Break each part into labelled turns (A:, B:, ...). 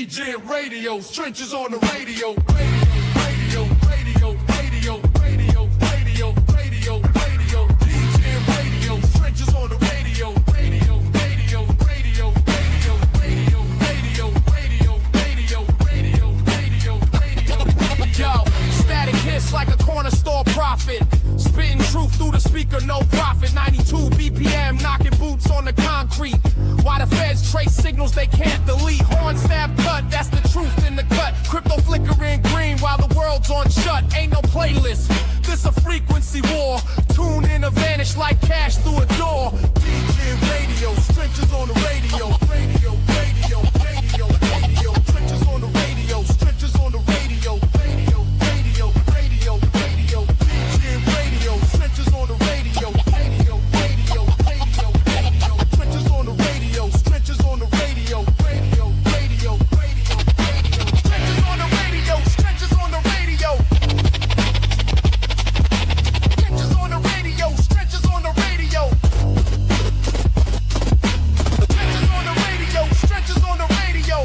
A: DGNRadio, trenches on the radio, radio, radio, radio, radio, radio, radio, radio, DGNRadio, trenches on the radio, radio, radio, radio, radio, radio, radio, radio, radio, radio, radio, radio. Yo, static hits like a corner store prophet, spitting truth through the speaker, no profit. 92 BPM, knocking boots on the concrete. Why the feds trace signals they can't delete? Horn stab cut, that's the truth in the cut. Crypto flickering green while the world's on shut. Ain't no playlist, this a frequency war. Tune in or vanish like cash through a door. DJ radio, stretches on the radio. Radio, radio, radio, radio. Stretches on the radio, stretches on the radio. Radio, radio, radio, radio. DJ radio, stretches on the radio. Radio, radio, radio, radio. Stretches on the radio, stretches on the radio. Radio, radio, radio, radio. Stretches on the radio, stretches on the radio. Stretches on the radio, stretches on the radio. Stretches on the radio, stretches on the radio.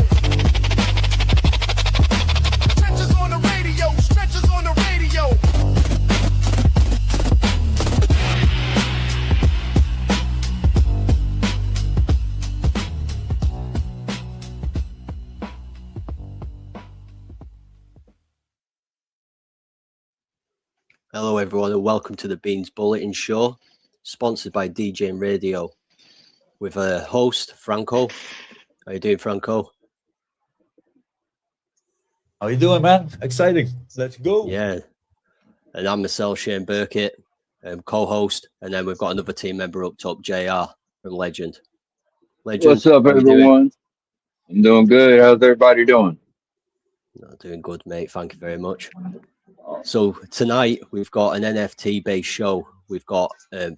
A: Stretches on the radio, stretches on the radio.
B: Hello everyone and welcome to the Beans Bulletin Show, sponsored by DGNRadio, with a host, Franco. How you doing, Franco?
C: How you doing, man? Exciting. Let's go.
B: Yeah. And I'm myself, Shane Burkett, co-host, and then we've got another team member up top, JR from Legend.
D: What's up, everyone? I'm doing good. How's everybody doing?
B: Doing good, mate. Thank you very much. So tonight we've got an NFT-based show. We've got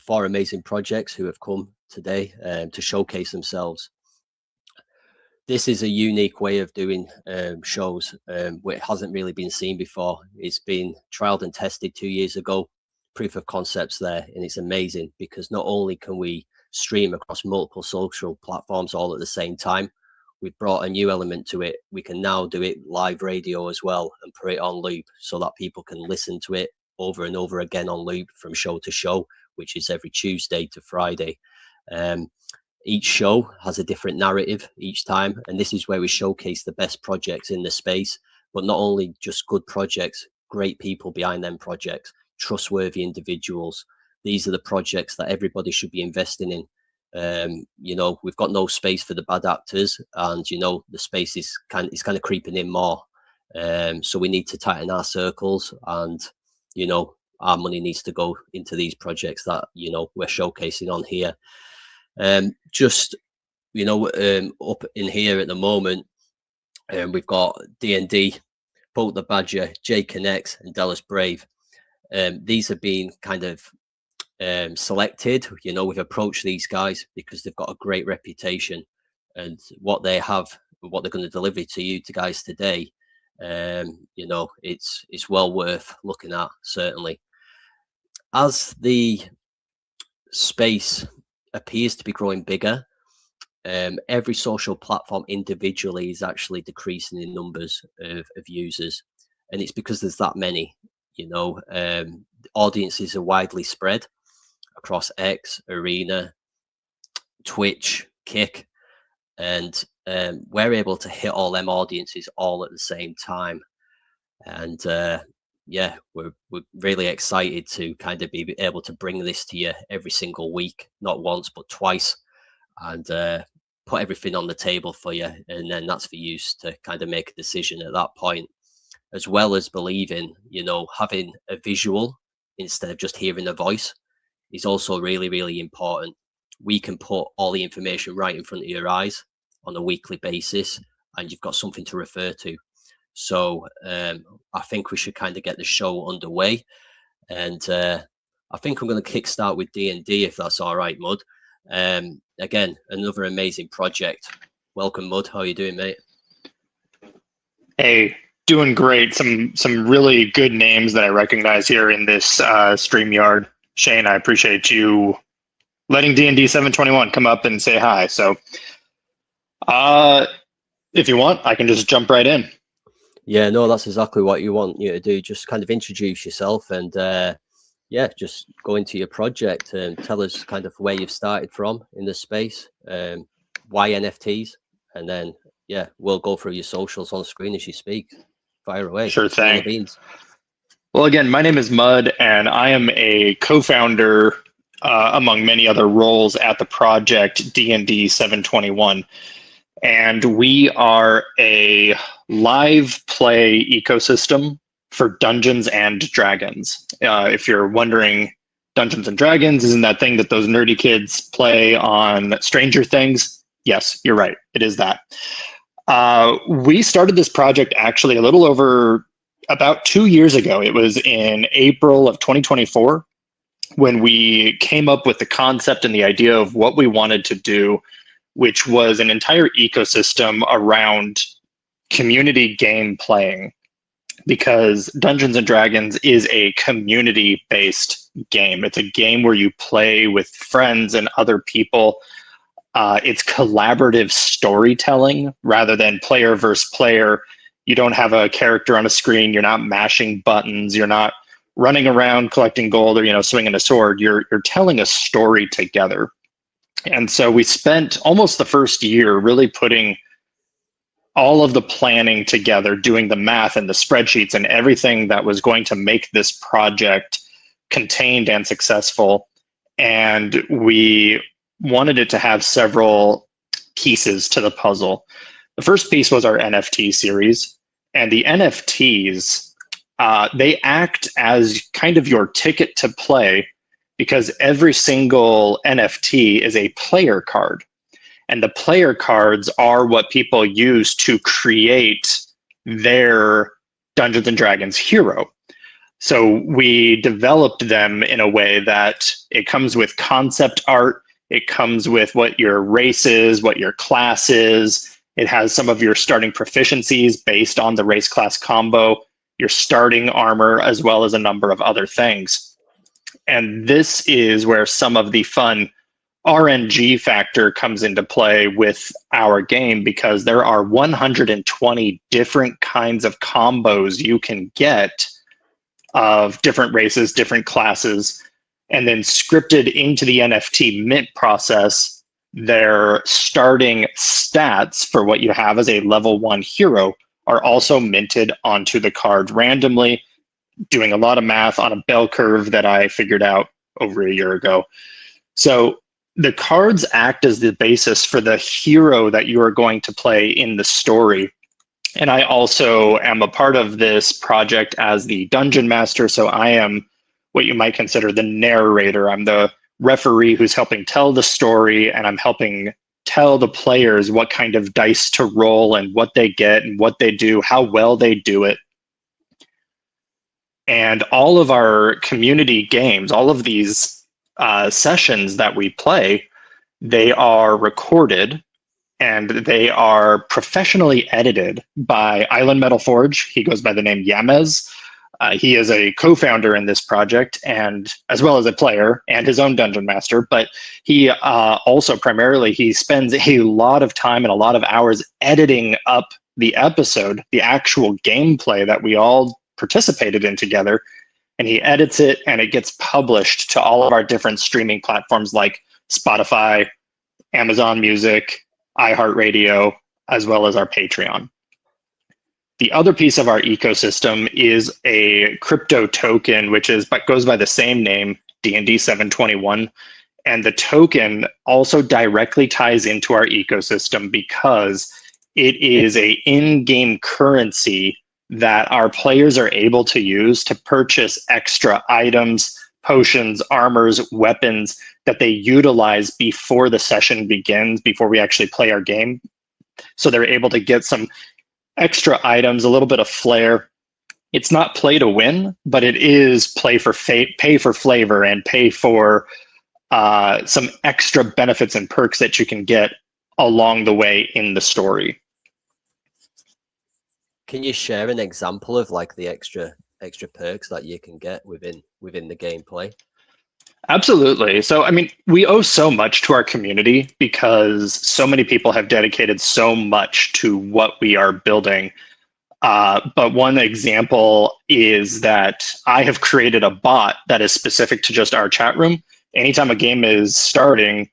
B: 4 amazing projects who have come today to showcase themselves. This is a unique way of doing shows, which hasn't really been seen before. It's been trialed and tested 2 years ago. Proof of concepts there, and it's amazing because not only can we stream across multiple social platforms all at the same time, we've brought a new element to it. We can now do it live radio as well and put it on loop so that people can listen to it over and over again on loop from show to show, which is every Tuesday to Friday. Each show has a different narrative each time, and this is where we showcase the best projects in the space, but not only just good projects, great people behind them projects, trustworthy individuals. These are the projects that everybody should be investing in. You know, we've got no space for the bad actors, and you know the space is kind of creeping in more, so we need to tighten our circles, and you know our money needs to go into these projects that you know we're showcasing on here. Just you know, up in here at the moment, we've got D&D, Poke the Badger, J Connects, and Dallas Brave. These have been kind of selected. You know, we've approached these guys because they've got a great reputation, and what they have, what they're going to deliver to you guys today, you know, it's well worth looking at. Certainly, as the space appears to be growing bigger, every social platform individually is actually decreasing in numbers of users, and it's because there's that many. You know, audiences are widely spread across X, Arena, Twitch, Kick, and we're able to hit all them audiences all at the same time. And yeah, we're really excited to kind of be able to bring this to you every single week, not once but twice, and put everything on the table for you, and then that's for you to kind of make a decision at that point, as well as believing, you know, having a visual instead of just hearing a voice is also really, really important. We can put all the information right in front of your eyes on a weekly basis, and you've got something to refer to. So I think we should kind of get the show underway, and I think I'm going to kickstart with D&D, if that's all right, Mud. Again, another amazing project. Welcome, Mud. How are you doing, mate?
E: Hey, doing great. Some really good names that I recognize here in this StreamYard. Shane, I appreciate you letting D&D 721 come up and say hi. So If you want, I can just jump right in.
B: Yeah, no, that's exactly what you want you to do. Just kind of introduce yourself and yeah, just go into your project and tell us kind of where you've started from in the space, why NFTs, and then yeah, we'll go through your socials on screen as you speak. Fire away.
E: Sure
B: Spill the
E: thing.
B: beans.
E: Well, again, my name is Mud, and I am a co-founder, among many other roles, at the project D&D 721. And we are a live play ecosystem for Dungeons and Dragons. If you're wondering, Dungeons and Dragons isn't that thing that those nerdy kids play on Stranger Things? Yes, you're right. It is that. We started this project actually a little over about 2 years ago. It was in April of 2024 when we came up with the concept and the idea of what we wanted to do, which was an entire ecosystem around community game playing, because Dungeons and Dragons is a community-based game. It's a game where you play with friends and other people. It's collaborative storytelling rather than player versus player. You don't have a character on a screen. You're not mashing buttons. You're not running around collecting gold or, swinging a sword. You're telling a story together. And so we spent almost the first year really putting all of the planning together, doing the math and the spreadsheets and everything that was going to make this project contained and successful. And we wanted it to have several pieces to the puzzle. The first piece was our NFT series. And the NFTs, they act as kind of your ticket to play, because every single NFT is a player card. And the player cards are what people use to create their Dungeons and Dragons hero. So we developed them in a way that it comes with concept art. It comes with what your race is, what your class is. It has some of your starting proficiencies based on the race class combo, your starting armor, as well as a number of other things. And this is where some of the fun RNG factor comes into play with our game, because there are 120 different kinds of combos you can get of different races, different classes, and then scripted into the NFT mint process, their starting stats for what you have as a level 1 hero are also minted onto the card randomly, doing a lot of math on a bell curve that I figured out over a year ago. So the cards act as the basis for the hero that you are going to play in the story. And I also am a part of this project as the dungeon master. So I am what you might consider the narrator. I'm the referee who's helping tell the story, and I'm helping tell the players what kind of dice to roll and what they get and what they do, how well they do it. And all of our community games, all of these sessions that we play, they are recorded and they are professionally edited by Island Metal Forge. He goes by the name Yamez. He is a co-founder in this project, and as well as a player and his own dungeon master. But he also primarily, he spends a lot of time and a lot of hours editing up the episode, the actual gameplay that we all participated in together. And he edits it and it gets published to all of our different streaming platforms like Spotify, Amazon Music, iHeartRadio, as well as our Patreon. The other piece of our ecosystem is a crypto token, which goes by the same name, D&D 721. And the token also directly ties into our ecosystem because it is an in-game currency that our players are able to use to purchase extra items, potions, armors, weapons that they utilize before the session begins, before we actually play our game. So they're able to get some extra items, a little bit of flair. It's not play to win, but it is pay for flavor and pay for some extra benefits and perks that you can get along the way in the story.
B: Can you share an example of like the extra perks that you can get within the gameplay?
E: Absolutely. So, I mean, we owe so much to our community because so many people have dedicated so much to what we are building. But one example is that I have created a bot that is specific to just our chat room. Anytime a game is starting,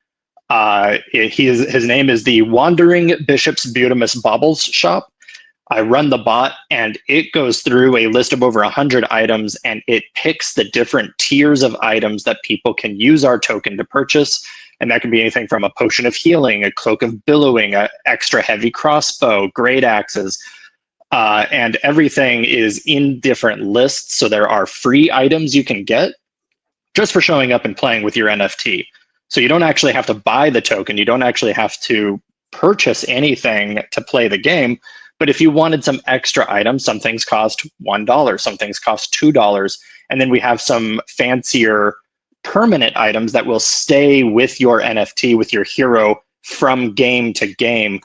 E: his name is the Wandering Bishop's Butimus Baubles Shop. I run the bot and it goes through a list of over 100 items and it picks the different tiers of items that people can use our token to purchase. And that can be anything from a potion of healing, a cloak of billowing, an extra heavy crossbow, great axes. And everything is in different lists. So there are free items you can get just for showing up and playing with your NFT. So you don't actually have to buy the token. You don't actually have to purchase anything to play the game. But if you wanted some extra items, some things cost $1, some things cost $2. And then we have some fancier permanent items that will stay with your NFT, with your hero from game to game.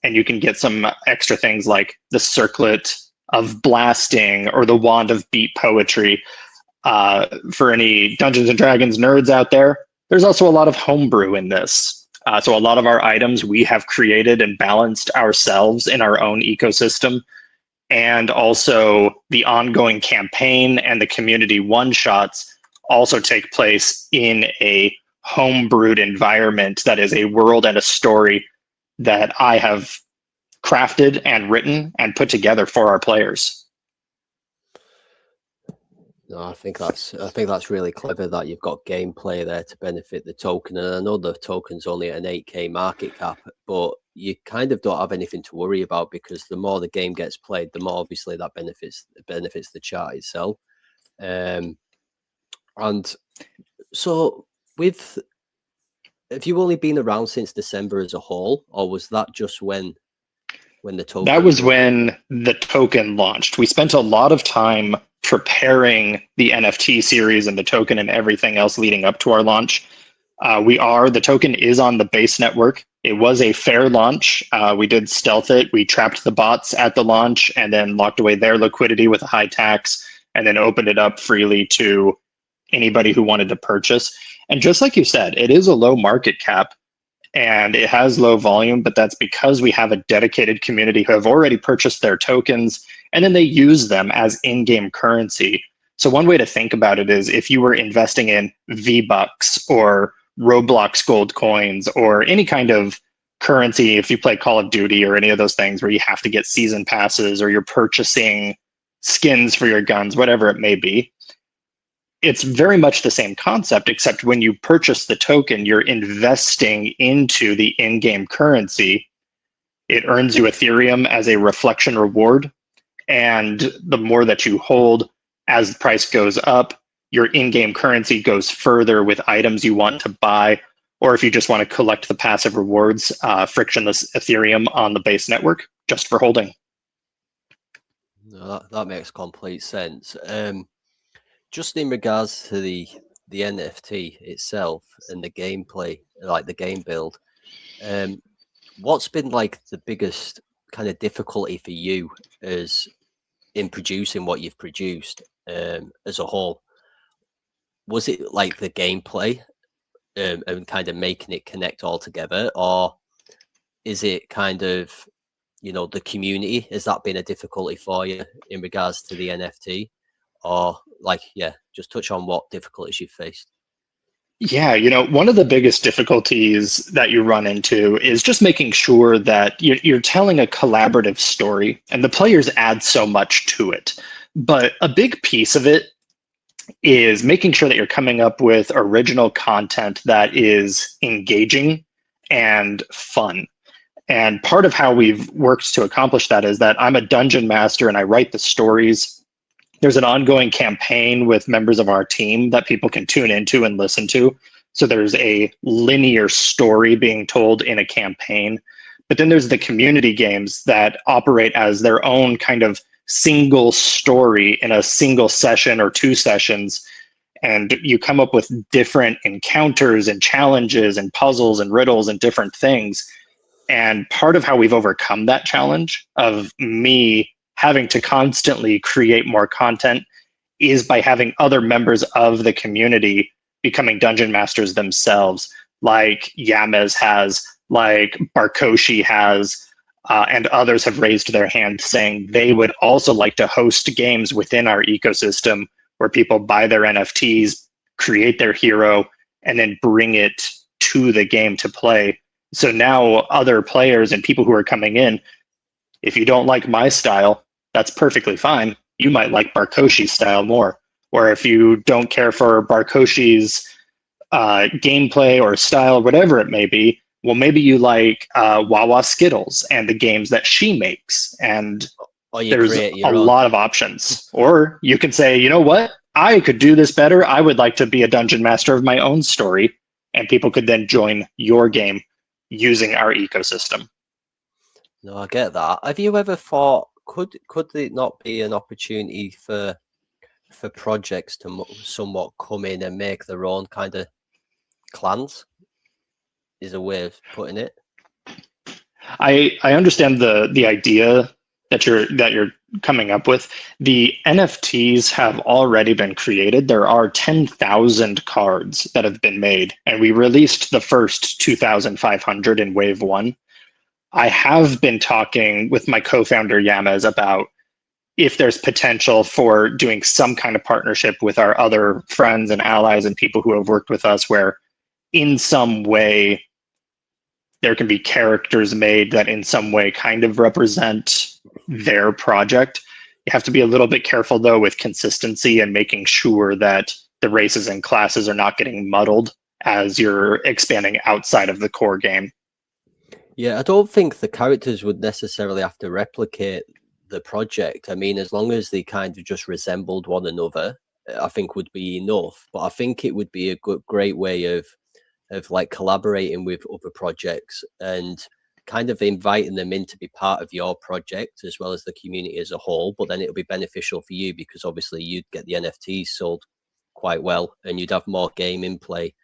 E: And you can get some extra things like the circlet of blasting or the wand of beat poetry. For any Dungeons and Dragons nerds out there, there's also a lot of homebrew in this. So a lot of our items we have created and balanced ourselves in our own ecosystem. And also the ongoing campaign and the community one-shots also take place in a homebrewed environment that is a world and a story that I have crafted and written and put together for our players.
B: No, I think that's really clever that you've got gameplay there to benefit the token. And I know the token's only at an 8K market cap, but you kind of don't have anything to worry about because the more the game gets played, the more obviously that benefits the chart itself. And so have you only been around since December as a whole, or was that just when the token?
E: That was when the token launched. We spent a lot of time preparing the NFT series and the token and everything else leading up to our launch. The token is on the base network. It was a fair launch. We did stealth it. We trapped the bots at the launch and then locked away their liquidity with a high tax and then opened it up freely to anybody who wanted to purchase. And just like you said, it is a low market cap and it has low volume, but that's because we have a dedicated community who have already purchased their tokens and then they use them as in-game currency. So one way to think about it is if you were investing in V-Bucks or Roblox gold coins or any kind of currency, if you play Call of Duty or any of those things where you have to get season passes or you're purchasing skins for your guns, whatever it may be, it's very much the same concept, except when you purchase the token, you're investing into the in-game currency. It earns you Ethereum as a reflection reward. And the more that you hold as the price goes up, your in-game currency goes further with items you want to buy, or if you just want to collect the passive rewards, frictionless Ethereum on the base network, just for holding.
B: No, that makes complete sense. Just in regards to the NFT itself and the gameplay, like the game build, what's been like the biggest kind of difficulty for you as in producing what you've produced as a whole? Was it like the gameplay and kind of making it connect all together, or is it kind of, the community? Has that been a difficulty for you in regards to the NFT? Or just touch on what difficulties you've faced.
E: Yeah, one of the biggest difficulties that you run into is just making sure that you're telling a collaborative story and the players add so much to it. But a big piece of it is making sure that you're coming up with original content that is engaging and fun. And part of how we've worked to accomplish that is that I'm a dungeon master and I write the stories. There's an ongoing campaign with members of our team that people can tune into and listen to. So there's a linear story being told in a campaign. But then there's the community games that operate as their own kind of single story in a single session or 2 sessions. And you come up with different encounters and challenges and puzzles and riddles and different things. And part of how we've overcome that challenge of me having to constantly create more content is by having other members of the community becoming dungeon masters themselves, like Yamez has, like Barkoshi has, and others have raised their hand saying they would also like to host games within our ecosystem where people buy their NFTs, create their hero, and then bring it to the game to play. So now other players and people who are coming in, if you don't like my style, that's perfectly fine. You might like Barkoshi's style more. Or if you don't care for Barkoshi's gameplay or style, whatever it may be, well, maybe you like Wawa Skittles and the games that she makes. And there's a lot of options. Or you can say, you know what? I could do this better. I would like to be a dungeon master of my own story. And people could then join your game using our ecosystem.
B: No, I get that. Have you ever thought, could it not be an opportunity for projects to somewhat come in and make their own kind of clans? Is a way of putting it.
E: I understand the idea that you're coming up with. The NFTs have already been created. There are 10,000 cards that have been made, and we released the first 2,500 in Wave 1. I have been talking with my co-founder Yamez about if there's potential for doing some kind of partnership with our other friends and allies and people who have worked with us, where in some way there can be characters made that in some way kind of represent their project. You have to be a little bit careful, though, with consistency and making sure that the races and classes are not getting muddled as you're expanding outside of the core game.
B: Yeah, I don't think the characters would necessarily have to replicate the project. I mean, as long as they kind of just resembled one another, I think would be enough. But I think it would be a great way of like collaborating with other projects and kind of inviting them in to be part of your project as well as the community as a whole. But then it'll be beneficial for you because obviously you'd get the NFTs sold quite well and you'd have more game in play,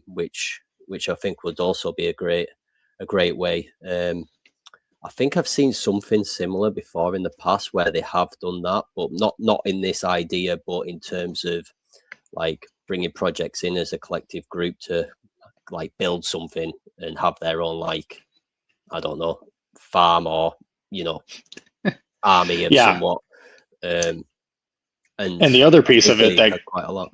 B: which I think would also be a great way. I think I've seen something similar before in the past where they have done that, but not in this idea, but in terms of like bringing projects in as a collective group to like build something and have their own, like, I don't know, farm or, army of somewhat. And
E: the other piece of it that
B: quite a lot.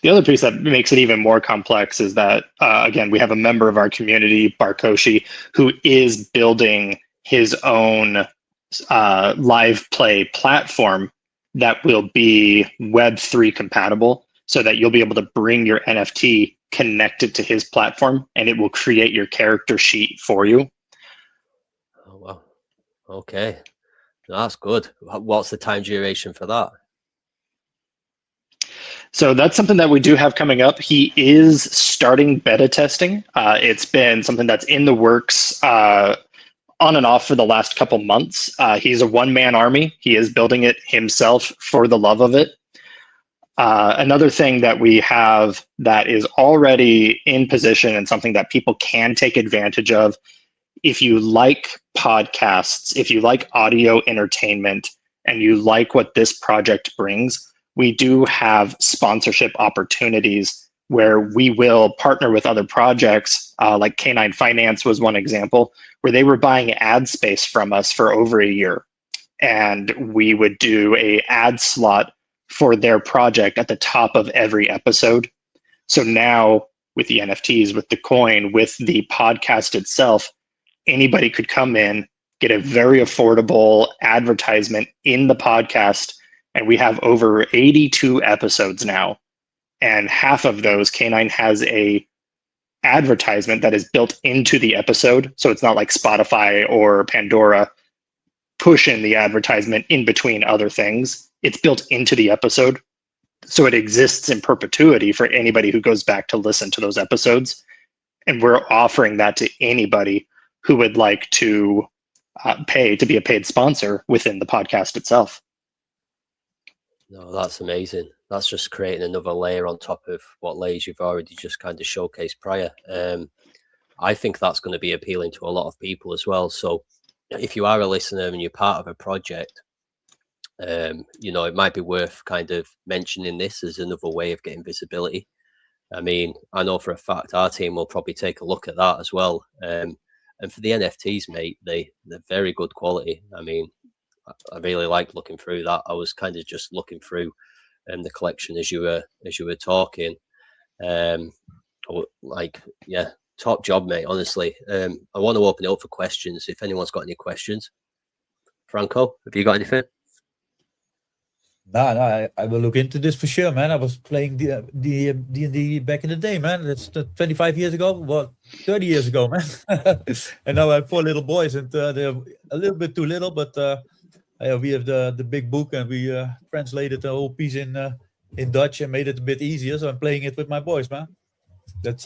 E: The other piece that makes it even more complex is that, again, we have a member of our community, Barkoshi, who is building his own live play platform that will be Web3 compatible, so that you'll be able to bring your NFT connected to his platform and it will create your character sheet for you.
B: Oh, wow. Okay. That's good. What's the time duration for that?
E: So that's something that we do have coming up. He is starting beta testing. It's been something that's in the works on and off for the last couple months. He's a one-man army. He is building it himself for the love of it. Another thing that we have that is already in position and something that people can take advantage of, if you like podcasts, if you like audio entertainment, and you like what this project brings, we do have sponsorship opportunities where we will partner with other projects, like Canine Finance was one example, where they were buying ad space from us for over a year. And we would do an ad slot for their project at the top of every episode. So now with the NFTs, with the coin, with the podcast itself, anybody could come in, get a very affordable advertisement in the podcast. And we have over 82 episodes now. And half of those, Canine has a advertisement that is built into the episode. So it's not like Spotify or Pandora pushing the advertisement in between other things. It's built into the episode. So it exists in perpetuity for anybody who goes back to listen to those episodes. And we're offering that to anybody who would like to pay to be a paid sponsor within the podcast itself.
B: No, that's amazing. That's just creating another layer on top of what layers you've already just kind of showcased prior. I think that's going to be appealing to a lot of people as well. So if you are a listener and you're part of a project, You know, it might be worth kind of mentioning this as another way of getting visibility. I mean, I know for a fact our team will probably take a look at that as well. And for the NFTs, mate, they're very good quality. I mean, I really liked looking through that. I was kind of just looking through the collection as you were talking. Like, yeah, top job, mate. Honestly, I want to open it up for questions. If anyone's got any questions, Franco, have you got anything?
C: No, I will look into this for sure, man. I was playing the D&D back in the day, man. That's 25 years ago, well, 30 years ago, man. And now I have 4 little boys, and they're a little bit too little, but we have the big book, and we translated the whole piece in Dutch and made it a bit easier. So I'm playing it with my boys, man. That's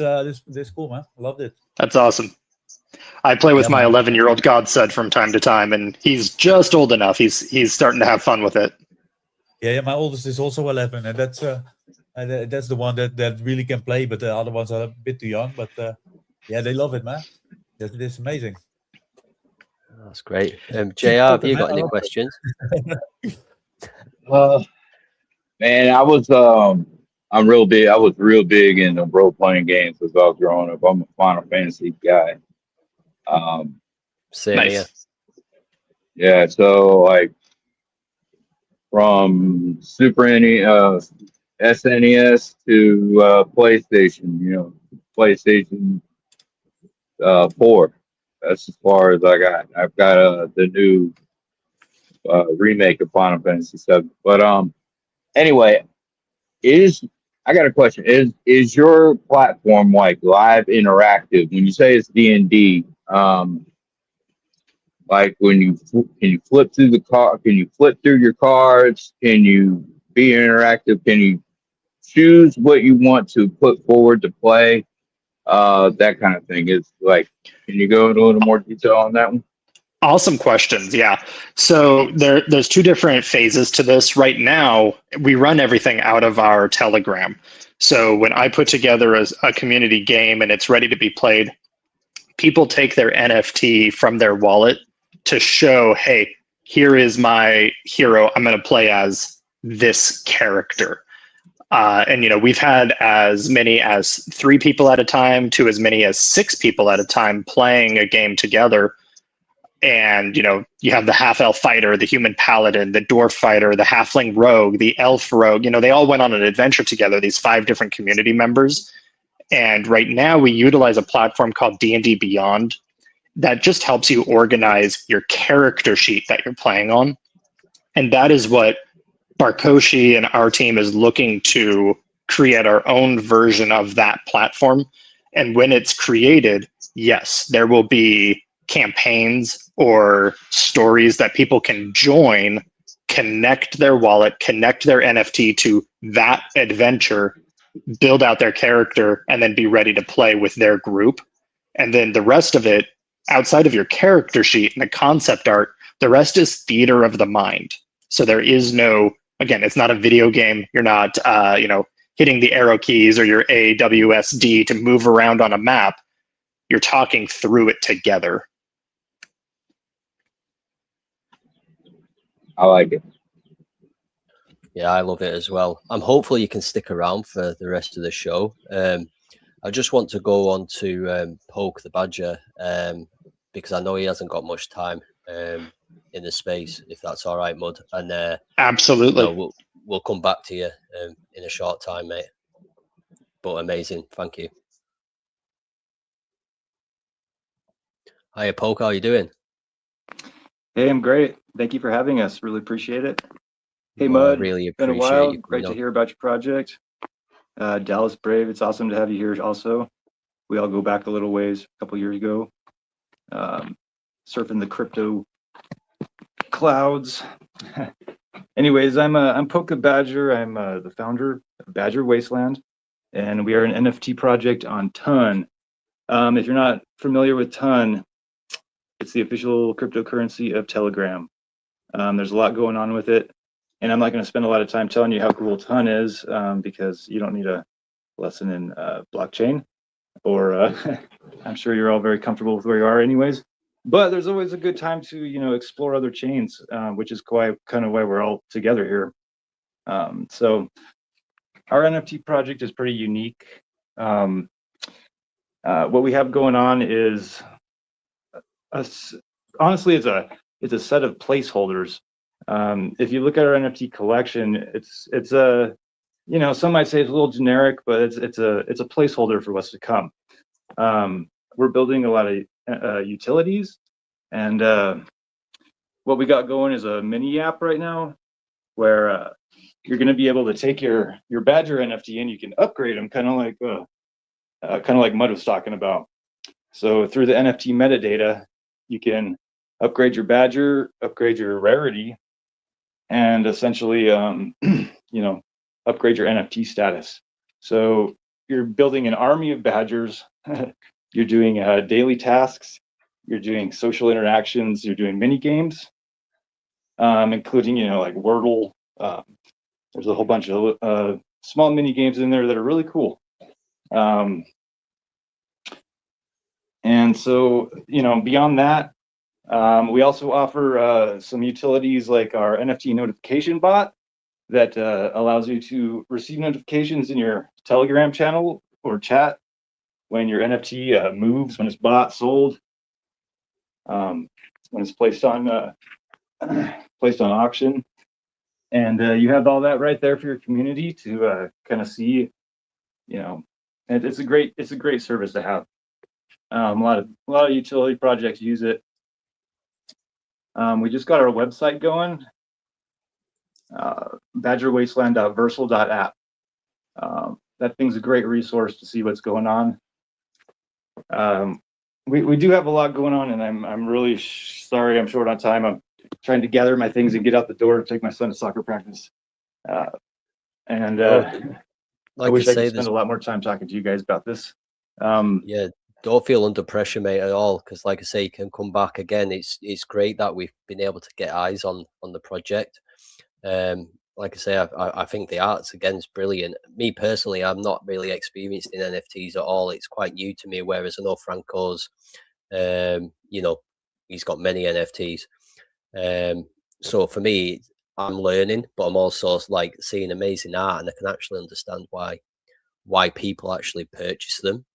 C: cool, man. I loved it.
E: That's awesome. I play with my 11-year-old godson from time to time, and he's just old enough. He's starting to have fun with it.
C: Yeah, my oldest is also 11, and that's the one that really can play, but the other ones are a bit too young. But yeah, they love it, man. It's amazing.
B: That's great. JR, have you got any questions?
D: Man, I'm real big. I was real big into role playing games as I was growing up. I'm a Final Fantasy guy.
B: Same
E: Nice.
B: here.
D: Yeah, so like from Super NES, SNES to PlayStation, PlayStation 4. That's as far as I got. I've got the new remake of Final Fantasy 7. But anyway, I got a question. Is your platform like live interactive? When you say it's D&D, like can you flip through can you flip through your cards? Can you be interactive? Can you choose what you want to put forward to play? That kind of thing. Is like, can you go into a little more detail on that one?
E: Awesome questions. Yeah. So there's 2 different phases to this. Right now, we run everything out of our Telegram. So when I put together a community game and it's ready to be played, people take their NFT from their wallet to show, hey, here is my hero. I'm going to play as this character. And, we've had as many as 3 people at a time to as many as 6 people at a time playing a game together. And, you have the half-elf fighter, the human paladin, the dwarf fighter, the halfling rogue, the elf rogue. They all went on an adventure together, these 5 different community members. And right now we utilize a platform called D&D Beyond that just helps you organize your character sheet that you're playing on. And that is what Barkoshi and our team is looking to create our own version of that platform. And when it's created, yes, there will be campaigns or stories that people can join, connect their wallet, connect their NFT to that adventure, build out their character, and then be ready to play with their group. And then the rest of it, outside of your character sheet and the concept art, the rest is theater of the mind. So there is no, again, it's not a video game. You're not, hitting the arrow keys or your A, W, S, D to move around on a map. You're talking through it together.
D: I like it.
B: Yeah, I love it as well. I'm hopeful you can stick around for the rest of the show. I just want to go on to Poke the Badger because I know he hasn't got much time in the space, if that's all right, Mud. And
E: Absolutely.
B: We'll come back to you in a short time, mate. But amazing. Thank you. Hiya, Poke. How are you doing?
F: Hey, I'm great. Thank you for having us. Really appreciate it. Hey,
B: Well, I
F: Mud.
B: really
F: Been a
B: appreciate
F: while.
B: you
F: Great
B: coming
F: to
B: on.
F: hear about your project. Dallas Brave, it's awesome to have you here also. We all go back a little ways, a couple years ago. Surfing the crypto clouds. Anyways, I'm Poke the Badger. I'm the founder of Badger Wasteland, and we are an NFT project on Ton. If you're not familiar with Ton, it's the official cryptocurrency of Telegram. There's a lot going on with it, and I'm not going to spend a lot of time telling you how cool Ton is because you don't need a lesson in blockchain, or I'm sure you're all very comfortable with where you are anyways. but there's always a good time to, explore other chains, which is kind of why we're all together here. So our NFT project is pretty unique. What we have going on is, honestly, it's a set of placeholders. If you look at our NFT collection, it's a, some might say it's a little generic, but it's a placeholder for what's to come. We're building a lot of utilities, and what we got going is a mini app right now, where you're going to be able to take your Badger NFT and you can upgrade them, kind of like Mud was talking about. So through the NFT metadata, you can upgrade your Badger, upgrade your rarity, and essentially, upgrade your NFT status. So you're building an army of Badgers. You're doing daily tasks. You're doing social interactions. You're doing mini games, including, like Wordle. There's a whole bunch of small mini games in there that are really cool. And so, beyond that, we also offer some utilities like our NFT notification bot that allows you to receive notifications in your Telegram channel or chat when your NFT moves, when it's bought, sold, when it's placed on auction. And you have all that right there for your community to kind of see, and it's a great service to have. A lot of utility projects use it. We just got our website going, badgerwasteland.versal.app. That thing's a great resource to see what's going on. We do have a lot going on, and I'm really sorry I'm short on time. I'm trying to gather my things and get out the door to take my son to soccer practice. I wish I could spend a lot more time talking to you guys about this.
B: Yeah, don't feel under pressure, mate, at all, because like I say, you can come back again. It's great that we've been able to get eyes on the project. Like I say, I think the art's again is brilliant. Me personally, I'm not really experienced in NFTs at all. It's quite new to me, whereas I know Franco's, he's got many NFTs. So for me, I'm learning, but I'm also like seeing amazing art, and I can actually understand why people actually purchase them.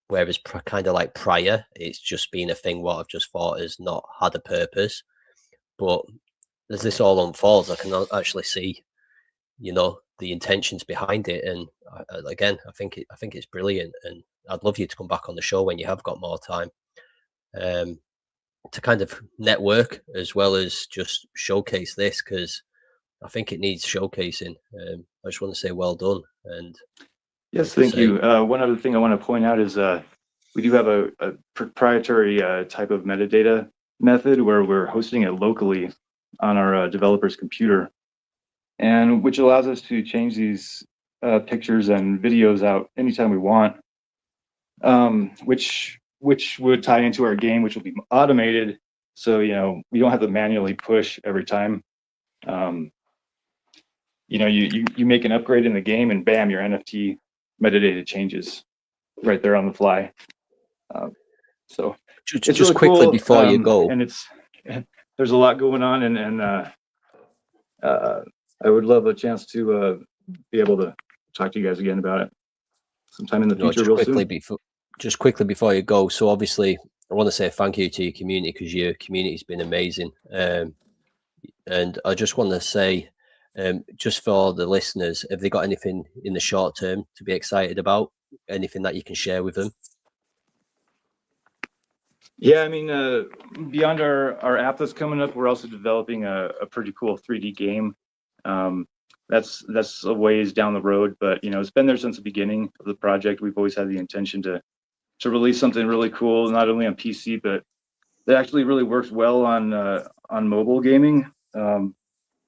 B: Whereas kind of like prior, it's just been a thing what I've just thought has not had a purpose. But as this all unfolds, I can actually see, the intentions behind it. And again, I think it's brilliant, and I'd love you to come back on the show when you have got more time, to kind of network as well as just showcase this, because I think it needs showcasing. I just want to say well done. And
F: yes, thank you. One other thing I want to point out is we do have a proprietary type of metadata method where we're hosting it locally on our developer's computer, and which allows us to change these pictures and videos out anytime we want, which would tie into our game, which will be automated, so we don't have to manually push every time. You make an upgrade in the game, and bam, your NFT metadata changes right there on the fly. So
B: just
F: really
B: quickly
F: cool.
B: before you go,
F: and there's a lot going on, and I would love a chance to be able to talk to you guys again about it sometime in the future.
B: Just quickly before you go, so obviously I want to say thank you to your community, because your community's been amazing, and I just want to say, just for the listeners, have they got anything in the short term to be excited about? Anything that you can share with them?
F: Yeah, I mean, beyond our app that's coming up, we're also developing a pretty cool 3D game. That's a ways down the road, but it's been there since the beginning of the project. We've always had the intention to release something really cool, not only on PC, but that actually really works well on mobile gaming. And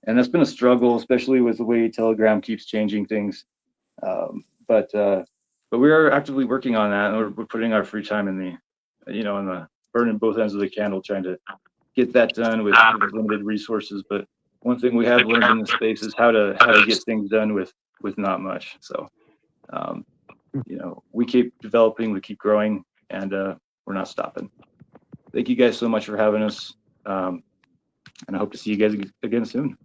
F: that's been a struggle, especially with the way Telegram keeps changing things. But we are actively working on that, and we're putting our free time in the burning both ends of the candle, trying to get that done with limited resources. But one thing we have learned in this space is how to get things done with not much. So we keep developing, we keep growing, and we're not stopping. Thank you guys so much for having us. And I hope to see you guys again soon.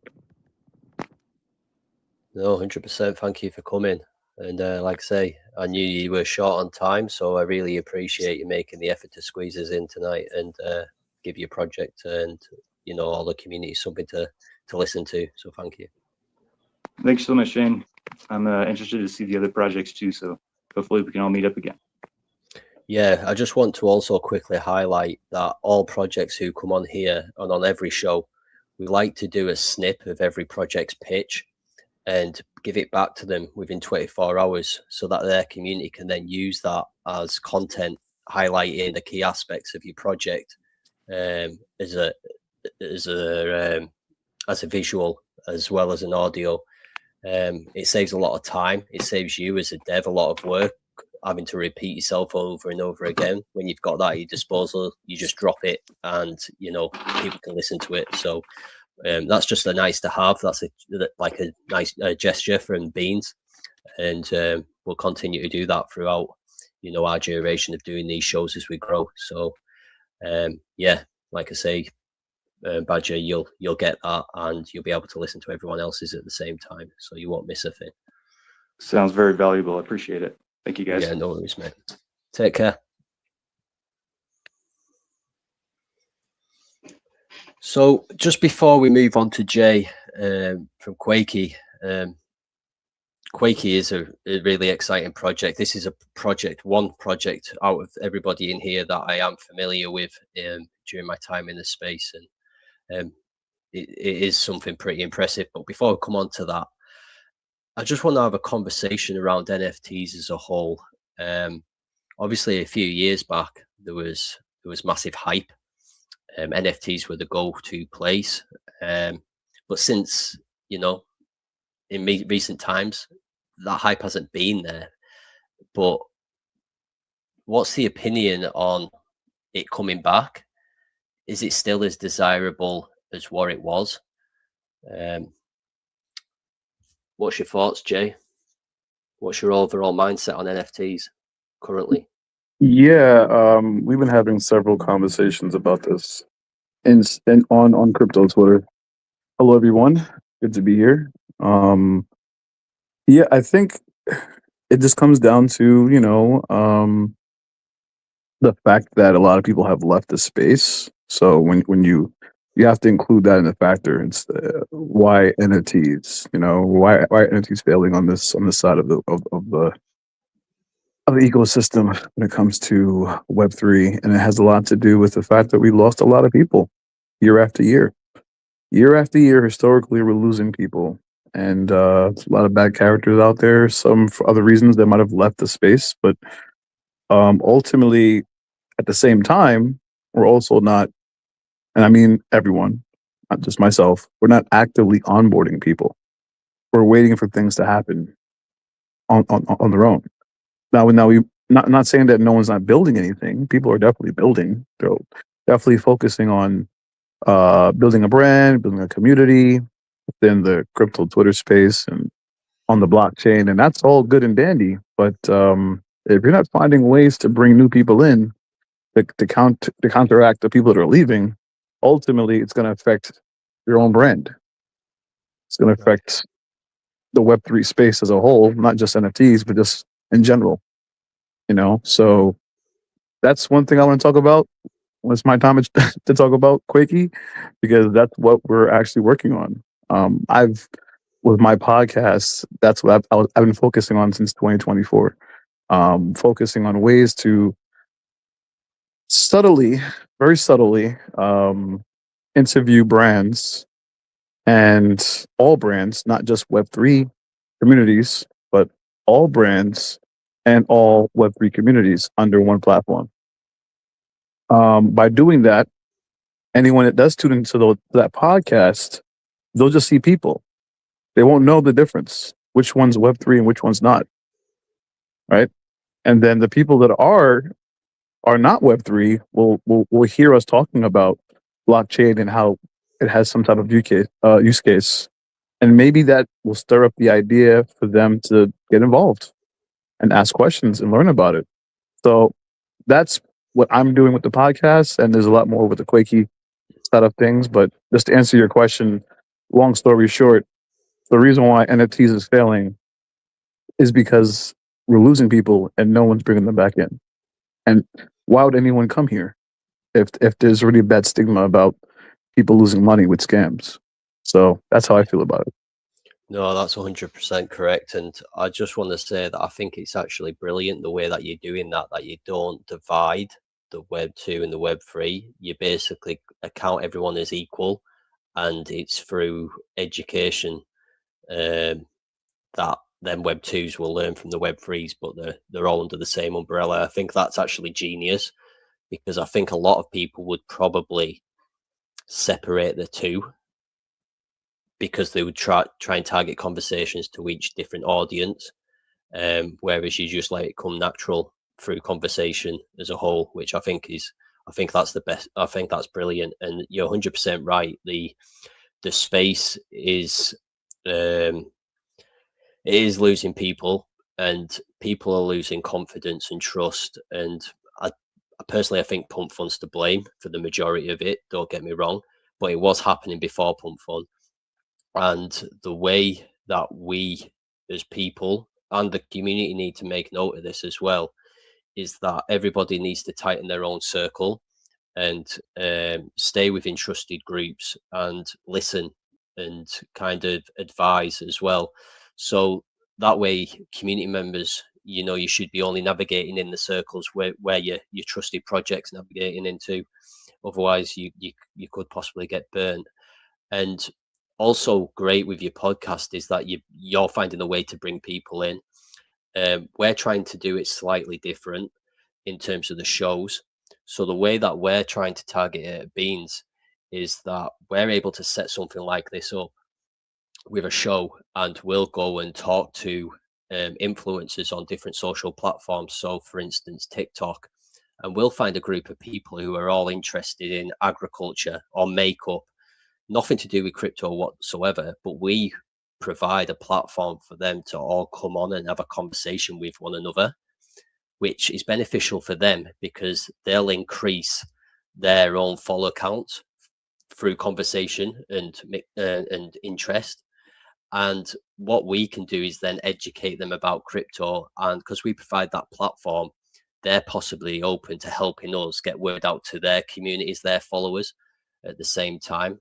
B: No, 100%. Thank you for coming. And like I say, I knew you were short on time, so I really appreciate you making the effort to squeeze us in tonight and give your project and, you know, all the community something to listen to. So thank you.
F: Thanks so much, Shane. I'm interested to see the other projects too, so hopefully we can all meet up again.
B: Yeah, I just want to also quickly highlight that all projects who come on here and on every show, we like to do a snip of every project's pitch and give it back to them within 24 hours so that their community can then use that as content, highlighting the key aspects of your project as a visual as well as an audio. It saves a lot of time. It saves you as a dev a lot of work, having to repeat yourself over and over again. When you've got that at your disposal, you just drop it and, you know, people can listen to it. So that's just a nice to have. That's like a nice gesture from Beans, and we'll continue to do that throughout, you know, our duration of doing these shows as we grow. So yeah, like I say, Badger, you'll get that, and you'll be able to listen to everyone else's at the same time, so you won't miss a thing.
F: Sounds very valuable. I appreciate it. Thank you, guys.
B: Yeah, no worries, mate. Take care. So just before we move on to Jay from QUAKEY, QUAKEY is a really exciting project. This is a one project out of everybody in here that I am familiar with during my time in the space, and it is something pretty impressive. But before I come on to that, I just want to have a conversation around NFTs as a whole. Obviously, a few years back, there was massive hype. NFTs were the go-to place, but since, you know, in recent times, that hype hasn't been there. But what's the opinion on it coming back? Is it still as desirable as what it was? What's your thoughts, Jay? What's your overall mindset on NFTs currently?
G: Yeah, we've been having several conversations about this on crypto Twitter. Hello, everyone. Good to be here. Yeah, I think it just comes down to, you know, the fact that a lot of people have left the space. So when you have to include that in the factor. It's why NFTs, you know, why NFTs failing on this side of the ecosystem when it comes to Web3, and it has a lot to do with the fact that we lost a lot of people year after year. Year after year, historically, we're losing people, and a lot of bad characters out there. Some for other reasons they might have left the space, but ultimately, at the same time, we're also not, and I mean everyone, not just myself, we're not actively onboarding people. We're waiting for things to happen on their own. Now we not saying that no one's not building anything. People are definitely building. They're definitely focusing on building a brand, building a community within the crypto Twitter space and on the blockchain, and that's all good and dandy. But if you're not finding ways to bring new people in to counteract the people that are leaving, ultimately it's going to affect your own brand. It's going to affect the Web3 space as a whole, not just NFTs, but just in general. You know, so that's one thing I want to talk about. It's my time to talk about QUAKEY, because that's what we're actually working on. With my podcast, that's what I've been focusing on since 2024. Focusing on ways to very subtly, interview brands, and all brands, not just Web3 communities, but all brands and all Web3 communities under one platform. By doing that, anyone that does tune into that podcast, they'll just see people. They won't know the difference, which one's Web3 and which one's not, right? And then the people that are not Web3 will hear us talking about blockchain and how it has some type of use case, and maybe that will stir up the idea for them to get involved and ask questions and learn about it. So that's what I'm doing with the podcast, and there's a lot more with the QUAKEY side of things. But just to answer your question, long story short, the reason why NFTs is failing is because we're losing people and no one's bringing them back in. And why would anyone come here if there's already a bad stigma about people losing money with scams? So that's how I feel about it.
B: No, that's 100% correct. And I just want to say that I think it's actually brilliant the way that you're doing that you don't divide the Web 2 and the Web 3. You basically account everyone as equal, and it's through education that then Web 2s will learn from the Web 3s, but they're all under the same umbrella. I think that's actually genius, because I think a lot of people would probably separate the two, because they would try and target conversations to each different audience, whereas you just let it come natural through conversation as a whole, which I think that's the best. I think that's brilliant, and you're 100% right. The space is it is losing people, and people are losing confidence and trust. And I personally, I think Pump Fun's to blame for the majority of it. Don't get me wrong, but it was happening before Pump Fun. And the way that we as people and the community need to make note of this as well is that everybody needs to tighten their own circle and stay within trusted groups and listen and kind of advise as well. So that way, community members, you should be only navigating in the circles where your trusted projects navigating into. Otherwise, you could possibly get burnt. And also great with your podcast is that you're finding a way to bring people in. We're trying to do it slightly different in terms of the shows. So the way that we're trying to target it at Beans is that we're able to set something like this up with a show, and we'll go and talk to influencers on different social platforms. So for instance, TikTok, and we'll find a group of people who are all interested in agriculture or makeup, nothing to do with crypto whatsoever, but we provide a platform for them to all come on and have a conversation with one another, which is beneficial for them because they'll increase their own follow count through conversation and interest. And what we can do is then educate them about crypto, and because we provide that platform, they're possibly open to helping us get word out to their communities, their followers at the same time.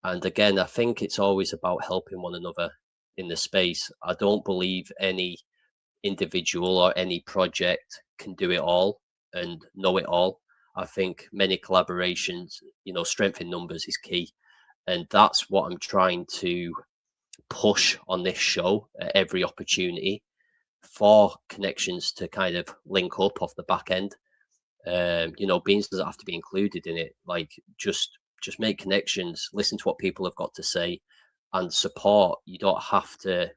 B: And again, I think it's always about helping one another in the space. I don't believe any individual or any project can do it all and know it all. I think many collaborations, strength in numbers is key. And that's what I'm trying to push on this show at every opportunity, for connections to kind of link up off the back end. Beans doesn't have to be included in it. Like, just make connections, listen to what people have got to say, and support. You don't have to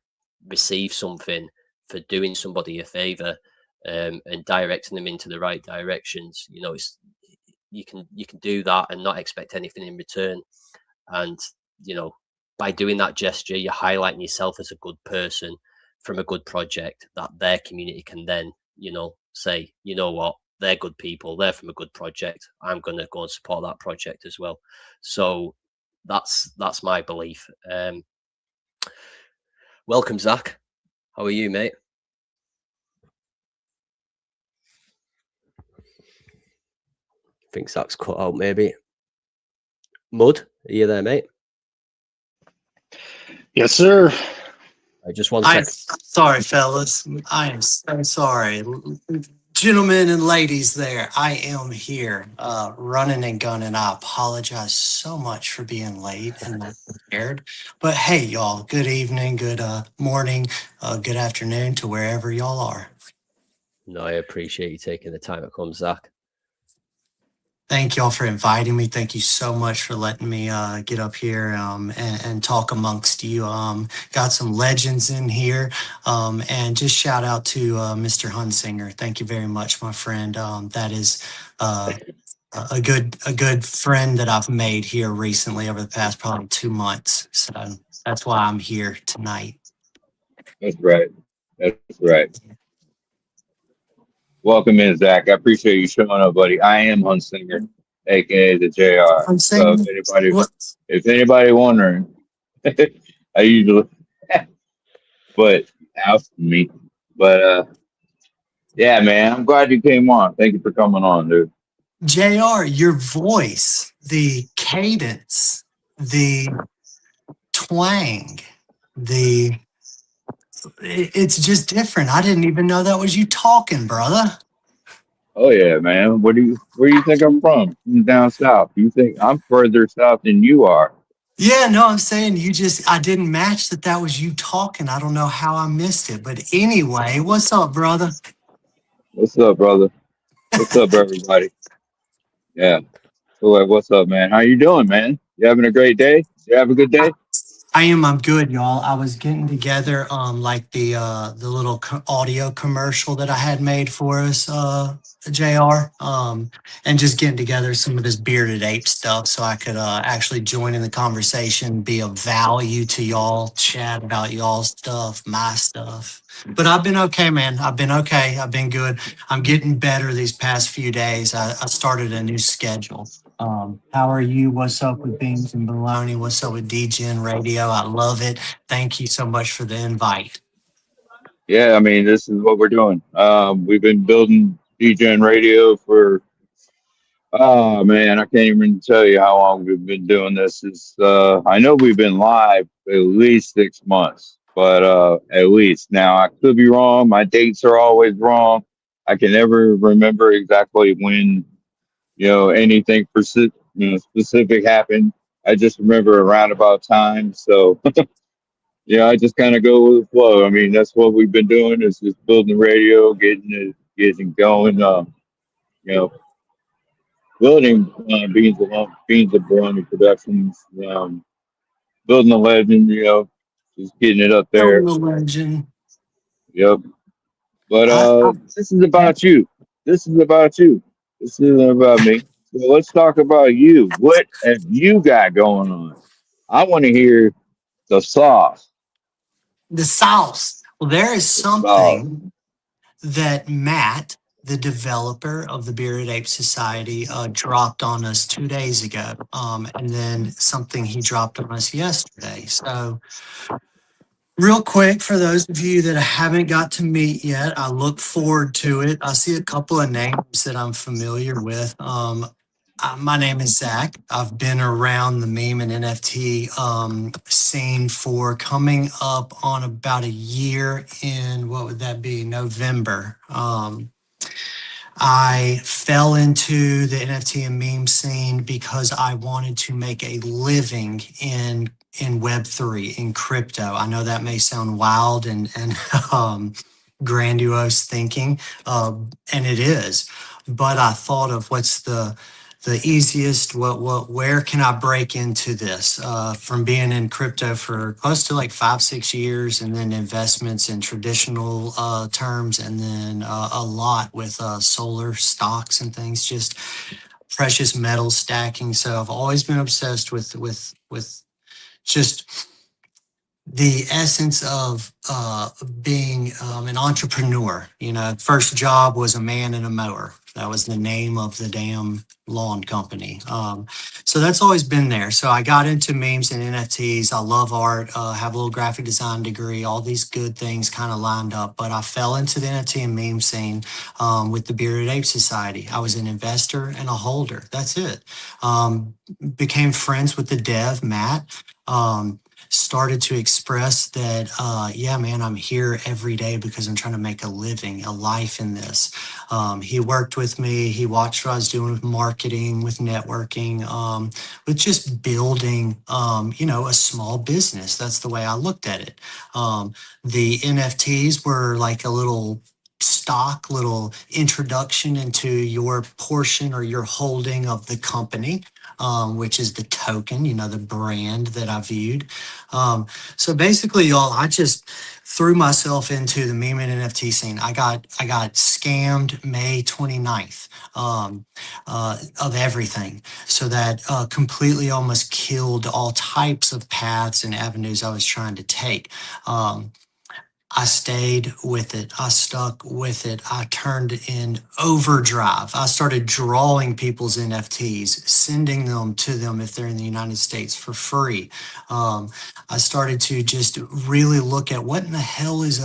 B: receive something for doing somebody a favor and directing them into the right directions. You can do that and not expect anything in return. And by doing that gesture, you're highlighting yourself as a good person from a good project that their community can then say, you know what, they're good people, they're from a good project, I'm going to go and support that project as well. So that's my belief. Welcome, Zach. How are you, mate? I think Zach's cut out, maybe. Mud, are you there, mate?
E: Yes, sir.
B: Just one
H: I'm
B: second.
H: sorry, fellas. I am so sorry. Gentlemen and ladies there, I am here running and gunning. I apologize so much for being late and not prepared. But hey, y'all, good evening, good morning, good afternoon to wherever y'all are.
B: No, I appreciate you taking the time to come, Zach.
H: Thank y'all for inviting me. Thank you so much for letting me get up here and talk amongst you. Got some legends in here. And just shout out to Mr. Hunsinger. Thank you very much, my friend. That is a good friend that I've made here recently over the past probably 2 months. So that's why I'm here tonight.
D: That's right. That's right. Welcome in, Zach. I appreciate you showing up, buddy. I am Hunsinger, aka the JR.
H: I'm
D: So
H: saying, what?
D: if anybody wondering, I usually, but ask me. But yeah, man, I'm glad you came on. Thank you for coming on, dude.
H: JR, your voice, the cadence, the twang, it's just different. I didn't even know that was you talking, brother.
D: Oh yeah, man. Where do you think I'm from? I'm down south. You think I'm further south than you are?
H: Yeah, no, I'm saying I didn't match that was you talking. I don't know how I missed it. But anyway, what's up, brother?
D: What's up, brother? What's up, everybody? Yeah. So, what's up, man? How you doing, man? You having a great day? You have a good day?
H: I'm good, y'all. I was getting together like the little audio commercial that I had made for us, JR, and just getting together some of this bearded ape stuff so I could actually join in the conversation, be of value to y'all, chat about y'all stuff, my stuff. But I've been okay, man. I've been okay. I've been good. I'm getting better these past few days. I started a new schedule. How are you? What's up with Beans and Baloney? What's up with DGNRadio? I love it. Thank you so much for the invite.
D: Yeah, I mean, this is what we're doing. We've been building DGNRadio for, oh man, I can't even tell you how long we've been doing this. I know we've been live at least 6 months, but at least. Now, I could be wrong. My dates are always wrong. I can never remember exactly when, anything specific happened. I just remember a roundabout time. So, yeah, I just kind of go with the flow. I mean, that's what we've been doing is just building the radio, getting going. You know, building Beans and Bologna Productions, building a legend. Just getting it up there.
H: Building a legend.
D: Yep. But
H: I,
D: this is about you. This is about you. This isn't about me. So let's talk about you. What have you got going on? I want to hear the sauce.
H: the sauce. Well, there is
D: The sauce.
H: something that Matt, the developer of the Bearded Ape Society, dropped on us 2 days ago, and then something he dropped on us yesterday. So, real quick, for those of you that I haven't got to meet yet, I look forward to it. I see a couple of names that I'm familiar with. My name is Zach. I've been around the meme and NFT scene for coming up on about a year in, what would that be, November. I fell into the NFT and meme scene because I wanted to make a living in Web3, in crypto. I know that may sound wild and grandiose thinking, and it is. But I thought of what's the easiest, where can I break into this? From being in crypto for close to like 5-6 years, and then investments in traditional terms, and then a lot with solar stocks and things, just precious metal stacking. So I've always been obsessed with just the essence of being an entrepreneur. First job was a man in a mower. That was the name of the damn lawn company. So that's always been there. So I got into memes and NFTs. I love art, have a little graphic design degree, all these good things kind of lined up. But I fell into the NFT and meme scene with the Bearded Ape Society. I was an investor and a holder. That's it. Became friends with the dev, Matt. Started to express that, yeah, man, I'm here every day because I'm trying to make a living, a life in this. He worked with me. He watched what I was doing with marketing, with networking, with just building, a small business. That's the way I looked at it. The NFTs were like a little introduction into your portion or your holding of the company, which is the token, the brand that I viewed. So basically, y'all, I just threw myself into the meme and NFT scene. I got scammed May 29th of everything. So that completely almost killed all types of paths and avenues I was trying to take. I stayed with it. I stuck with it. I turned in overdrive. I started drawing people's NFTs, sending them to them if they're in the United States for free. I started to just really look at what in the hell is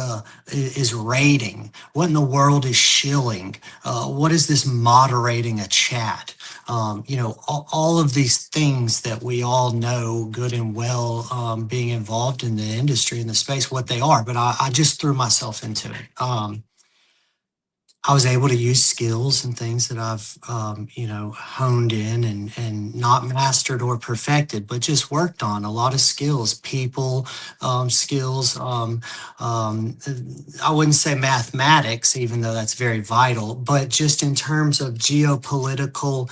H: rating? What in the world is shilling? What is this moderating a chat? All of these things that we all know good and well, being involved in the industry, in the space, what they are, but I just threw myself into it. I was able to use skills and things that I've, honed in and not mastered or perfected, but just worked on a lot of skills, people, skills. I wouldn't say mathematics, even though that's very vital, but just in terms of geopolitical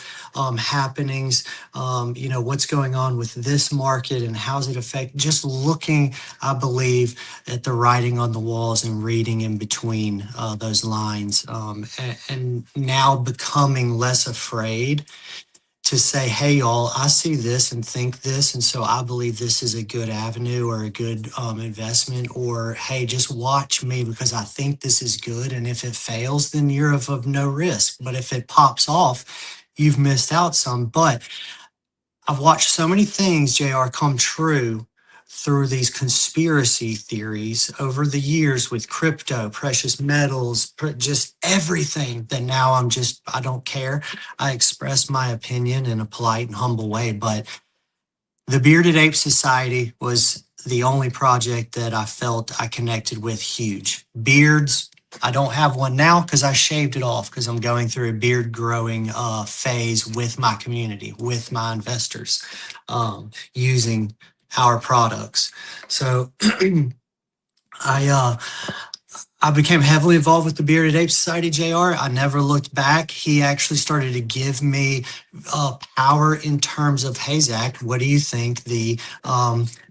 H: happenings, what's going on with this market and how's it affect, just looking, I believe, at the writing on the walls and reading in between those lines. And now becoming less afraid to say, hey, y'all, I see this and think this. And so I believe this is a good avenue or a good investment, or, hey, just watch me because I think this is good. And if it fails, then you're of no risk. But if it pops off, you've missed out some. But I've watched so many things, JR, come true through these conspiracy theories over the years with crypto, precious metals, just everything, that now I don't care. I express my opinion in a polite and humble way. But the Bearded Ape Society was the only project that I felt I connected with huge. Beards, I don't have one now because I shaved it off because I'm going through a beard growing phase with my community, with my investors, using our products. So I became heavily involved with the Bearded Ape Society, JR. I never looked back. He actually started to give me power in terms of, hey, Zach, what do you think the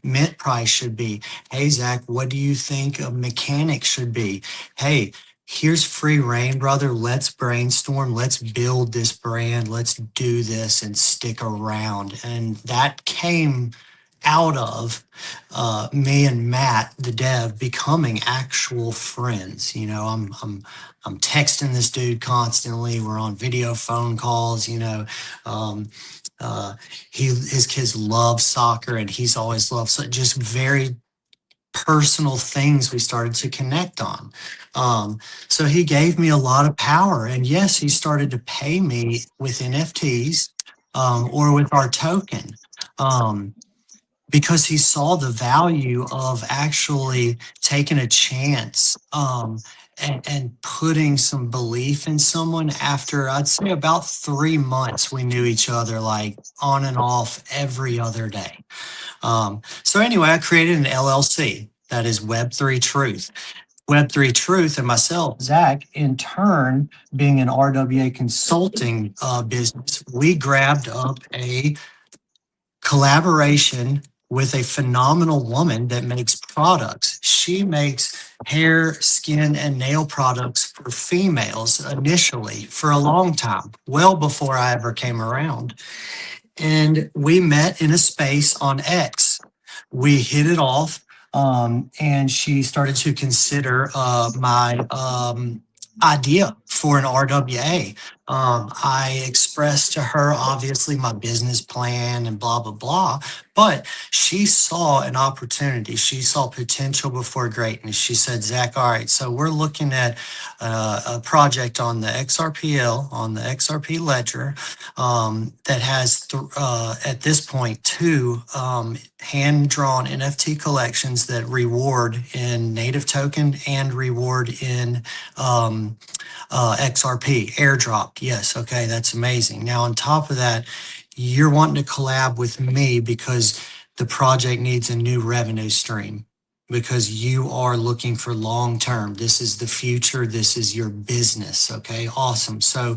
H: mint price should be? Hey, Zach, what do you think a mechanic should be? Hey, here's free reign, brother. Let's brainstorm. Let's build this brand. Let's do this and stick around. And that came out of me and Matt, the dev, becoming actual friends. I'm texting this dude constantly. We're on video phone calls. His kids love soccer, and he's always loved just very personal things we started to connect on. So he gave me a lot of power, and yes, he started to pay me with NFTs or with our token. Because he saw the value of actually taking a chance and putting some belief in someone. After, I'd say, about 3 months, we knew each other like on and off every other day. So anyway, I created an LLC that is Web3 Truth. Web3 Truth and myself, Zach, in turn, being an RWA consulting business, we grabbed up a collaboration with a phenomenal woman that makes products. She makes hair, skin, and nail products for females initially for a long time, well before I ever came around. And we met in a space on X. We hit it off, and she started to consider my idea for an RWA. I expressed to her, obviously, my business plan and blah, blah, blah, but she saw an opportunity. She saw potential before greatness. She said, Zach, all right, so we're looking at a project on the XRPL, on the XRP ledger, that has, at this point, 2 hand-drawn NFT collections that reward in native token and reward in XRP, airdropped. Yes, okay, that's amazing. Now, on top of that, you're wanting to collab with me because the project needs a new revenue stream, because you are looking for long-term. This is the future. This is your business. Okay, awesome. So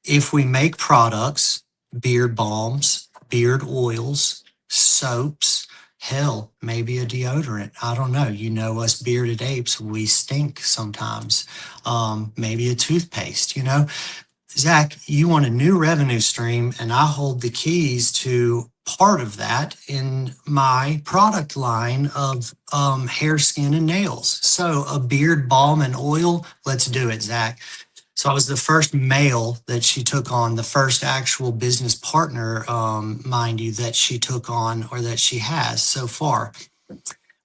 H: if we make products, beard balms, beard oils, soaps, hell, maybe a deodorant. I don't know. You know us bearded apes, we stink sometimes. Maybe a toothpaste, Zach, you want a new revenue stream, and I hold the keys to part of that in my product line of hair, skin, and nails. So a beard balm and oil, let's do it, Zach. So I was the first male that she took on, the first actual business partner, mind you, that she took on or that she has so far.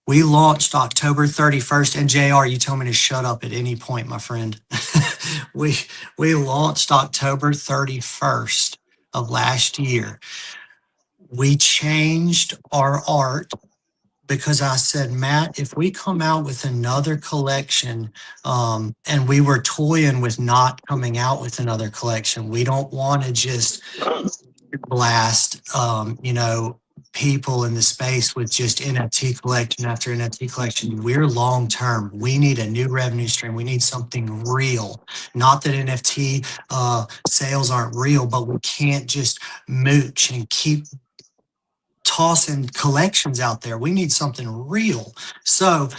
H: We launched October 31st, and JR, you tell me to shut up at any point, my friend. we launched October 31st of last year. We changed our art because I said, Matt, if we come out with another collection, and we were toying with not coming out with another collection, we don't want to just blast, people in the space with just NFT collection after NFT collection. We're long term. We need a new revenue stream. We need something real. Not that NFT sales aren't real, but we can't just mooch and keep tossing collections out there. We need something real. So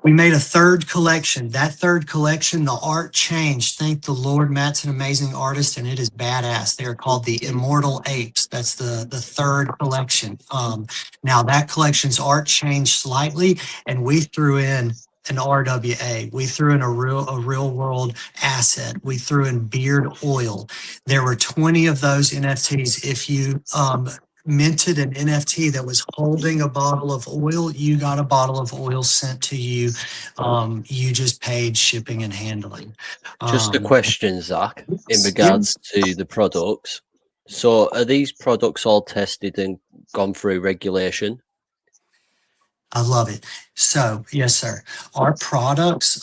H: we made a third collection. That third collection, the art changed. Thank the Lord, Matt's an amazing artist, and it is badass. They are called the Immortal Apes. That's the third collection. Now that collection's art changed slightly, and we threw in an RWA. We threw in a real world asset. We threw in beard oil. There were 20 of those NFTs. If you minted an NFT that was holding a bottle of oil, you got a bottle of oil sent to you. You just paid shipping and handling.
B: Just a question, Zach, in regards to the products. So are these products all tested and gone through regulation?
H: I love it. So, yes, sir. Our products,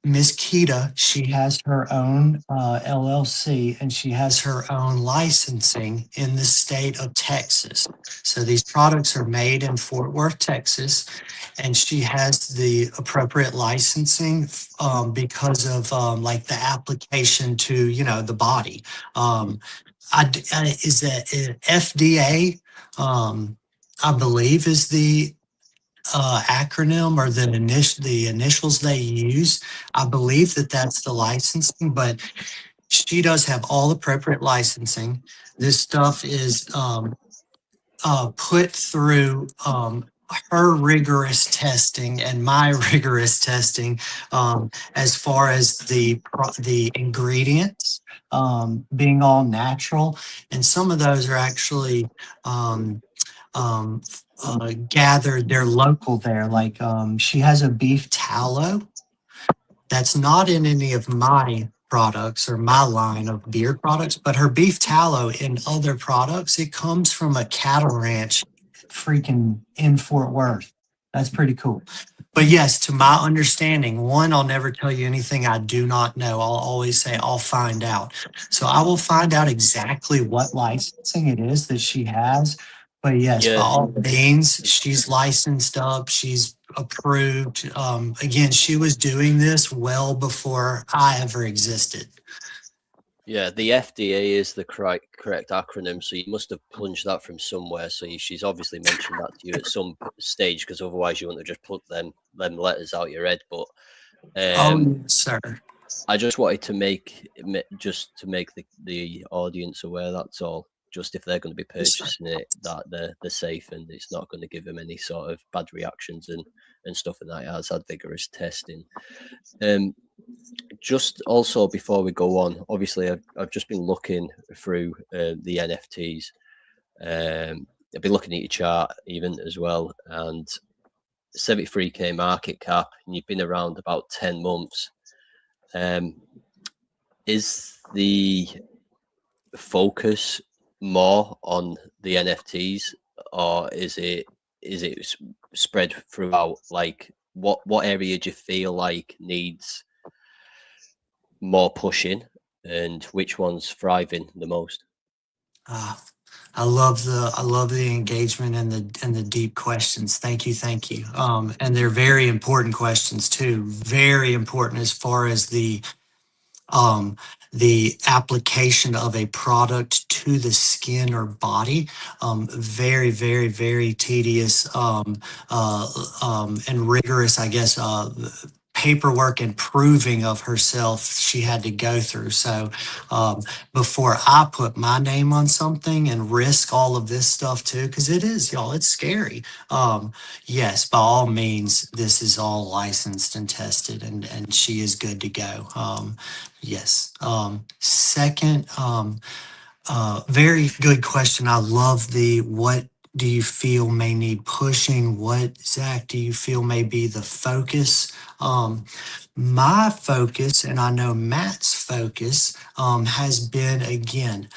H: Miss Kita, she has her own LLC, and she has her own licensing in the state of Texas. So these products are made in Fort Worth, Texas, and she has the appropriate licensing because of like the application to, the body. Is that FDA? I believe is the acronym or the initials they use. I believe that that's the licensing, but she does have all appropriate licensing. This stuff is put through her rigorous testing and my rigorous testing as far as the ingredients being all natural, and some of those are actually gathered. They're local there. Like she has a beef tallow that's not in any of my products or my line of beard products, but her beef tallow in other products, it comes from a cattle ranch freaking in Fort Worth. That's pretty cool. But yes, to my understanding, one, I'll never tell you anything I do not know. I'll always say I'll find out. So I will find out exactly what licensing it is that she has. But yes, by all means, she's licensed up. She's approved. Again, she was doing this well before I ever existed.
B: Yeah, the FDA is the correct acronym, so you must have plunged that from somewhere. So she's obviously mentioned that to you at some stage, because otherwise you wouldn't have just put them letters out your head. But
H: sir,
B: I just wanted to make the audience aware. That's all. Just if they're going to be purchasing it, that they're safe and it's not going to give them any sort of bad reactions and stuff. And that it has had vigorous testing. Just also before we go on, obviously I've just been looking through the NFTs. I've been looking at your chart even as well, and 73k market cap, and you've been around about 10 months. Is the focus more on the NFTs, or is it spread throughout? Like what area do you feel like needs more pushing, and which one's thriving the most?
H: I love the engagement and the deep questions. Thank you. And they're very important questions too. Very important as far as the application of a product to the skin or body. Very, very, very tedious and rigorous, I guess, paperwork and proving of herself she had to go through. So before I put my name on something and risk all of this stuff too, because it is, y'all, it's scary. Yes, by all means, this is all licensed and tested, and she is good to go. Yes. Second, very good question. I love the what do you feel may need pushing? What, Zach, do you feel may be the focus? My focus, and I know Matt's focus, has been, again,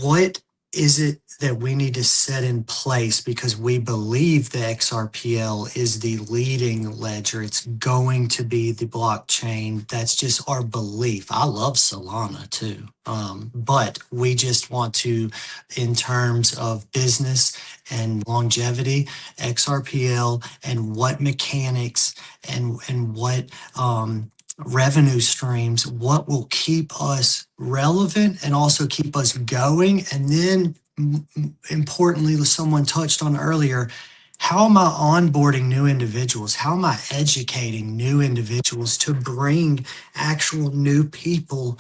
H: what is it that we need to set in place, because we believe the XRPL is the leading ledger. It's going to be the blockchain. That's just our belief. I love Solana too. But we just want to, in terms of business and longevity, XRPL and what mechanics and what revenue streams, what will keep us relevant and also keep us going. And then importantly, someone touched on earlier, how am I onboarding new individuals? How am I educating new individuals to bring actual new people,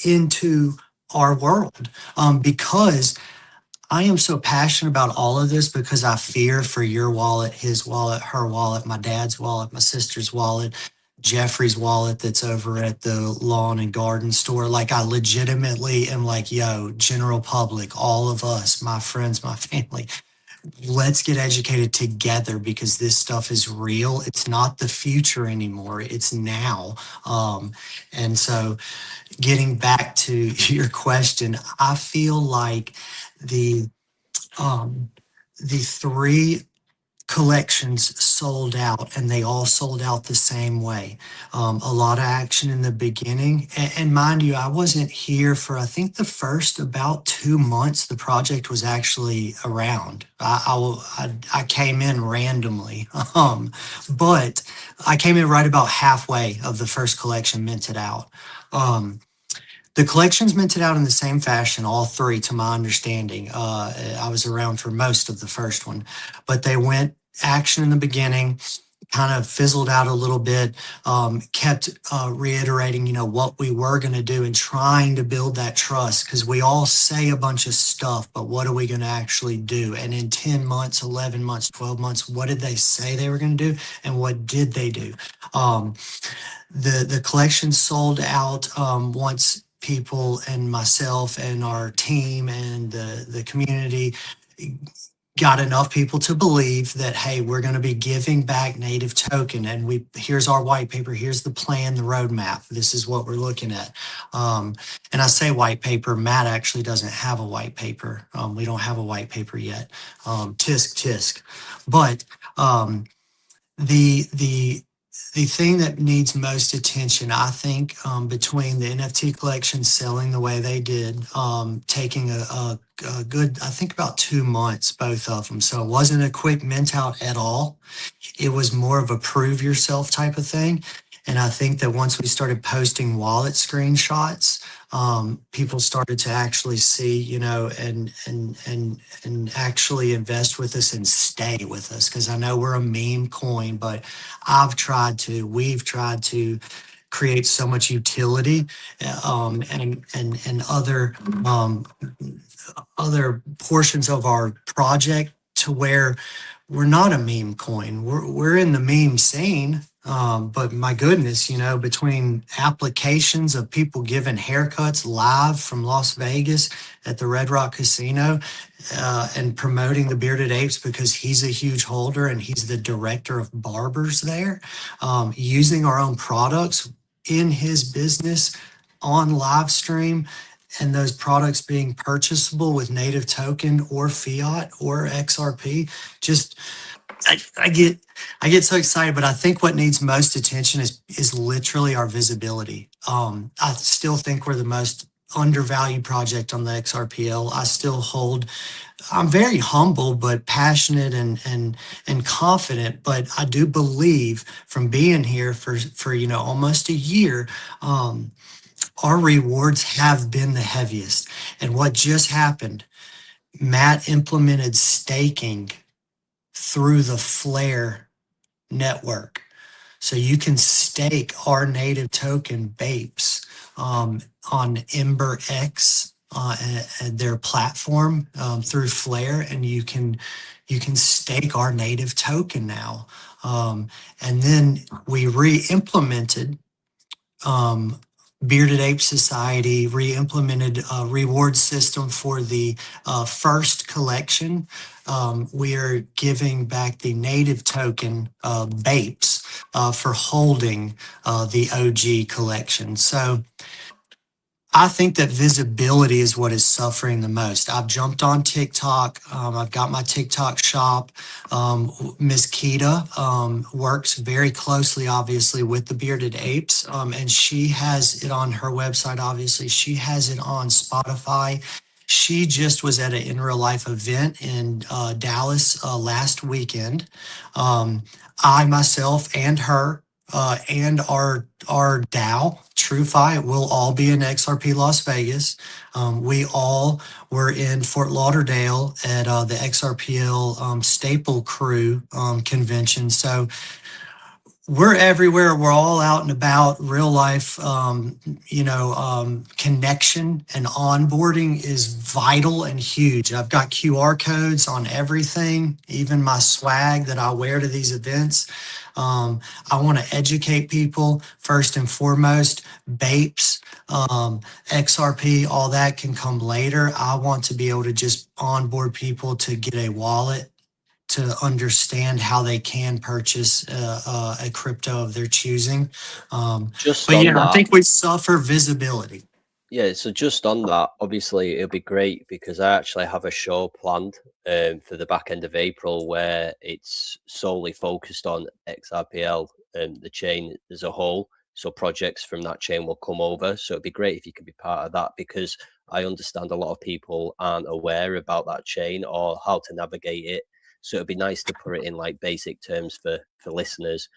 H: into our world? Because I am so passionate about all of this, because I fear for your wallet, his wallet, her wallet, my dad's wallet, my sister's wallet, Jeffrey's wallet that's over at the lawn and garden store. Like, I legitimately am like, yo, general public, all of us, my friends, my family, let's get educated together, because this stuff is real. It's not the future anymore. It's now. And so getting back to your question, I feel like the 3 collections sold out, and they all sold out the same way. A lot of action in the beginning. And mind you, I wasn't here for, I think, the first about 2 months the project was actually around. I came in randomly, but I came in right about halfway of the first collection minted out. The collections minted out in the same fashion, all 3, to my understanding. I was around for most of the first one, but they went action in the beginning, kind of fizzled out a little bit, kept reiterating, what we were going to do and trying to build that trust, because we all say a bunch of stuff, but what are we going to actually do? And in 10 months, 11 months, 12 months, what did they say they were going to do? And what did they do? The collection sold out once people and myself and our team and the community got enough people to believe that, hey, we're going to be giving back native token, and here's our white paper, here's the plan, the roadmap, this is what we're looking at. And I say white paper, Matt actually doesn't have a white paper. We don't have a white paper yet. Tisk. But the thing that needs most attention, I think, between the NFT collection selling the way they did, taking a good, I think, about 2 months, both of them. So it wasn't a quick mint out at all. It was more of a prove yourself type of thing. And I think that once we started posting wallet screenshots, people started to actually see, and actually invest with us and stay with us. Because I know we're a meme coin, but we've tried to create so much utility and other portions of our project to where we're not a meme coin. We're in the meme scene. But my goodness, between applications of people giving haircuts live from Las Vegas at the Red Rock Casino, and promoting the Bearded Apes because he's a huge holder and he's the director of barbers there, using our own products in his business on live stream, and those products being purchasable with native token or fiat or XRP. Just I get so excited, but I think what needs most attention is literally our visibility. I still think we're the most undervalued project on the XRPL. I'm very humble, but passionate and confident. But I do believe, from being here for almost a year, our rewards have been the heaviest. And what just happened, Matt implemented staking through the Flare network. So you can stake our native token Bapes on Ember X and their platform through Flare, and you can stake our native token now. And then we re-implemented Bearded Ape Society re-implemented a reward system for the first collection. We are giving back the native token Bapes for holding the OG collection. So I think that visibility is what is suffering the most. I've jumped on TikTok. I've got my TikTok shop. Miss Keita works very closely, obviously, with the Bearded Apes, and she has it on her website. Obviously, she has it on Spotify. She just was at an in real life event in Dallas last weekend. I myself and her and our DAO, TrueFi, will all be in XRP Las Vegas. We all were in Fort Lauderdale at the XRPL Staple Crew convention. So we're everywhere. We're all out and about. Real life, connection and onboarding is vital and huge. I've got QR codes on everything, even my swag that I wear to these events. I want to educate people first and foremost. Bapes, XRP, all that can come later. I want to be able to just onboard people to get a wallet, to understand how they can purchase a crypto of their choosing.
B: Just
H: But
B: on
H: yeah, I
B: that,
H: think we suffer visibility.
B: yeah, so just on that, obviously it'll be great because I actually have a show planned for the back end of April where it's solely focused on XRPL and the chain as a whole. So projects from that chain will come over. So it'd be great if you could be part of that, because I understand a lot of people aren't aware about that chain or how to navigate it. So it'd be nice to put it in like basic terms for listeners.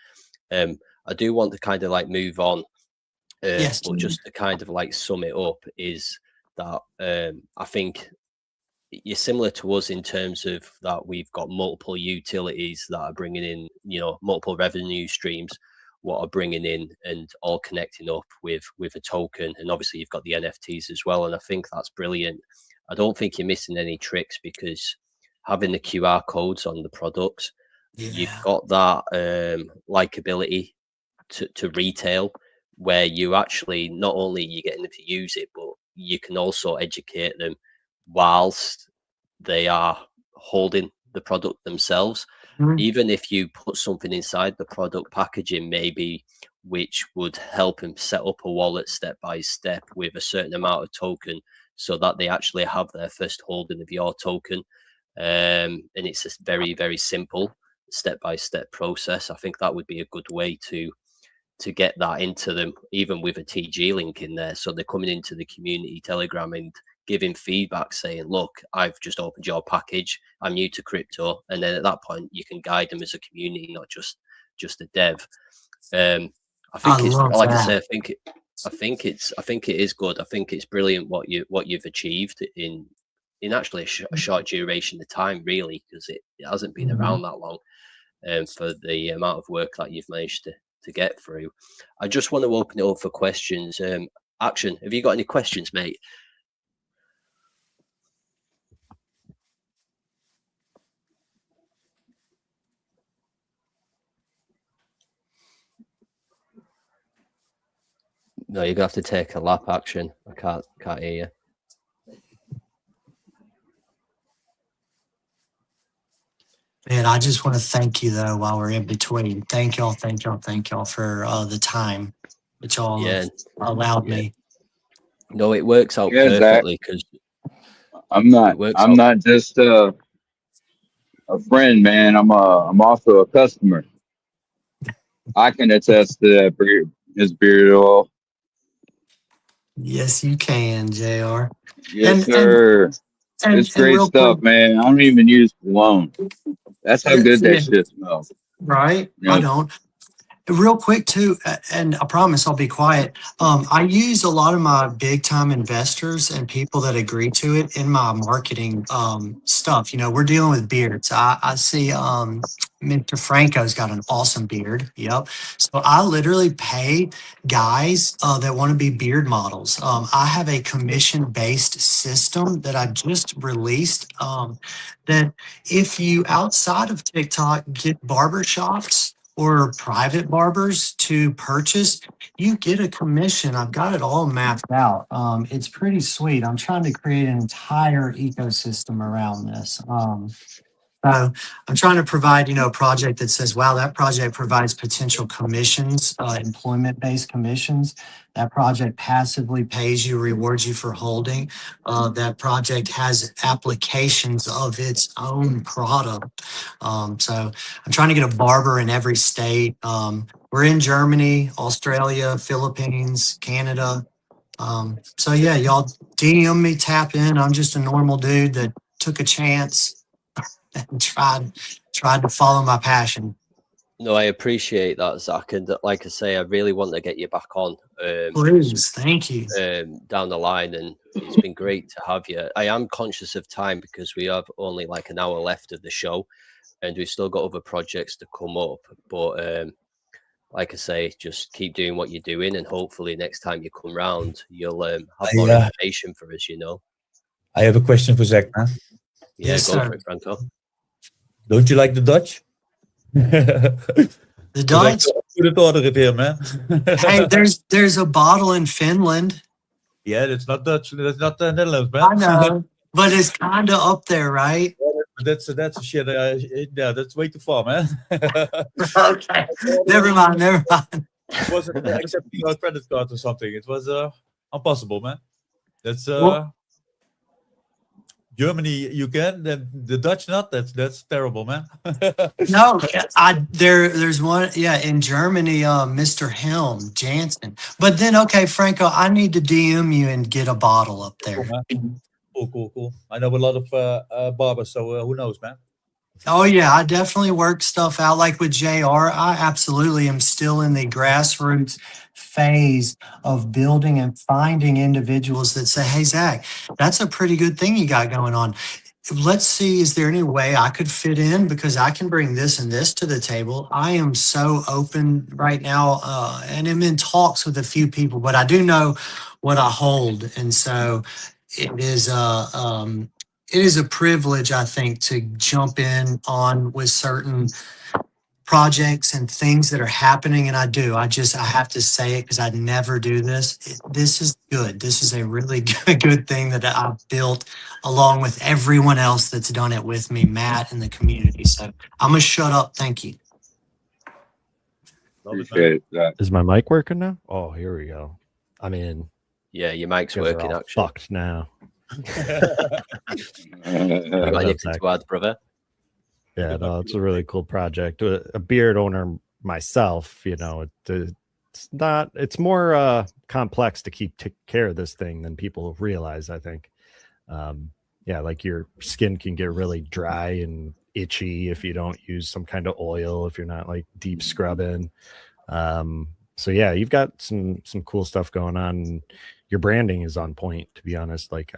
B: I do want to kind of like move on.
H: Yes.
B: But just to kind of like sum it up is that I think you're similar to us in terms of that we've got multiple utilities that are bringing in, multiple revenue streams, what are bringing in and all connecting up with a token. And obviously you've got the NFTs as well. And I think that's brilliant. I don't think you're missing any tricks because having the QR codes on the products, you've got that likability to retail, where you actually not only you getting them to use it, but you can also educate them whilst they are holding the product themselves. Even if you put something inside the product packaging, maybe which would help them set up a wallet step by step with a certain amount of token, so that they actually have their first holding of your token. And it's a very, very simple step by step process. I think that would be a good way to get that into them, even with a TG link in there. So they're coming into the community Telegram and giving feedback saying, look, I've just opened your package, I'm new to crypto. And then at that point you can guide them as a community, not just a dev. I think it's like I say, I think it is good. I think it's brilliant what you've achieved in actually a short duration of time, really, because it hasn't been around that long. For the amount of work that you've managed to get through. I just want to open it up for questions. Action, have you got any questions, mate? No, you're gonna have to take a lap, Action. I can't hear you.
H: Man, I just want to thank you though while we're in between. Thank y'all for the time that y'all have allowed me.
B: No, it works out
D: Yeah, Zach.
B: perfectly because
D: I'm not just a friend, man. I'm also a customer. I can attest to that his beard oil.
H: Yes, you can, JR.
D: Yes, sir. It's great stuff, man. I don't even use cologne. That's how good that shit smells.
H: Right?
D: You know?
H: I don't. Real quick too, and I promise I'll be quiet. I use a lot of my big time investors and people that agree to it in my marketing stuff. We're dealing with beards. I see Mr. Franco's got an awesome beard. Yep. So I literally pay guys that want to be beard models. I have a commission-based system that I just released. That if you outside of TikTok get barbershops or private barbers to purchase, you get a commission. I've got it all mapped out. It's pretty sweet. I'm trying to create an entire ecosystem around this. So I'm trying to provide, a project that says, wow, that project provides potential commissions, employment-based commissions. That project passively pays you, rewards you for holding. That project has applications of its own product. So I'm trying to get a barber in every state. We're in Germany, Australia, Philippines, Canada. So yeah, y'all DM me, tap in. I'm just a normal dude that took a chance and tried to follow my passion.
B: No, I appreciate that, Zach. And like I say, I really want to get you back on.
H: Please, thank you.
B: Down the line, and it's been great to have you. I am conscious of time because we have only like an hour left of the show, and we've still got other projects to come up. But like I say, just keep doing what you're doing, and hopefully next time you come round, you'll have more information for us.
C: I have a question for Zach, man.
B: Yeah,
H: Yes,
B: go
H: sir.
B: for it, Franco.
C: Don't you like the Dutch?
H: The Dutch?
C: Couldn't order it here, man.
H: Hey, there's a bottle in Finland.
C: Yeah, that's not Dutch. That's not the Netherlands, man.
H: I know, but it's kind of up there, right?
C: That's a shit. Yeah, that's way too far, man.
H: Okay, never mind.
C: It wasn't accepting our credit card or something. It was impossible, man. That's Germany, you can. Then the Dutch not. That's terrible, man.
H: No, there's one. Yeah, in Germany, Mr. Helm Jansen. But then, okay, Franco, I need to DM you and get a bottle up there.
C: Cool. I know a lot of barbers, so who knows, man.
H: Oh yeah, I definitely work stuff out. Like with JR, I absolutely am still in the grassroots phase of building and finding individuals that say, hey, Zach, that's a pretty good thing you got going on. Let's see, is there any way I could fit in? Because I can bring this and this to the table. I am so open right now, and I'm in talks with a few people, but I do know what I hold. And so it is a privilege, I think, to jump in on with certain projects and things that are happening. And I have to say it because I never do this. This is good. This is a really good thing that I've built along with everyone else that's done it with me, Matt, and the community. So I'm going to shut up. Thank you.
D: Appreciate that.
I: Is my mic working now? Oh, here we go. I mean,
B: yeah, your mic's working actually.
I: Fucked now.
B: You got anything to add, brother?
I: Yeah, no, it's a really cool project. A beard owner myself, it's more complex to keep care of this thing than people realize, I think. Like your skin can get really dry and itchy if you don't use some kind of oil, if you're not like deep scrubbing. So yeah, you've got some cool stuff going on. Your branding is on point, to be honest. Like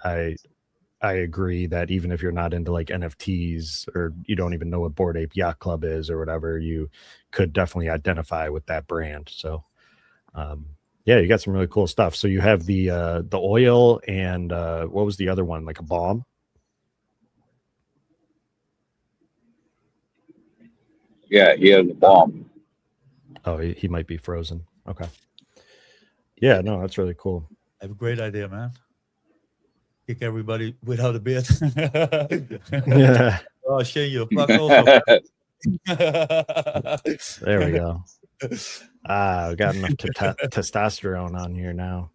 I: I agree that even if you're not into like NFTs or you don't even know what Bored Ape Yacht Club is or whatever, you could definitely identify with that brand. So you got some really cool stuff. So you have the oil and what was the other one? Like a balm?
D: Yeah, he has a balm.
I: Oh, he might be frozen. Okay. Yeah, no, that's really cool.
C: I have a great idea, man. Kick everybody without a beard.
I: Yeah.
C: Oh, Shane, you're fucked also.
I: There we go. We got enough testosterone on here now.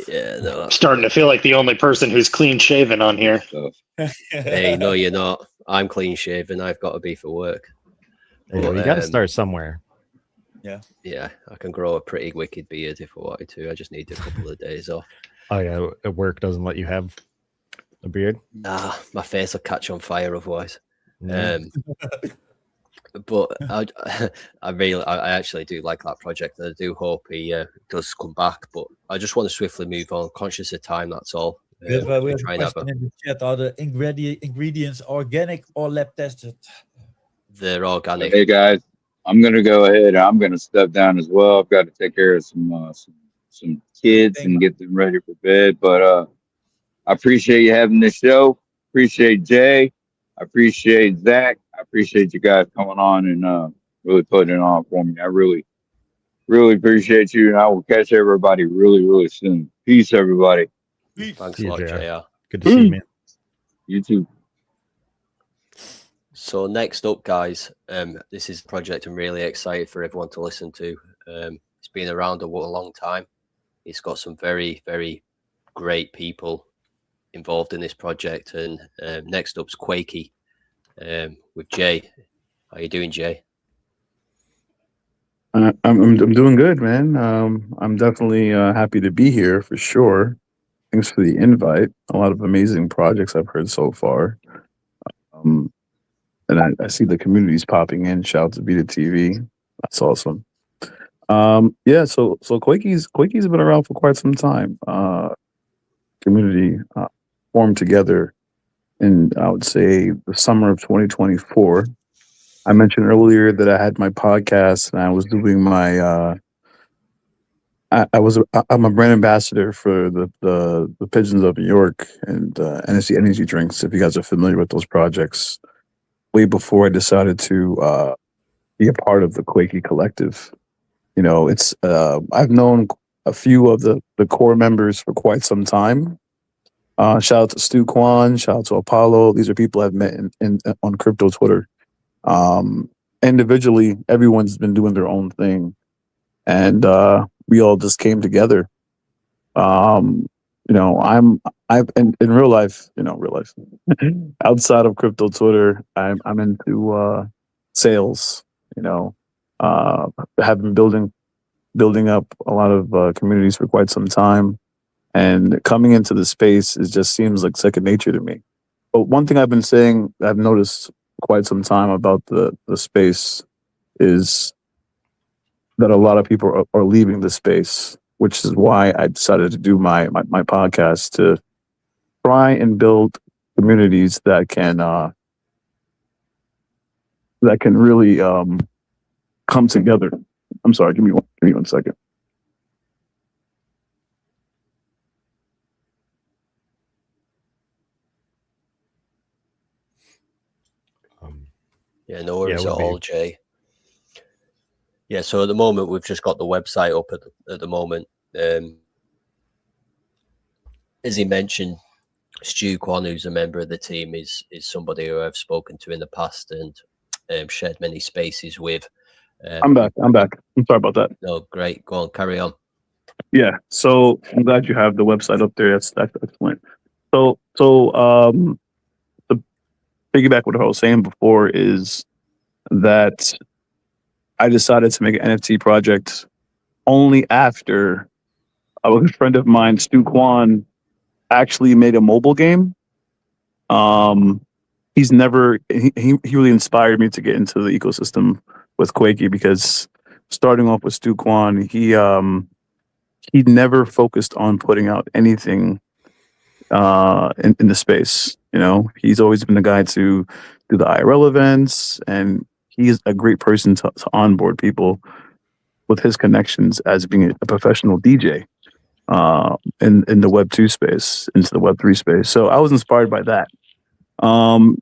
B: Yeah, no.
E: I'm starting to feel like the only person who's clean shaven on here.
B: Hey, no, you're not. I'm clean shaven. I've got to be for work.
I: But, you got to start somewhere.
B: Yeah, I can grow a pretty wicked beard if I wanted to. I just need a couple of days off.
I: Oh yeah, at work doesn't let you have a beard?
B: Nah, my face will catch on fire otherwise.
I: Yeah.
B: But I actually do like that project, and I do hope he does come back. But I just want to swiftly move on, conscious of time. That's all.
C: We have a question in the chat. Are the ingredients organic or lab tested?
B: they're organic.
D: Hey guys, I'm gonna go ahead. I'm gonna step down as well. I've got to take care of some kids and get them ready for bed. But I appreciate you having this show. Appreciate Jay. I appreciate Zach. I appreciate you guys coming on and really putting it on for me. I really, really appreciate you, and I will catch everybody really, really soon. Peace, everybody.
B: Thanks
I: See
B: a
I: you,
B: lot,
I: JR.
B: JR.
I: Good to see you, man.
D: You too.
B: So next up, guys, this is a project I'm really excited for everyone to listen to. It's been around a long time. It's got some very, very great people involved in this project. And next up's QUAKEY with Jay. How you doing, Jay?
G: I'm doing good, man. I'm definitely happy to be here for sure. Thanks for the invite. A lot of amazing projects I've heard so far. And I see the communities popping in. Shout out to Beta TV. That's awesome. Yeah, so QUAKEY's been around for quite some time. Community formed together in, I would say, the summer of 2024. I mentioned earlier that I had my podcast and I was doing my I'm a brand ambassador for the Pigeons of New York and NSC Energy Drinks, if you guys are familiar with those projects. Way before I decided to be a part of the QUAKEY collective. You know, it's I've known a few of the core members for quite some time. Shout out to Stu Kwan, shout out to Apollo. These are people I've met in on crypto Twitter. Individually, everyone's been doing their own thing, and we all just came together. You know, I've in real life, outside of crypto Twitter, I'm into sales. You know, have been building up a lot of communities for quite some time, and coming into the space just seems like second nature to me. But one thing I've been saying, I've noticed quite some time about the space is that a lot of people are leaving the space, which is why I decided to do my podcast, to try and build communities that can really come together. I'm sorry, give me one second.
B: Yeah, no worries
I: Yeah,
B: at
I: it would
B: all, Jay. Yeah, so at the moment we've just got the website up at the moment. As he mentioned, Stu Kwan, who's a member of the team, is somebody who I've spoken to in the past and shared many spaces with.
G: I'm back. I'm sorry about that.
B: No, great. Go on, carry on.
G: Yeah, so I'm glad you have the website up there. That's excellent. So to piggyback what I was saying before is that I decided to make an NFT project only after a good friend of mine, Stu Kwan, actually made a mobile game. He really inspired me to get into the ecosystem with QUAKEY, because starting off with Stu Kwan, he never focused on putting out anything in the space. You know, he's always been the guy to do the IRL events, and he's a great person to onboard people with his connections as being a professional DJ in the Web 2 space, into the Web 3 space. So I was inspired by that.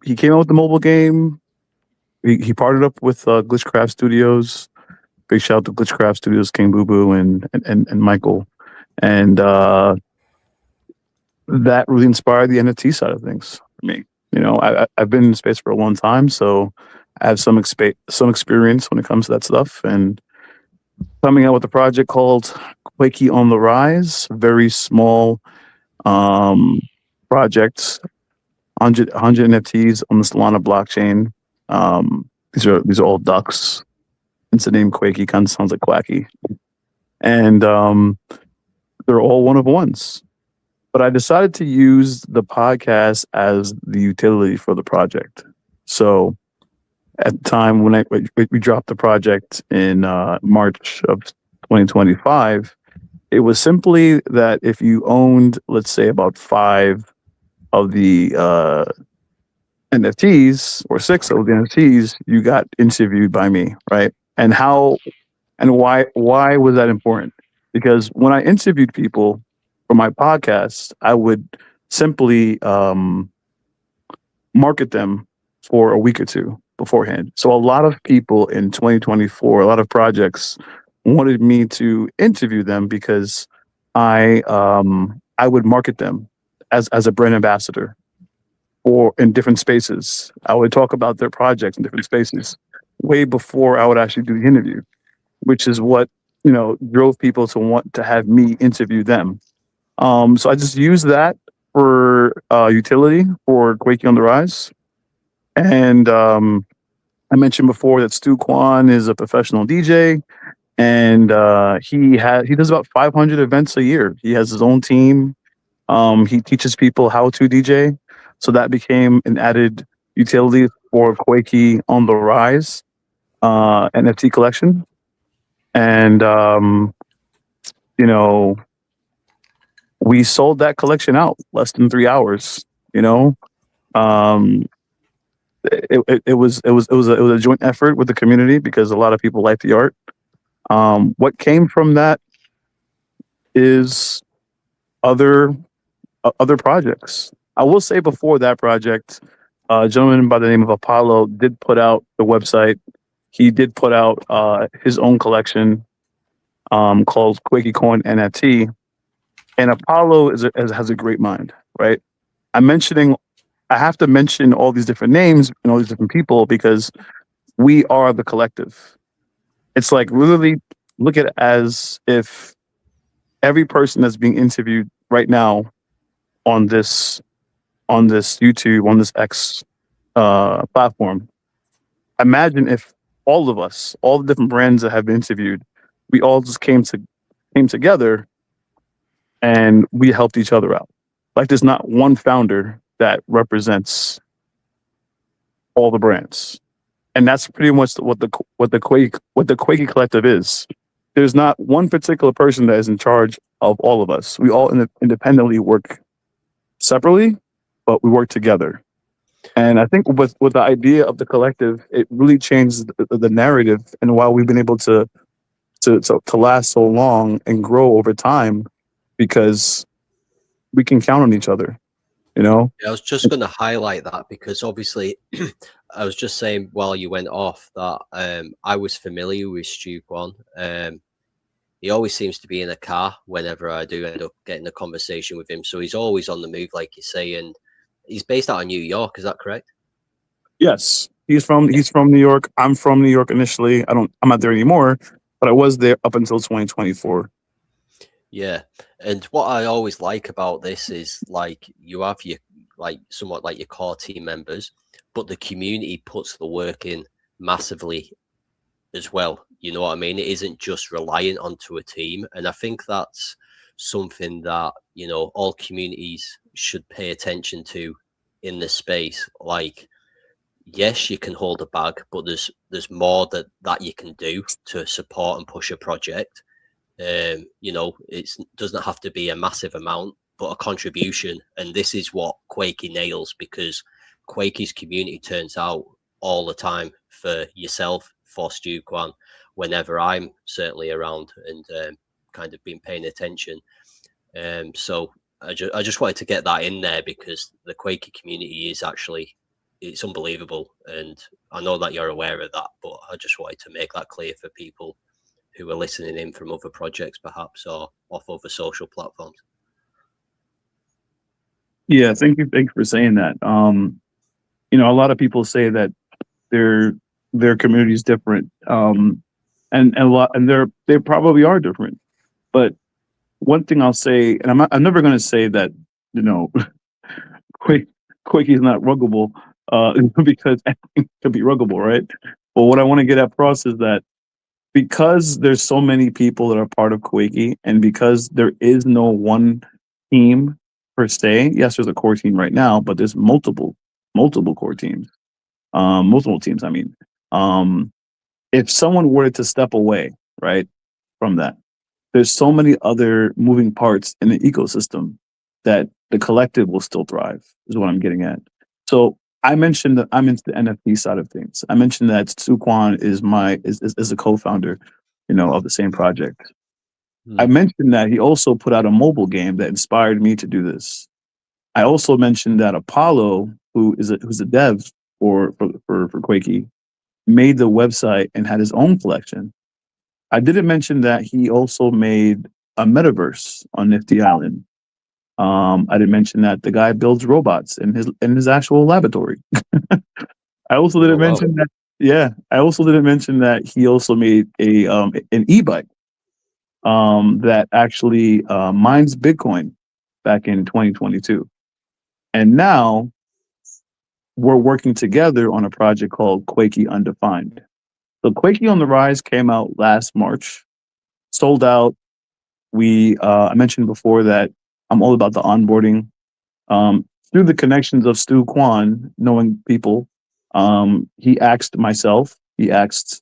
G: He came out with the mobile game. He partnered up with Glitchcraft Studios. Big shout out to Glitchcraft Studios, King Boo Boo and Michael. And that really inspired the NFT side of things for me. You know, I've been in space for a long time, so I have some experience when it comes to that stuff. And coming out with a project called QUAKEY on the Rise, very small project, 100 NFTs on the Solana blockchain. These are all ducks. It's the name QUAKEY, kind of sounds like quacky. And they're all one of ones. But I decided to use the podcast as the utility for the project. So at the time when we dropped the project in March of 2025, it was simply that if you owned, let's say, about 5 of the NFTs, or 6 of the NFTs, you got interviewed by me, right? And how and why was that important? Because when I interviewed people for my podcast, I would simply market them for a week or two beforehand. So a lot of people in 2024, a lot of projects wanted me to interview them because I would market them as a brand ambassador or in different spaces. I would talk about their projects in different spaces way before I would actually do the interview, which is what, drove people to want to have me interview them. So I just use that for utility for Quakey on the Rise. And I mentioned before that Stu Kwan is a professional DJ, and he does about 500 events a year. He has his own team. He teaches people how to DJ, so that became an added utility for Quakey on the Rise NFT collection. And we sold that collection out less than 3 hours. Um, it was a joint effort with the community because a lot of people like the art. What came from that is other projects. I will say before that project, a gentleman by the name of Apollo did put out the website. He did put out his own collection called Quakey Coin NFT. And Apollo has a great mind, right? I have to mention all these different names and all these different people because we are the collective. It's like literally look at it as if every person that's being interviewed right now on this YouTube, on this X platform, imagine if all of us, all the different brands that have been interviewed, we all just came together and we helped each other out. Like there's not one founder that represents all the brands, and that's pretty much what the Quakey Collective is. There's not one particular person that is in charge of all of us. We all independently work separately, but we work together. And I think with the idea of the collective, it really changed the narrative and why we've been able to last so long and grow over time, because we can count on each other.
B: Yeah, I was just going to highlight that because obviously I was just saying while you went off that I was familiar with Stu Kwan. He always seems to be in a car whenever I do end up getting a conversation with him. So he's always on the move, like you say, and he's based out of New York. Is that correct?
G: Yes, he's from New York. I'm from New York initially. I'm not there anymore, but I was there up until 2024.
B: Yeah, and what I always like about this is like you have your somewhat like your core team members, but the community puts the work in massively as well. You know what I mean? It isn't just reliant onto a team, and I think that's something that all communities should pay attention to in this space. Like, yes, you can hold a bag, but there's more that you can do to support and push a project. It doesn't have to be a massive amount, but a contribution. And this is what Quakey nails, because Quakey's community turns out all the time for yourself, for Stu Kwan, whenever I'm certainly around and kind of been paying attention. So I just wanted to get that in there because the Quakey community is actually, it's unbelievable. And I know that you're aware of that, but I just wanted to make that clear for people who are listening in from other projects perhaps or off other social platforms.
G: Yeah, thank you for saying that. A lot of people say that their community is different, and they probably are different. But one thing I'll say, and I'm never going to say that Quakey is not ruggable, because anything could be ruggable, right? But what I want to get across is that because there's so many people that are part of Quakey, and because there is no one team per se. Yes, there's a core team right now, but there's multiple core teams, multiple teams. I mean, if someone were to step away, right, from that, there's so many other moving parts in the ecosystem that the collective will still thrive, is what I'm getting at. So I mentioned that I'm into the NFT side of things. I mentioned that Stu Kwan is a co-founder, of the same project. I mentioned that he also put out a mobile game that inspired me to do this. I also mentioned that Apollo, who's a dev for QUAKEY, made the website and had his own collection. I didn't mention that he also made a metaverse on Nifty Island. I didn't mention that the guy builds robots in his actual laboratory. I also didn't mention that. Yeah, I also didn't mention that he also made an e-bike that actually mines Bitcoin back in 2022, and now we're working together on a project called QUAKEY Undefined. So QUAKEY on the Rise came out last March, sold out. I mentioned before that I'm all about the onboarding. Through the connections of Stu Kwan, knowing people, he asked myself, he asked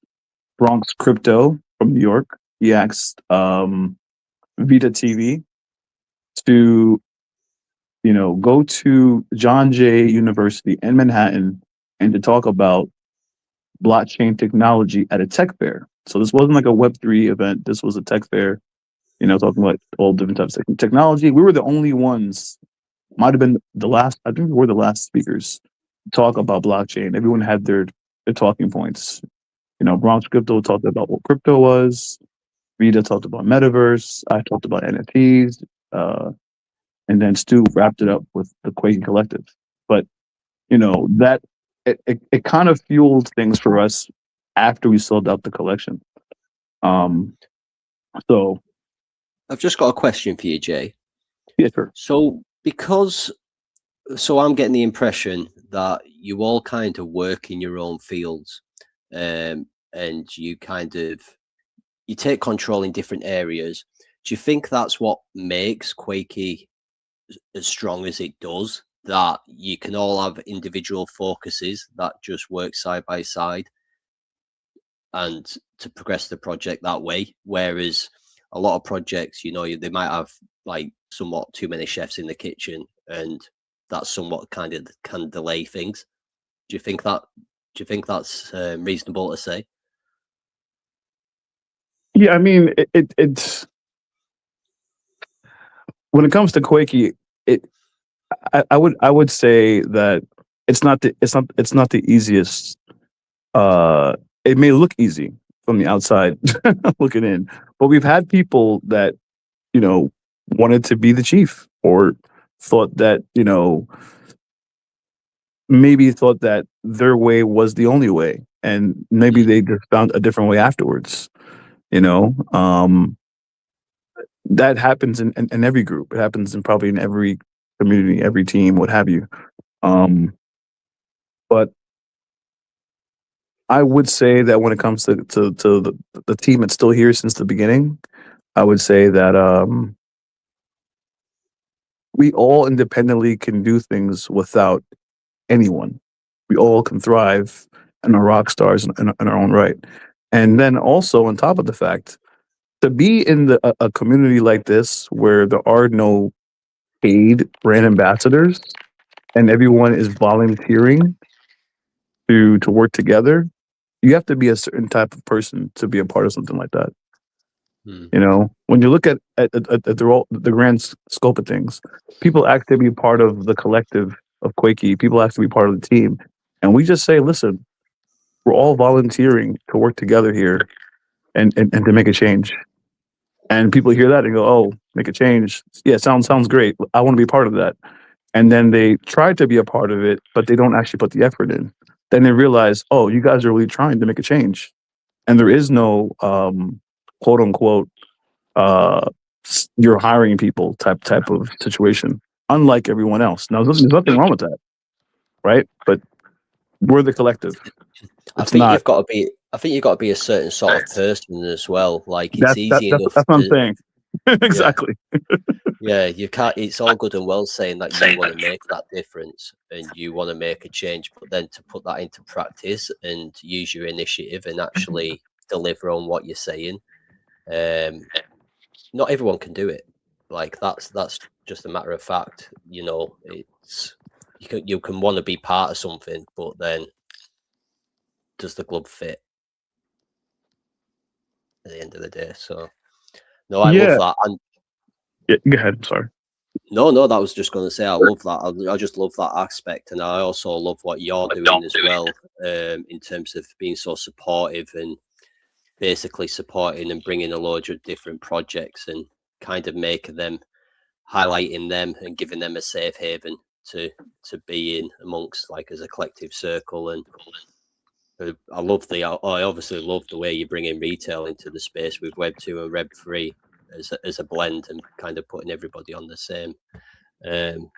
G: Bronx Crypto from New York, he asked Vita TV to, go to John Jay University in Manhattan and to talk about blockchain technology at a tech fair. So this wasn't like a Web3 event. This was a tech fair, talking about all different types of technology. We were the only ones, might have been the last, I think we were the last speakers to talk about blockchain. Everyone had their talking points. Bronx Crypto talked about what crypto was. Vita talked about metaverse. I talked about NFTs. And then Stu wrapped it up with the QUAKEY Collective. But, that it kind of fueled things for us after we sold out the collection. So
B: I've just got a question for you, Jay.
G: Yeah, sure.
B: So I'm getting the impression that you all kind of work in your own fields, and you take control in different areas. Do you think that's what makes QUAKEY as strong as it does? That you can all have individual focuses that just work side by side, and to progress the project that way. Whereas a lot of projects, they might have like somewhat too many chefs in the kitchen, and that somewhat kind of can delay things. Do you think that's reasonable to say?
G: Yeah, I mean, it's when it comes to QUAKEY, I would say that it's not the easiest. It may look easy from the outside looking in, but we've had people that wanted to be the chief, or thought that maybe thought that their way was the only way, and maybe they just found a different way afterwards. That happens in every group. It happens probably in every community, every team, what have you. But I would say that when it comes to the team that's still here since the beginning, I would say that we all independently can do things without anyone. We all can thrive and are rock stars in our own right. And then also on top of the fact, to be in a community like this where there are no paid brand ambassadors and everyone is volunteering to work together, you have to be a certain type of person to be a part of something like that. When you look at the grand scope of things, people ask to be part of the collective of QUAKEY. People ask to be part of the team, and we just say, listen, we're all volunteering to work together here and to make a change. And people hear that and go, oh, make a change. Yeah, sounds great. I want to be part of that. And then they try to be a part of it, but they don't actually put the effort in. Then they realize, oh, you guys are really trying to make a change. And there is no quote unquote you're hiring people type of situation, unlike everyone else. Now there's nothing wrong with that, right? But we're the collective.
B: I think you've got to be a certain sort of person as well. Like it's easy enough.
G: That's what I'm saying. Exactly.
B: Yeah, you can't. It's all good and well saying that you want to make that difference and you want to make a change, but then to put that into practice and use your initiative and actually deliver on what you're saying, not everyone can do it. Like that's just a matter of fact. you can want to be part of something, but then does the glove fit at the end of the day? So no, I love that. And
G: Yeah, go ahead. Sorry.
B: no, that was just going to say I love that. I just love that aspect, and I also love what you're doing as well, in terms of being so supportive and basically supporting and bringing a load of different projects and kind of making them, highlighting them and giving them a safe haven to be in amongst, like, as a collective circle. And I obviously love the way you bring in retail into the space with Web 2 and Web 3 as a blend, and kind of putting everybody on the same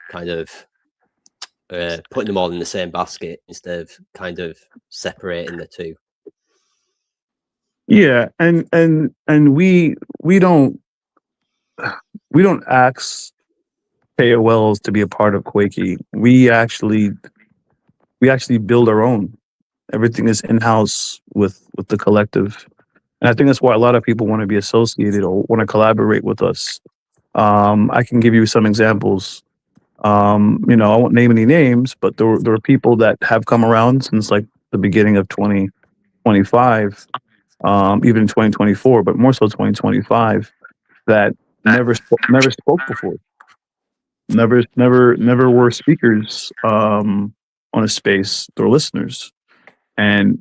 B: kind of putting them all in the same basket instead of kind of separating the two.
G: Yeah, and we don't ask KOLs to be a part of QUAKEY. We actually build our own. Everything is in house with the collective, and I think that's why a lot of people want to be associated or want to collaborate with us. I can give you some examples. I won't name any names, but there are people that have come around since like the beginning of 2025, even 2024, but more so 2025, that never spoke before, never were speakers on a space. They're listeners, and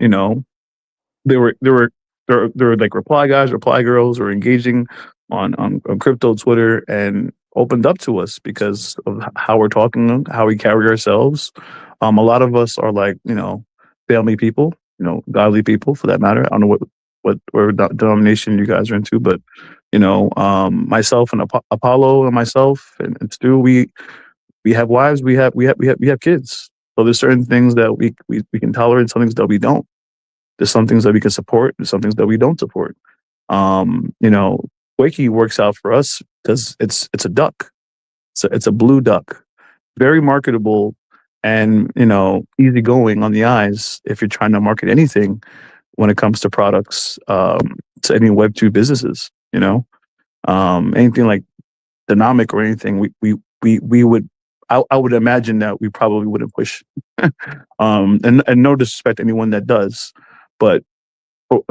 G: there were like reply guys, reply girls, who were engaging on crypto Twitter and opened up to us because of how we're talking, how we carry ourselves. A lot of us are like, family people, godly people for that matter. I don't know what denomination you guys are into, but myself and Apollo and myself and Stu, we have wives, we have kids. So there's certain things that we can tolerate, some things that we don't. There's some things that we can support, there's some things that we don't support. QUAKEY works out for us because it's a duck. It's a blue duck, very marketable, and easygoing on the eyes if you're trying to market anything when it comes to products, to any Web2 businesses. Anything like dynamic or anything, we would. I would imagine that we probably wouldn't push. And no disrespect to anyone that does, but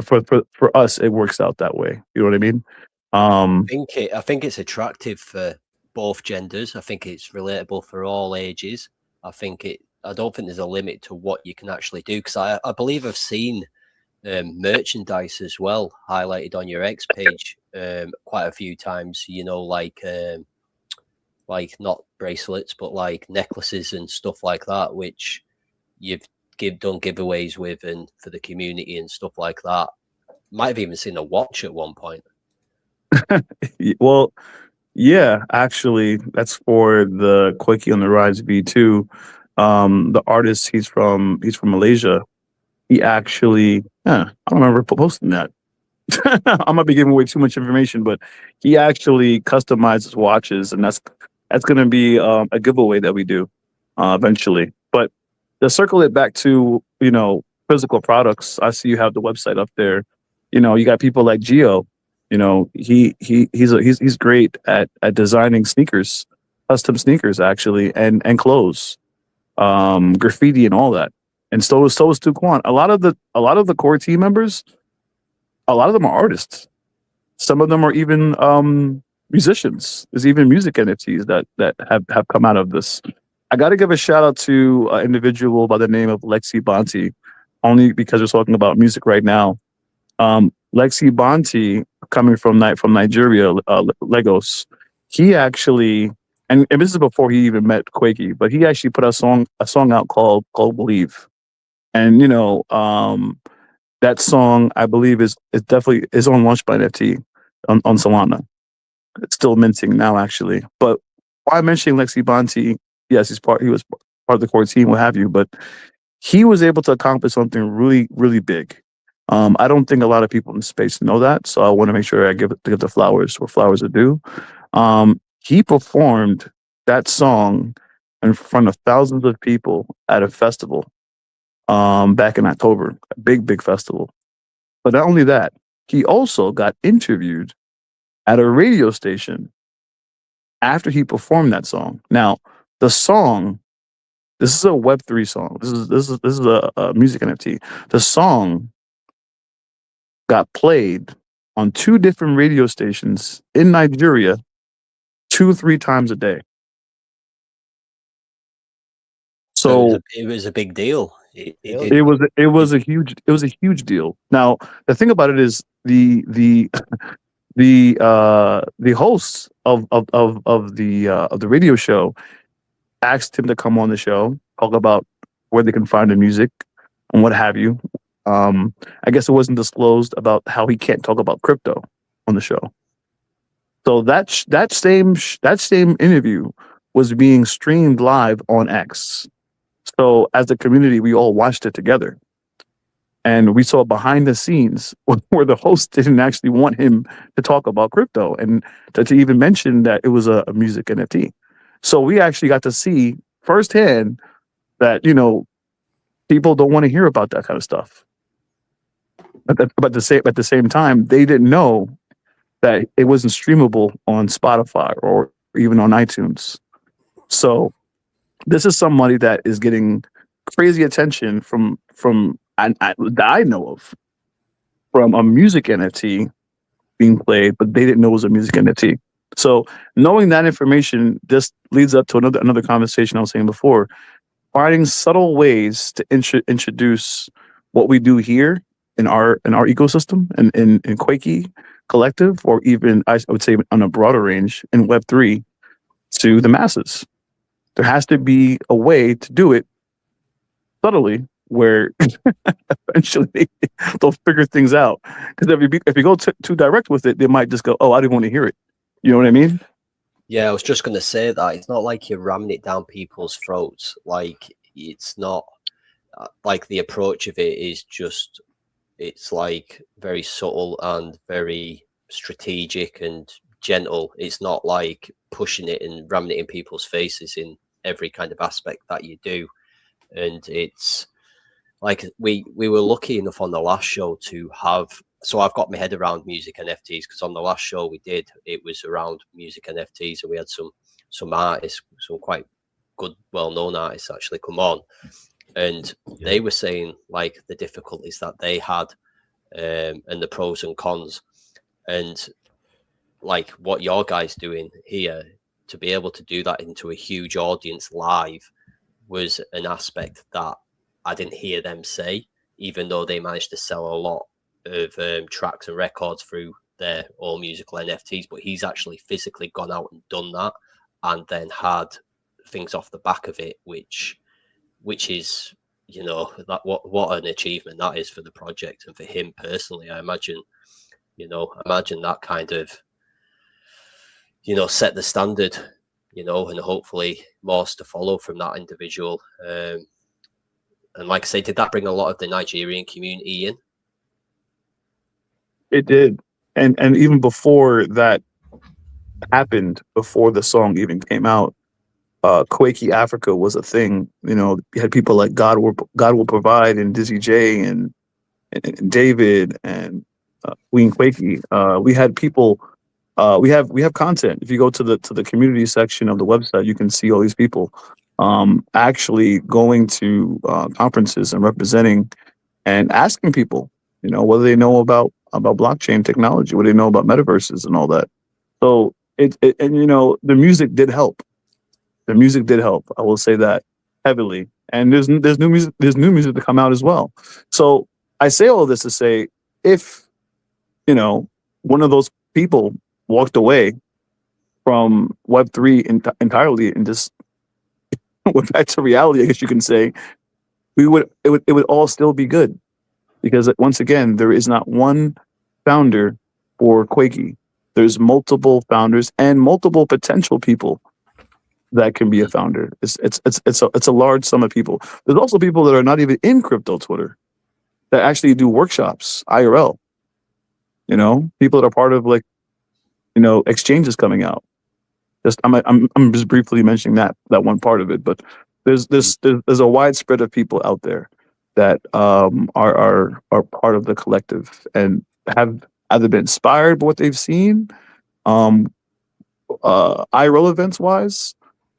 G: for us, it works out that way. You know what I mean?
B: I think it's attractive for both genders. I think it's relatable for all ages. I don't think there's a limit to what you can actually do, because I believe I've seen merchandise as well highlighted on your X page quite a few times. Like not bracelets, but like necklaces and stuff like that, which you've done giveaways with and for the community and stuff like that. Might have even seen a watch at one point.
G: Well, yeah, actually, that's for the QUAKEY on the Rise V2. The artist, he's from Malaysia. He actually, I don't remember posting that. I might be giving away too much information, but he actually customizes watches, and that's going to be a giveaway that we do eventually. But to circle it back to physical products, I see you have the website up there. You got people like Gio. He's great at designing sneakers, custom sneakers actually, and clothes, graffiti and all that. And so is Tuquan. A lot of the core team members, a lot of them are artists. Some of them are even musicians. There's even music NFTs that have come out of this. I got to give a shout out to an individual by the name of Lexi Bonti, only because we're talking about music right now. Lexi Bonti, coming from Nigeria, Lagos, he actually, and this is before he even met QUAKEY, but he actually put a song out called Believe. And that song, I believe, is definitely on launch by NFT on Solana. It's still minting now, actually. But why mentioning Lexi Bonti? Yes, he was part of the core team, what have you, but he was able to accomplish something really, really big. I don't think a lot of people in the space know that, so I want to make sure I give the flowers where flowers are due. He performed that song in front of thousands of people at a festival back in October, a big festival. But not only that, he also got interviewed at a radio station after he performed that song. Now, the song This is a Web3 song. This is a music NFT. The song got played on 2 different radio stations in Nigeria 2-3 times a day. So
B: it was a big deal. It
G: was a huge deal. Now the thing about it is the hosts of the radio show asked him to come on the show, talk about where they can find the music and what have you. I guess it wasn't disclosed about how he can't talk about crypto on the show. So that same interview was being streamed live on X. So as a community, we all watched it together, and we saw behind the scenes where the host didn't actually want him to talk about crypto and to even mention that it was a music NFT. So we actually got to see firsthand that, you know, people don't want to hear about that kind of stuff. But at the same time, they didn't know that it wasn't streamable on Spotify or even on iTunes. So this is somebody that is getting crazy attention from that I know of, from a music NFT being played, but they didn't know it was a music NFT. So knowing that information, this leads up to another conversation I was saying before, finding subtle ways to introduce what we do here in our ecosystem and in QUAKEY collective, or even I would say on a broader range in Web3 to the masses. There has to be a way to do it subtly where eventually they'll figure things out. Because if you go too direct with it, they might just go, "Oh, I didn't want to hear it." You know what I mean?
B: Yeah, I was just going to say that it's not like you're ramming it down people's throats. Like, it's not like the approach of it is just, it's like very subtle and very strategic and gentle. It's not like pushing it and ramming it in people's faces in every kind of aspect that you do. And it's like we were lucky enough on the last show to have, so I've got my head around music NFTs, because on the last show we did, it was around music NFTs, and we had some artists, some quite good, well-known artists actually come on, and they were saying like the difficulties that they had, and the pros and cons, and like what your guys doing here to be able to do that into a huge audience live was an aspect that I didn't hear them say, even though they managed to sell a lot of tracks and records through their all musical NFTs. But he's actually physically gone out and done that, and then had things off the back of it, which is, you know, that what an achievement that is for the project and for him personally. I imagine that kind of, you know, set the standard, you know, and hopefully more to follow from that individual. And like I say, did that bring a lot of the Nigerian community in?
G: It did. And even before that happened, before the song even came out, QUAKEY Africa was a thing. You know, you had people like God Will Provide and Dizzy J and David and Queen QUAKEY. We had people. We have content. If you go to the community section of the website, you can see all these people actually going to conferences and representing and asking people, you know, whether they know about blockchain technology, what they know about metaverses and all that. So and you know, the music did help. The music did help. I will say that heavily. And there's new music to come out as well. So I say all this to say, if, you know, one of those people walked away from Web3 entirely and just went back to reality, I guess you can say, it would all still be good, because once again, there is not one founder for QUAKEY. There's multiple founders and multiple potential people that can be a founder. It's a large sum of people. There's also people that are not even in crypto Twitter that actually do workshops IRL. You know, people that are part of, like, you know, exchanges coming out. I'm just briefly mentioning that one part of it, but there's a widespread of people out there that are part of the collective and have either been inspired by what they've seen, IRL events wise,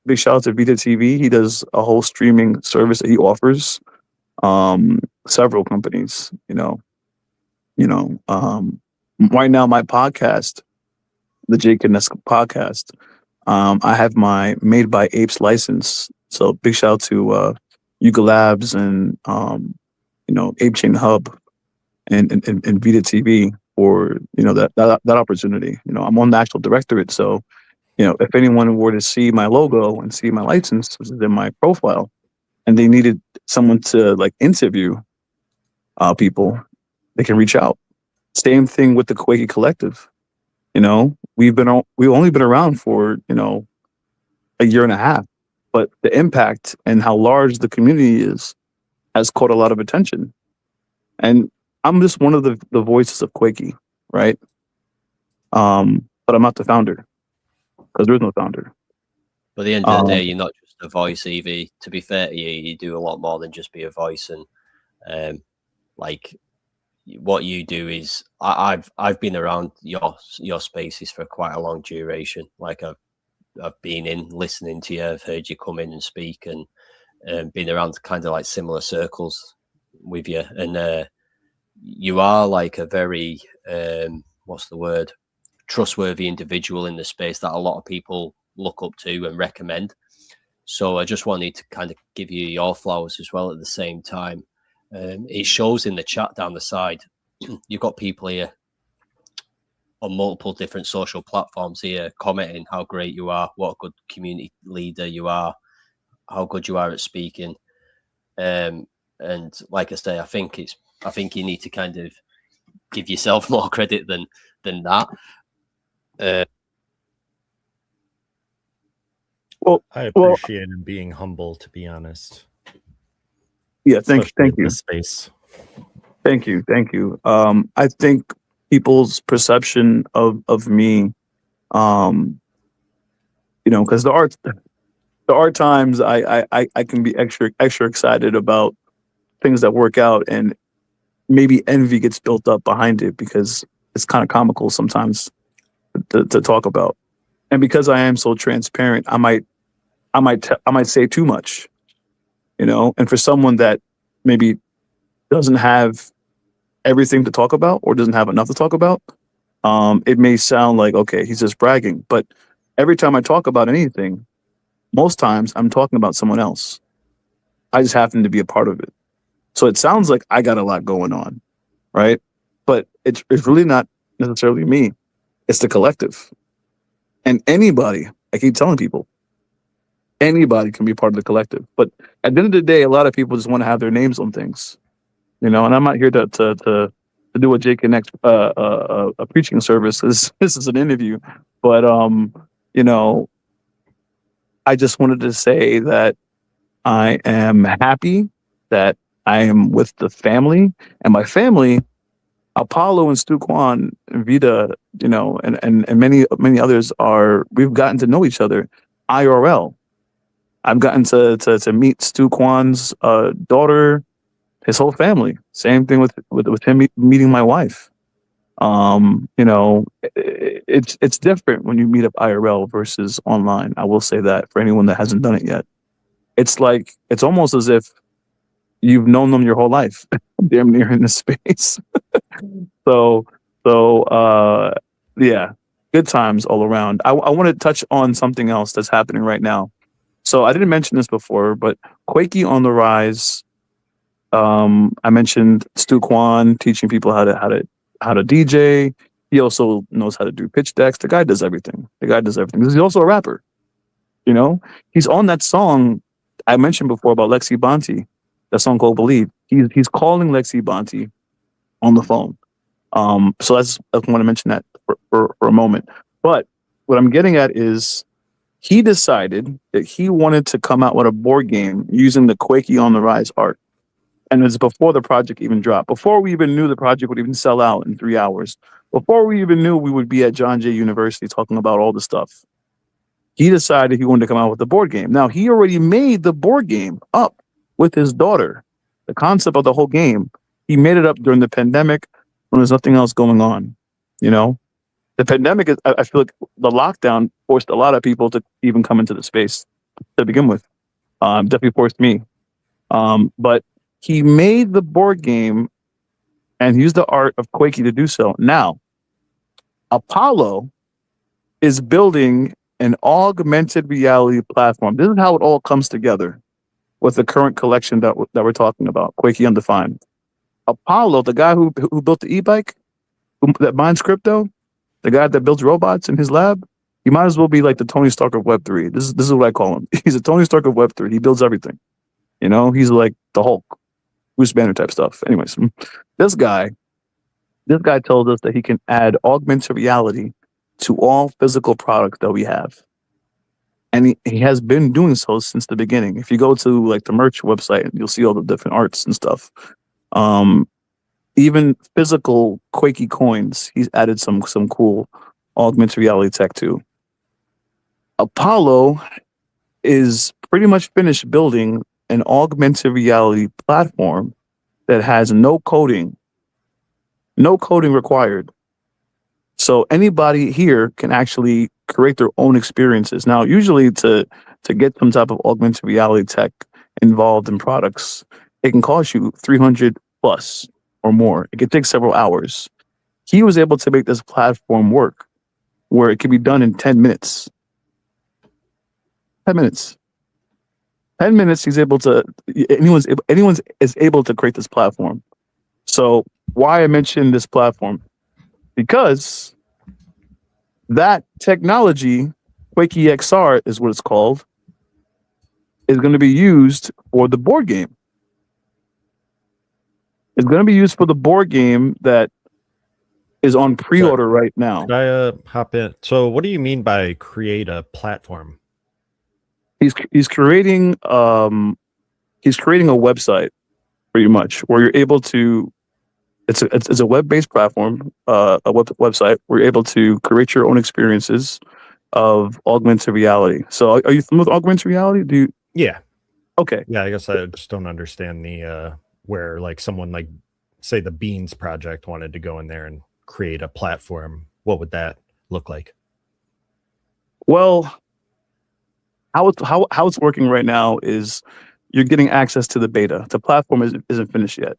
G: big shout out to Vita TV. He does a whole streaming service that he offers several companies. Right now my podcast, the Jake and Nesca podcast, I have my Made by Apes license. So big shout out to Yuga Labs and Ape Chain Hub and Vita TV for that opportunity. I'm on the actual directorate, so if anyone were to see my logo and see my license, which is in my profile, and they needed someone to like interview people, they can reach out. Same thing with the QUAKEY Collective. We've only been around for a year and a half, but the impact and how large the community is has caught a lot of attention. And I'm just one of the voices of QUAKEY, right? But I'm not the founder, because there is no founder.
B: But at the end of the day, you're not just a voice, Evie. To be fair to you, you do a lot more than just be a voice. And like what you do is, I've been around your spaces for quite a long duration. Like I've been in listening to you, I've heard you come in and speak, and been around kind of like similar circles with you. And you are like a very trustworthy individual in the space that a lot of people look up to and recommend. So I just wanted to kind of give you your flowers as well at the same time. It shows in the chat down the side. You've got people here on multiple different social platforms here commenting how great you are, what a good community leader you are, how good you are at speaking. And like I say, I think you need to kind of give yourself more credit than that.
I: I appreciate him being humble, to be honest.
G: Yeah, thank you.
I: This space.
G: Thank you. I think people's perception of me, because there are times I can be extra excited about things that work out, and maybe envy gets built up behind it because it's kind of comical sometimes to talk about. And because I am so transparent, I might say too much, and for someone that maybe doesn't have everything to talk about or doesn't have enough to talk about, it may sound like, okay, he's just bragging. But every time I talk about anything, most times I'm talking about someone else. I just happen to be a part of it. So it sounds like I got a lot going on, right? But it's really not necessarily me. It's the collective. And anybody, I keep telling people, anybody can be part of the collective. But at the end of the day, a lot of people just want to have their names on things, and I'm not here to do a Jake and X a preaching service. This is an interview, but I just wanted to say that I am happy that I am with the family, and my family, Apollo and Stu Kwan and Vita, and many others we've gotten to know each other IRL. I've gotten to meet Stu Kwan's daughter, his whole family. Same thing with him meeting my wife. It's different when you meet up IRL versus online. I will say that for anyone that hasn't done it yet. It's almost as if you've known them your whole life, damn near in this space. So yeah, good times all around. I want to touch on something else that's happening right now. So I didn't mention this before, but QUAKEY on the rise. I mentioned Stu Kwan teaching people how to DJ. He also knows how to do pitch decks. The guy does everything. He's also a rapper. He's on that song I mentioned before about Lexi Bonte, that song called Believe. He's calling Lexi Bonte on the phone. So I want to mention that for a moment. But what I'm getting at is he decided that he wanted to come out with a board game using the QUAKEY on the Rise art. And it was before the project even dropped, before we even knew the project would even sell out in 3 hours, before we even knew we would be at John Jay University talking about all the stuff. He decided he wanted to come out with the board game. Now, he already made the board game up with his daughter. The concept of the whole game, he made it up during the pandemic when there's nothing else going on. The pandemic, I feel like the lockdown forced a lot of people to even come into the space. to begin with. Definitely forced me. But he made the board game and used the art of QUAKEY to do so. Now, Apollo is building an augmented reality platform. This is how it all comes together with the current collection that we're talking about, QUAKEY Undefined. Apollo, the guy who built the e-bike, that mines crypto, the guy that builds robots in his lab, he might as well be like the Tony Stark of Web3. This is what I call him. He's a Tony Stark of Web3. He builds everything. You know, he's like the Hulk, Bruce Banner type stuff. Anyways, this guy told us that he can add augmented reality to all physical products that we have. And he has been doing so since the beginning. If you go to like the merch website, you'll see all the different arts and stuff. Even physical QUAKEY coins, he's added some cool augmented reality tech too. Apollo is pretty much finished building an augmented reality platform that has no coding required. So anybody here can actually create their own experiences. Now, usually to get some type of augmented reality tech involved in products, it can cost you $300 plus or more. It could take several hours. He was able to make this platform work where it can be done in 10 minutes. 10 minutes. 10 minutes, he's able to, anyone is able to create this platform. So why I mentioned this platform? Because that technology, QUAKEY XR is what it's called, is going to be used for the board game. It's going to be used for the board game that is on pre-order right now.
I: Could I hop in? So what do you mean by create a platform?
G: He's creating a website pretty much where you're able to, it's a web-based platform, website where you're able to create your own experiences of augmented reality. So are you familiar with augmented reality?
I: Yeah.
G: Okay.
I: Yeah, I guess I just don't understand the where like someone like say the Beans project wanted to go in there and create a platform. What would that look like?
G: Well, how it's working right now is you're getting access to the beta. The platform isn't finished yet.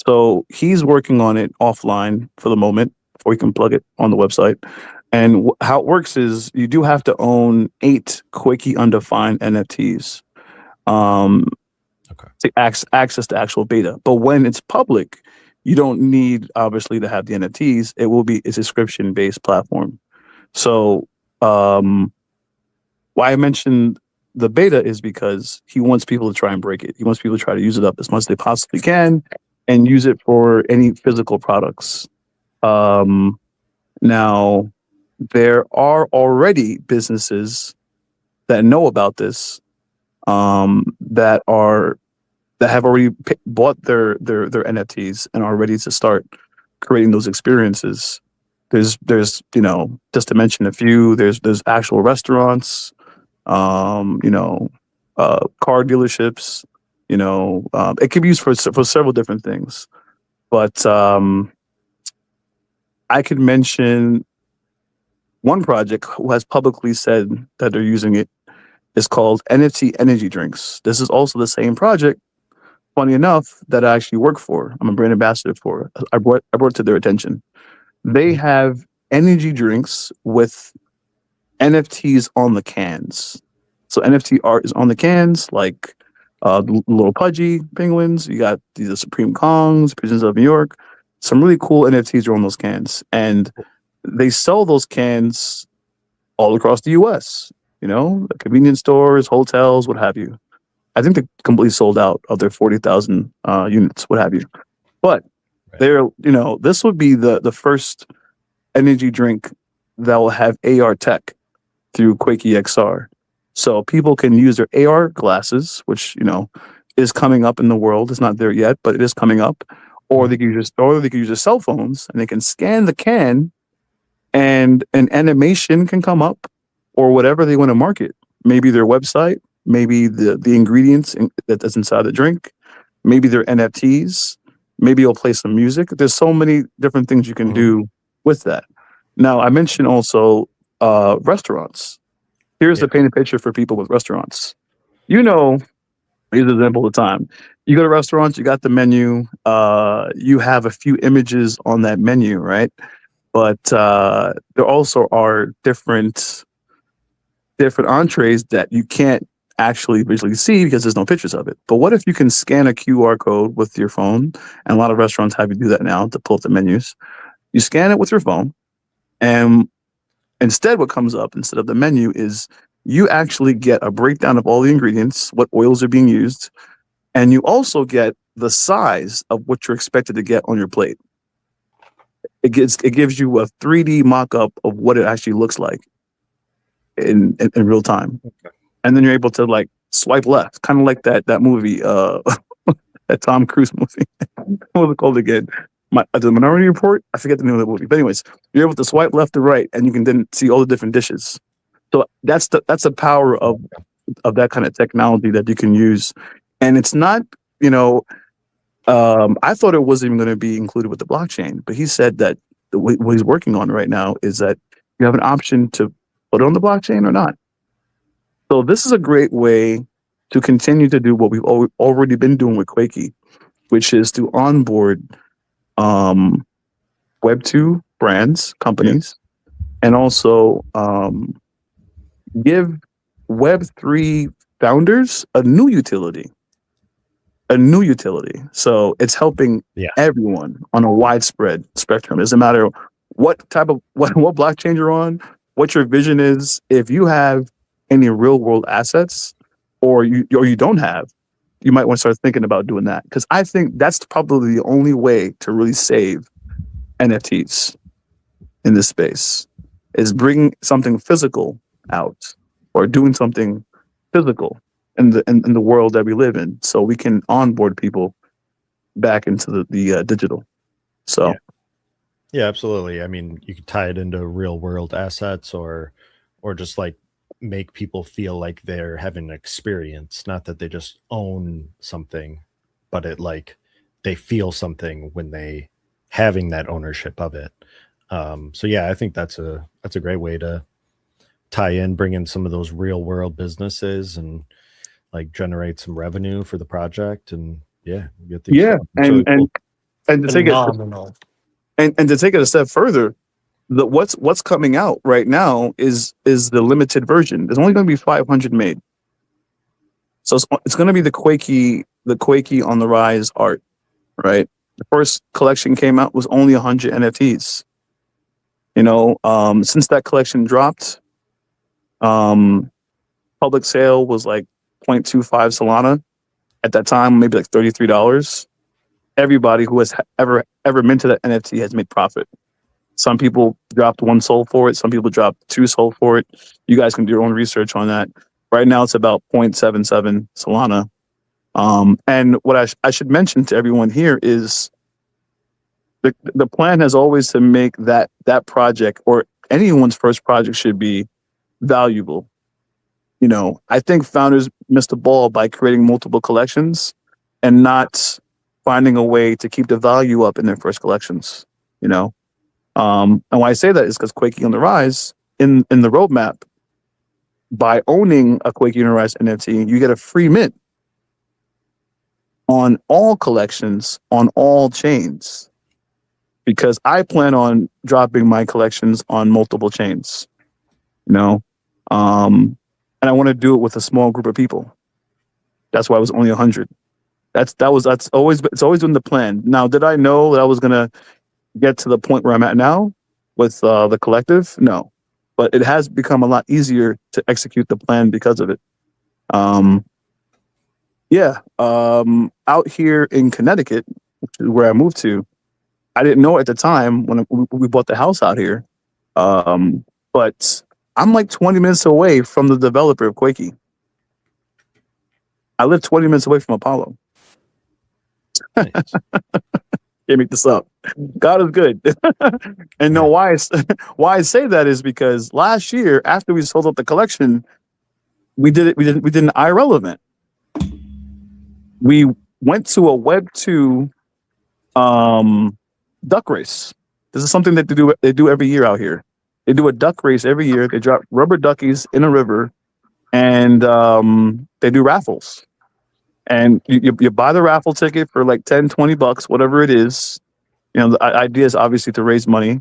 G: So he's working on it offline for the moment before you can plug it on the website. And how it works is you do have to own 8 QUAKEY Undefined NFTs to access the actual beta. But when it's public, you don't need obviously to have the NFTs. It will be a subscription-based platform. So why I mentioned the beta is because he wants people to try and break it. He wants people to try to use it up as much as they possibly can and use it for any physical products. Now, there are already businesses that know about this, that have already bought their NFTs and are ready to start creating those experiences. There's just to mention a few, there's actual restaurants, car dealerships, it can be used for several different things. But I could mention one project who has publicly said that they're using it. Is called NFT Energy Drinks. This is also the same project, funny enough, that I actually work for. I'm a brand ambassador for. I brought it to their attention. They have energy drinks with NFTs on the cans. So NFT art is on the cans, like the little pudgy penguins. You got these Supreme Kongs, Prisons of New York. Some really cool NFTs are on those cans. And they sell those cans all across the US. Convenience stores, hotels, what have you. I think they're completely sold out of their 40,000 units, what have you. But this would be the first energy drink that will have AR tech through QUAKEY XR. So people can use their AR glasses, which, is coming up in the world. It's not there yet, but it is coming up. Or they can use their cell phones and they can scan the can and an animation can come up. Or whatever they want to market, maybe their website, maybe the ingredients that's inside the drink, maybe their NFTs, maybe you'll play some music. There's so many different things you can do with that. Now, I mentioned also restaurants. Here's the painted picture for people with restaurants. you know, I use an example all the time. You go to restaurants, you got the menu, you have a few images on that menu, right? But there also are different entrees that you can't actually visually see because there's no pictures of it. But what if you can scan a QR code with your phone? And a lot of restaurants have you do that now to pull up the menus. You scan it with your phone, and instead what comes up instead of the menu is you actually get a breakdown of all the ingredients, what oils are being used, and you also get the size of what you're expected to get on your plate. It gives you a 3D mock-up of what it actually looks like in real time. And then you're able to like swipe left, kind of like that movie, that Tom Cruise movie. What was it called again? The Minority Report? I forget the name of the movie. But anyways, you're able to swipe left to right, and you can then see all the different dishes. So that's the power of that kind of technology that you can use. And it's not, I thought it wasn't even going to be included with the blockchain, but he said that what he's working on right now is that you have an option to put it on the blockchain or not. So this is a great way to continue to do what we've already been doing with QUAKEY, which is to onboard Web2 brands, companies, and also give Web3 founders a new utility. So it's helping everyone on a widespread spectrum. It doesn't matter what blockchain you're on, what your vision is. If you have any real world assets or you don't have, you might want to start thinking about doing that. Because I think that's probably the only way to really save NFTs in this space is bringing something physical out or doing something physical in the world that we live in, so we can onboard people back into the digital. So,
I: yeah, absolutely. I mean, you could tie it into real world assets, or just like make people feel like they're having an experience, not that they just own something, but it like they feel something when they having that ownership of it. So yeah, I think that's a great way to tie in, bring in some of those real world businesses and like generate some revenue for the project. And get these.
G: And to take
H: Phenomenal.
G: it and to take it a step further, what's coming out right now is the limited version. There's only going to be 500 made, so it's going to be the QUAKEY on the Rise art, right? The first collection came out was only 100 NFTs. Since that collection dropped, public sale was like 0.25 Solana at that time, maybe like $33. Everybody who has ever minted that NFT has made profit. Some people dropped 1 SOL for it. Some people dropped 2 SOL for it. You guys can do your own research on that. Right now, it's about 0.77 Solana. And what I should mention to everyone here is the plan has always to make that project, or anyone's first project, should be valuable. I think founders missed the ball by creating multiple collections and not finding a way to keep the value up in their first collections. And why I say that is because QUAKEY on the Rise in the roadmap, by owning a QUAKEY on the Rise NFT, you get a free mint on all collections on all chains, because I plan on dropping my collections on multiple chains, and I want to do it with a small group of people. That's why it was only 100. It's always been the plan. Now, did I know that I was gonna get to the point where I'm at now with the collective? No, but it has become a lot easier to execute the plan because of it. Out here in Connecticut, which is where I moved to, I didn't know at the time when we bought the house out here, but I'm like 20 minutes away from the developer of QUAKEY. I live 20 minutes away from Apollo.
I: Nice.
G: Can't make this up. God is good. And why I say that is because last year, after we sold out the collection, we did an IRL event. We went to a Web2 duck race. This is something that they do every year out here. They do a duck race every year. They drop rubber duckies in a river, and they do raffles. And you buy the raffle ticket for like 10, 20 bucks, whatever it is. You know, the idea is obviously to raise money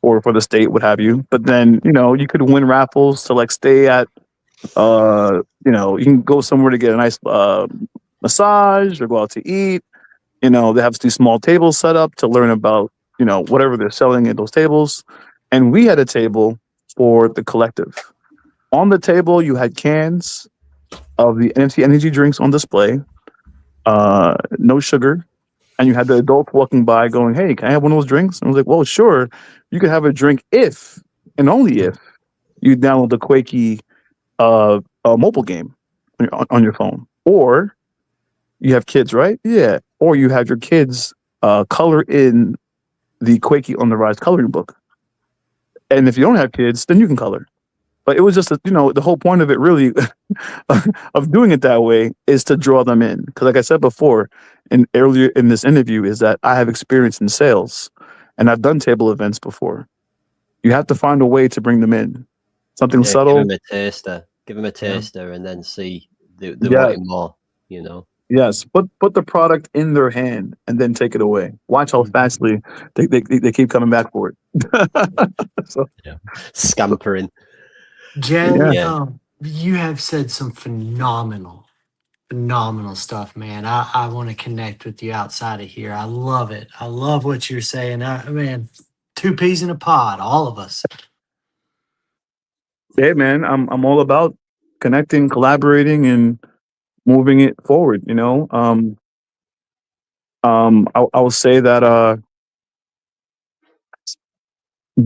G: or for the state, what have you. But then, you know, you could win raffles to like stay at, you know, you can go somewhere to get a nice massage or go out to eat. You know, they have these small tables set up to learn about, you know, whatever they're selling at those tables. And we had a table for the collective. On the table, you had cans of the NFT energy drinks on display, no sugar. And you had the adults walking by going, hey, can I have one of those drinks? And I was like, well, sure. You could have a drink if, and only if, you download the QUAKEY mobile game on your phone. Or you have kids, right? Yeah. Or you have your kids color in the QUAKEY on the Rise coloring book. And if you don't have kids, then you can color. But it was just, you know, the whole point of it really of doing it that way is to draw them in. Because like I said before, and earlier in this interview, is that I have experience in sales and I've done table events before. You have to find a way to bring them in. Something subtle.
B: Give them a taster. Give them a taster and then see the wanting more, you know.
G: Yes, put the product in their hand and then take it away. Watch how fastly they keep coming back for it. So,
B: Scampering.
H: Jen,
B: Yeah.
H: you have said some phenomenal stuff, man. I want to connect with you outside of here. I love it. I love what you're saying. Man, 2 peas in a pod, all of us.
G: hey man, I'm all about connecting, collaborating, and moving it forward. You know, I will say that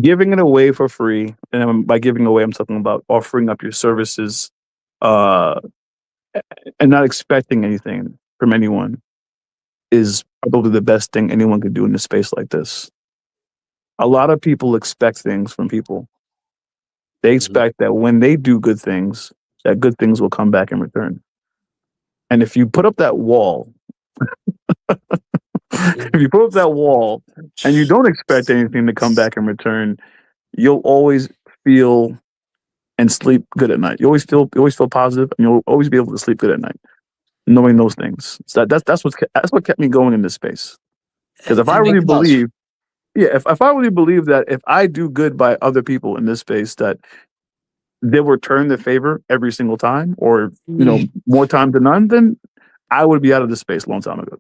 G: giving it away for free, and by giving away, I'm talking about offering up your services, and not expecting anything from anyone, is probably the best thing anyone could do in a space like this. A lot of people expect things from people. They expect that when they do good things, that good things will come back in return. And if you put up that wall, if you put up that wall and you don't expect anything to come back in return, you'll always feel and sleep good at night. You always feel positive, and you'll always be able to sleep good at night, knowing those things. So that's what kept me going in this space. Because if I really believe, if I really believe that if I do good by other people in this space, that they will return the favor every single time, or you know, more time than none, then I would be out of this space a long time ago.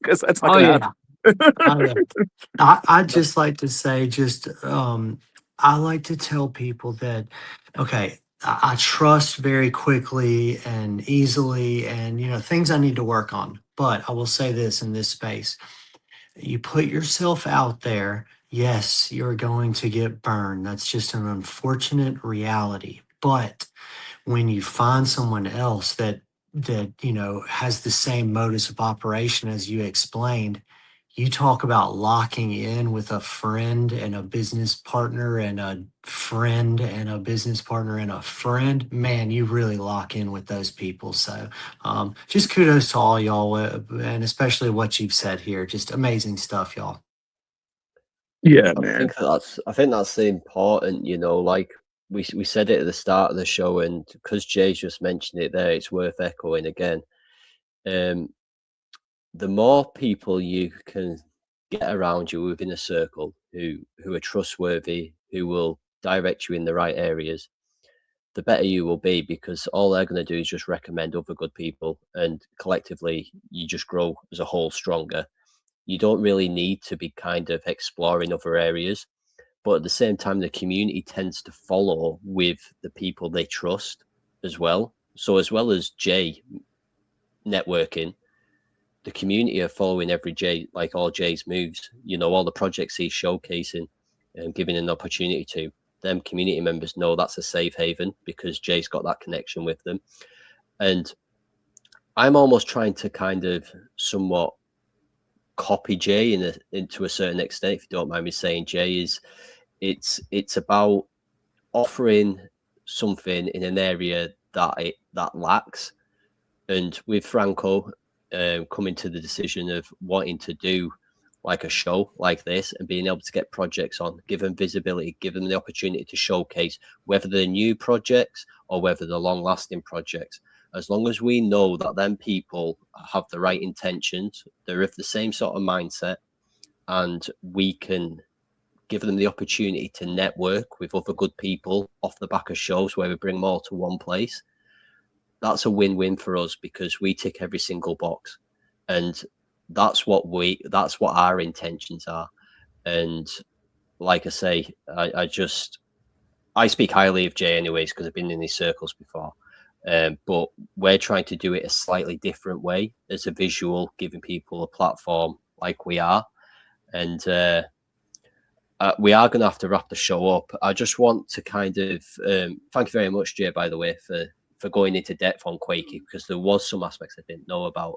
G: Because that's not gonna happen.
H: I just like to say, I like to tell people that, okay, I trust very quickly and easily, and you know, things I need to work on. But I will say this in this space: you put yourself out there, yes, you're going to get burned. That's just an unfortunate reality. But when you find someone else that you know has the same modus of operation as you explained, you talk about locking in with a friend and a business partner and a friend and a business partner and a friend, man, you really lock in with those people. So just kudos to all y'all, and especially what you've said here. Just amazing stuff, y'all.
G: Yeah,
B: I
G: man.
B: think that's the important, you know, like we said it at the start of the show, and because Jay's just mentioned it there, it's worth echoing again. The more people you can get around you within a circle who are trustworthy, who will direct you in the right areas, the better you will be, because all they're going to do is just recommend other good people, and collectively you just grow as a whole stronger. You don't really need to be kind of exploring other areas, but at the same time the community tends to follow with the people they trust as well. So as well as Jay networking, the community are following every Jay, like all Jay's moves, you know, all the projects he's showcasing and giving an opportunity to them. Community members know that's a safe haven because Jay's got that connection with them. And I'm almost trying to kind of somewhat copy Jay into a certain extent, if you don't mind me saying. Jay is, it's about offering something in an area that lacks. And with Franco coming to the decision of wanting to do like a show like this and being able to get projects on, give them visibility, give them the opportunity to showcase whether they're new projects or whether they're long-lasting projects. as long as we know that them people have the right intentions, they're of the same sort of mindset, and we can give them the opportunity to network with other good people off the back of shows where we bring them all to one place, that's a win-win for us, because we tick every single box, and that's what our intentions are. And like I say, I speak highly of Jay anyways, because I've been in these circles before. But we're trying to do it a slightly different way, as a visual, giving people a platform like we are. And we are going to have to wrap the show up. I just want to kind of thank you very much, Jay, by the way, for going into depth on QUAKEY, because there was some aspects I didn't know about.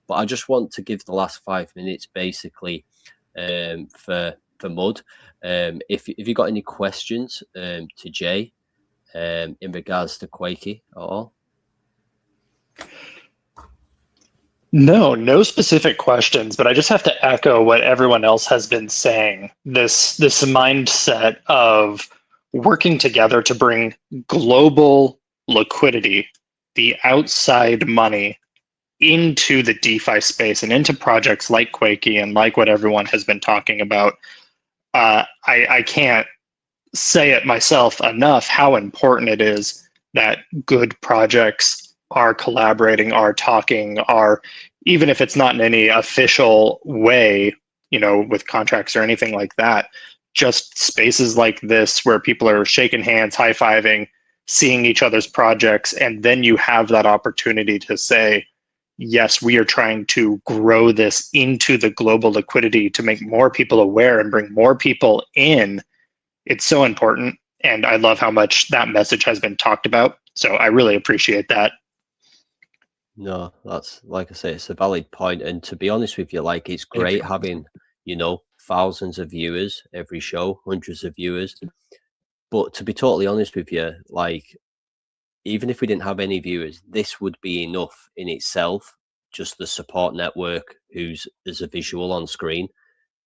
B: But I just want to give the last 5 minutes basically for Mud. If you got any questions to Jay in regards to QUAKEY at all?
E: No specific questions, but I just have to echo what everyone else has been saying. This mindset of working together to bring global liquidity, the outside money, into the DeFi space and into projects like QUAKEY and like what everyone has been talking about. I can't say it myself enough how important it is that good projects are collaborating, are talking, are, even if it's not in any official way, with contracts or anything like that, just spaces like this where people are shaking hands, high-fiving, seeing each other's projects, and then you have that opportunity to say, yes, we are trying to grow this into the global liquidity to make more people aware and bring more people in. It's so important, and I love how much that message has been talked about. So I really appreciate that.
B: No, that's, like I say, it's a valid point. And to be honest with you, like, it's great having, thousands of viewers every show, hundreds of viewers. But to be totally honest with you, like, even if we didn't have any viewers, this would be enough in itself. Just the support network, who's as a visual on screen,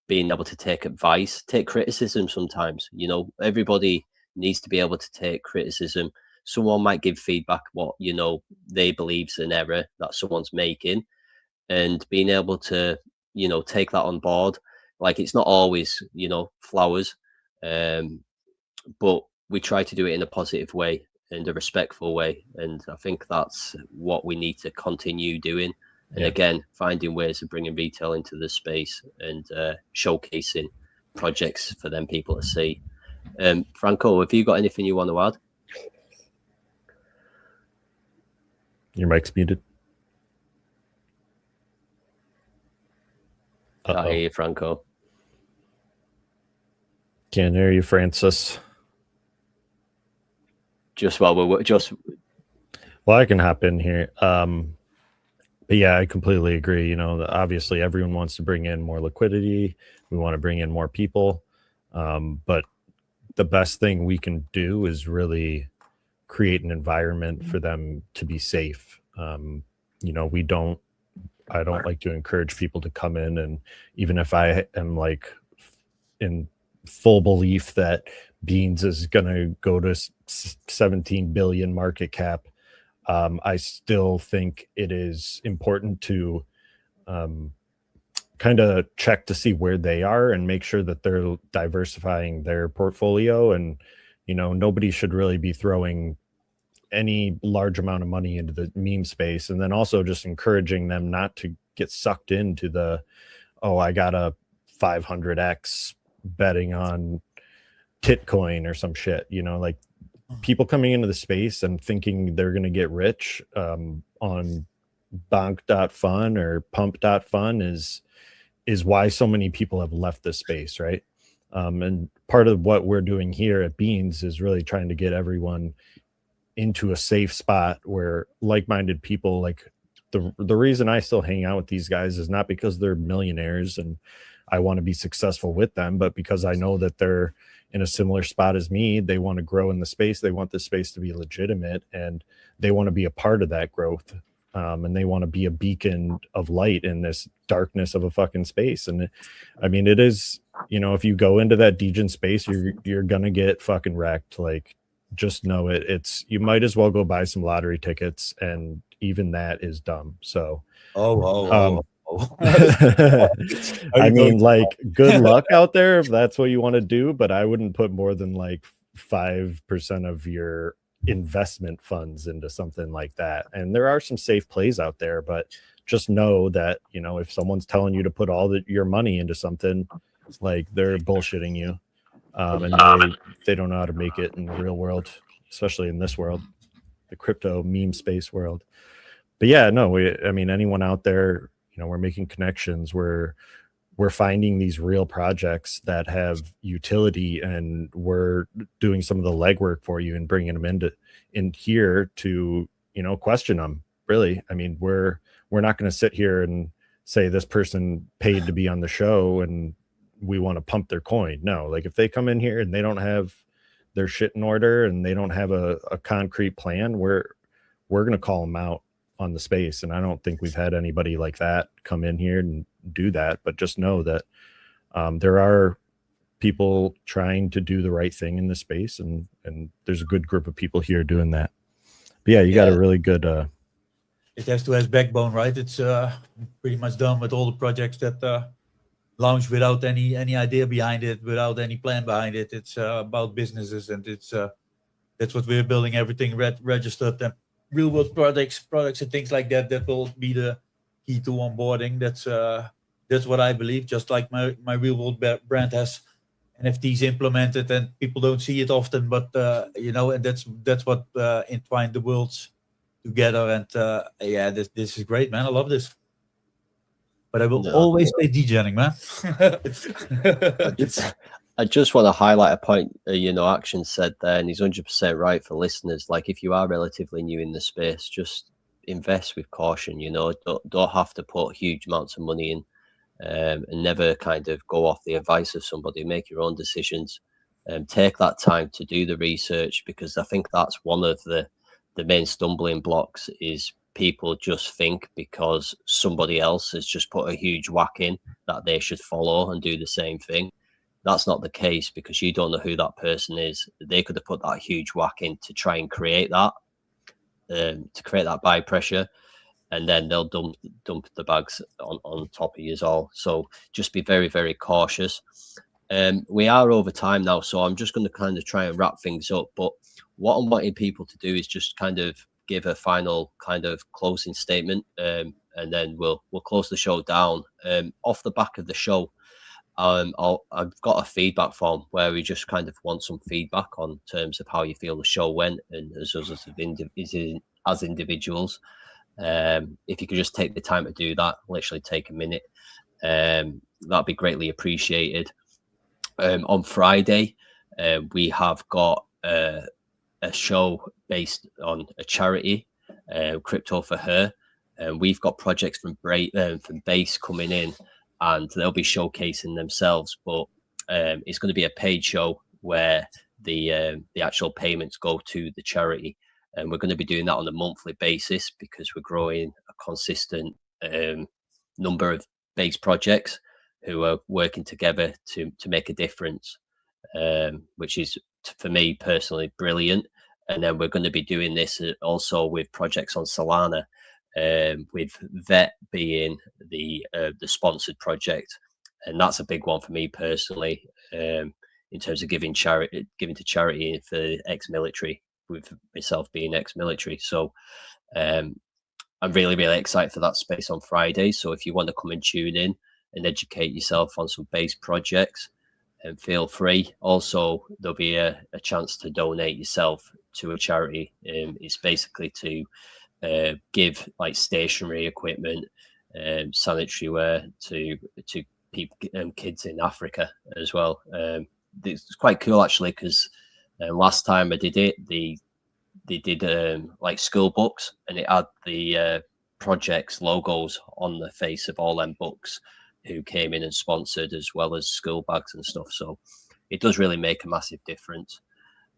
B: being able to take advice, take criticism sometimes. Everybody needs to be able to take criticism. Someone might give feedback what they believe's an error that someone's making, and being able to take that on board. Like, it's not always flowers, but we try to do it in a positive way and a respectful way, and I think that's what we need to continue doing. And again, finding ways of bringing retail into the space and showcasing projects for them people to see. Franco, have you got anything you want to add?
I: Your mic's muted.
B: I hear you, Franco.
I: Can't hear you, Francis.
B: Well,
I: I can hop in here. But yeah, I completely agree. Obviously everyone wants to bring in more liquidity. We want to bring in more people. But the best thing we can do is really create an environment for them to be safe. I don't like to encourage people to come in, and even if I am like in full belief that Beans is going to go to 17 billion market cap, I still think it is important to kind of check to see where they are and make sure that they're diversifying their portfolio. And, nobody should really be throwing any large amount of money into the meme space. And then also just encouraging them not to get sucked into I got a 500x betting on Titcoin or some shit, like people coming into the space and thinking they're going to get rich on bonk.fun or pump.fun is why so many people have left this space, right? And part of what we're doing here at Beans is really trying to get everyone into a safe spot where like-minded people, like the reason I still hang out with these guys is not because they're millionaires and I want to be successful with them, but because I know that they're in a similar spot as me. They want to grow in the space. They want the space to be legitimate, and they want to be a part of that growth. And they want to be a beacon of light in this darkness of a fucking space. And I mean, it is, if you go into that DGen space, you're going to get fucking wrecked. Like, just know it. You might as well go buy some lottery tickets and, even that is dumb. So
C: I
I: mean, like, good luck out there if that's what you want to do, but I wouldn't put more than like 5% of your investment funds into something like that. And there are some safe plays out there, but just know that, you know, if someone's telling you to put all your money into something, like, they're bullshitting you. And they don't know how to make it in the real world, especially in this world, the crypto meme space world. But yeah, no, I mean, anyone out there, you know, we're making connections. We're finding these real projects that have utility, and we're doing some of the legwork for you and bringing them in here to, you know, question them. Really, I mean, we're not going to sit here and say this person paid to be on the show and we want to pump their coin. No, like, if they come in here and they don't have their shit in order and they don't have a concrete plan, we're going to call them out on the space. And I don't think we've had anybody like that come in here and do that. But just know that there are people trying to do the right thing in the space, and there's a good group of people here doing that. But yeah, you got a really good
C: it has to have backbone, right? It's pretty much done with all the projects that launch without any idea behind it, without any plan behind it. It's about businesses, and it's that's what we're building, everything registered, and real world products and things like that will be the key to onboarding. That's what I believe. Just like my real world brand has NFTs implemented, and people don't see it often, but you know, and that's what entwined the worlds together. And yeah, this is great, man. I love this. But I will always stay DJing, man.
B: I just want to highlight a point, you know, Action said there, and he's 100% right for listeners. Like, if you are relatively new in the space, just invest with caution, you know, don't have to put huge amounts of money in, and never kind of go off the advice of somebody. Make your own decisions, and take that time to do the research, because I think that's one of the main stumbling blocks, is people just think because somebody else has just put a huge whack in that they should follow and do the same thing. That's not the case, because you don't know who that person is. They could have put that huge whack in to try and create that, buy pressure, and then they'll dump the bags on top of you all. So just be very, very cautious. We are over time now, so I'm just going to kind of try and wrap things up. But what I'm wanting people to do is just kind of give a final kind of closing statement, and then we'll close the show down. Off the back of the show, I've got a feedback form where we just kind of want some feedback on terms of how you feel the show went, and as individuals. If you could just take the time to do that, literally take a minute, that'd be greatly appreciated. On Friday, we have got a show based on a charity, Crypto for Her, and we've got projects from Base coming in, and they'll be showcasing themselves. But it's going to be a paid show where the actual payments go to the charity, and we're going to be doing that on a monthly basis, because we're growing a consistent number of Base projects who are working together to make a difference, which is, for me personally, brilliant. And then we're going to be doing this also with projects on Solana, with VET being the sponsored project, and that's a big one for me personally, in terms of giving to charity for ex-military, with myself being ex-military. So I'm really, really excited for that space on Friday. So if you want to come and tune in and educate yourself on some Base projects, and feel free. Also, there'll be a chance to donate yourself to a charity. It's basically to give like stationery equipment, sanitary wear to people, kids in Africa as well. It's quite cool actually, because last time I did it, they did like school books, and it had the projects logos on the face of all them books who came in and sponsored, as well as school bags and stuff. So it does really make a massive difference.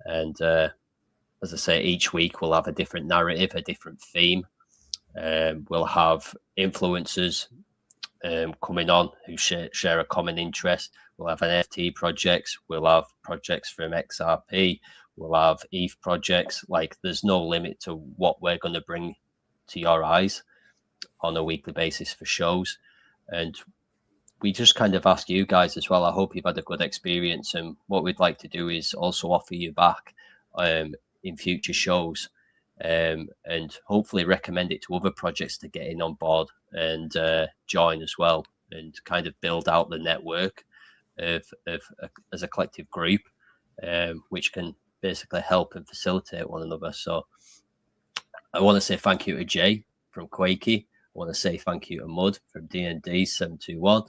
B: And as I say, each week we'll have a different narrative, a different theme. We'll have influencers coming on who share a common interest. We'll have NFT projects. We'll have projects from XRP. We'll have ETH projects. Like, there's no limit to what we're going to bring to your eyes on a weekly basis for shows. And we just kind of ask you guys as well. I hope you've had a good experience, and what we'd like to do is also offer you back in future shows, and hopefully recommend it to other projects to get in on board and join as well, and kind of build out the network as a collective group, which can basically help and facilitate one another. So I want to say thank you to Jay from QUAKEY. I want to say thank you to Mud from D&D 721.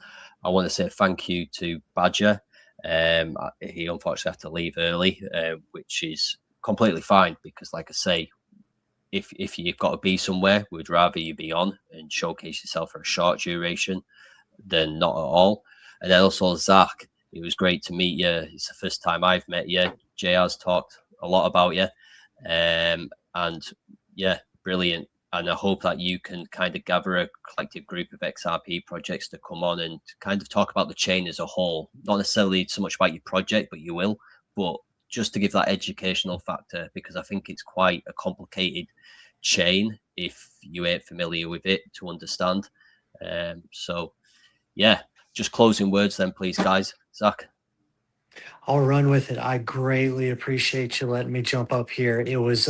B: I want to say thank you to Badger. He unfortunately had to leave early, which is completely fine, because like I say, if you've got to be somewhere, we'd rather you be on and showcase yourself for a short duration than not at all. And then also Zach, it was great to meet you. It's the first time I've met you. Jay has talked a lot about you. And yeah, brilliant. And I hope that you can kind of gather a collective group of XRP projects to come on and kind of talk about the chain as a whole. Not necessarily so much about your project, but you will. But just to give that educational factor, because I think it's quite a complicated chain if you ain't familiar with it to understand. So, yeah, just closing words then, please, guys. Zach.
H: I'll run with it. I greatly appreciate you letting me jump up here. It was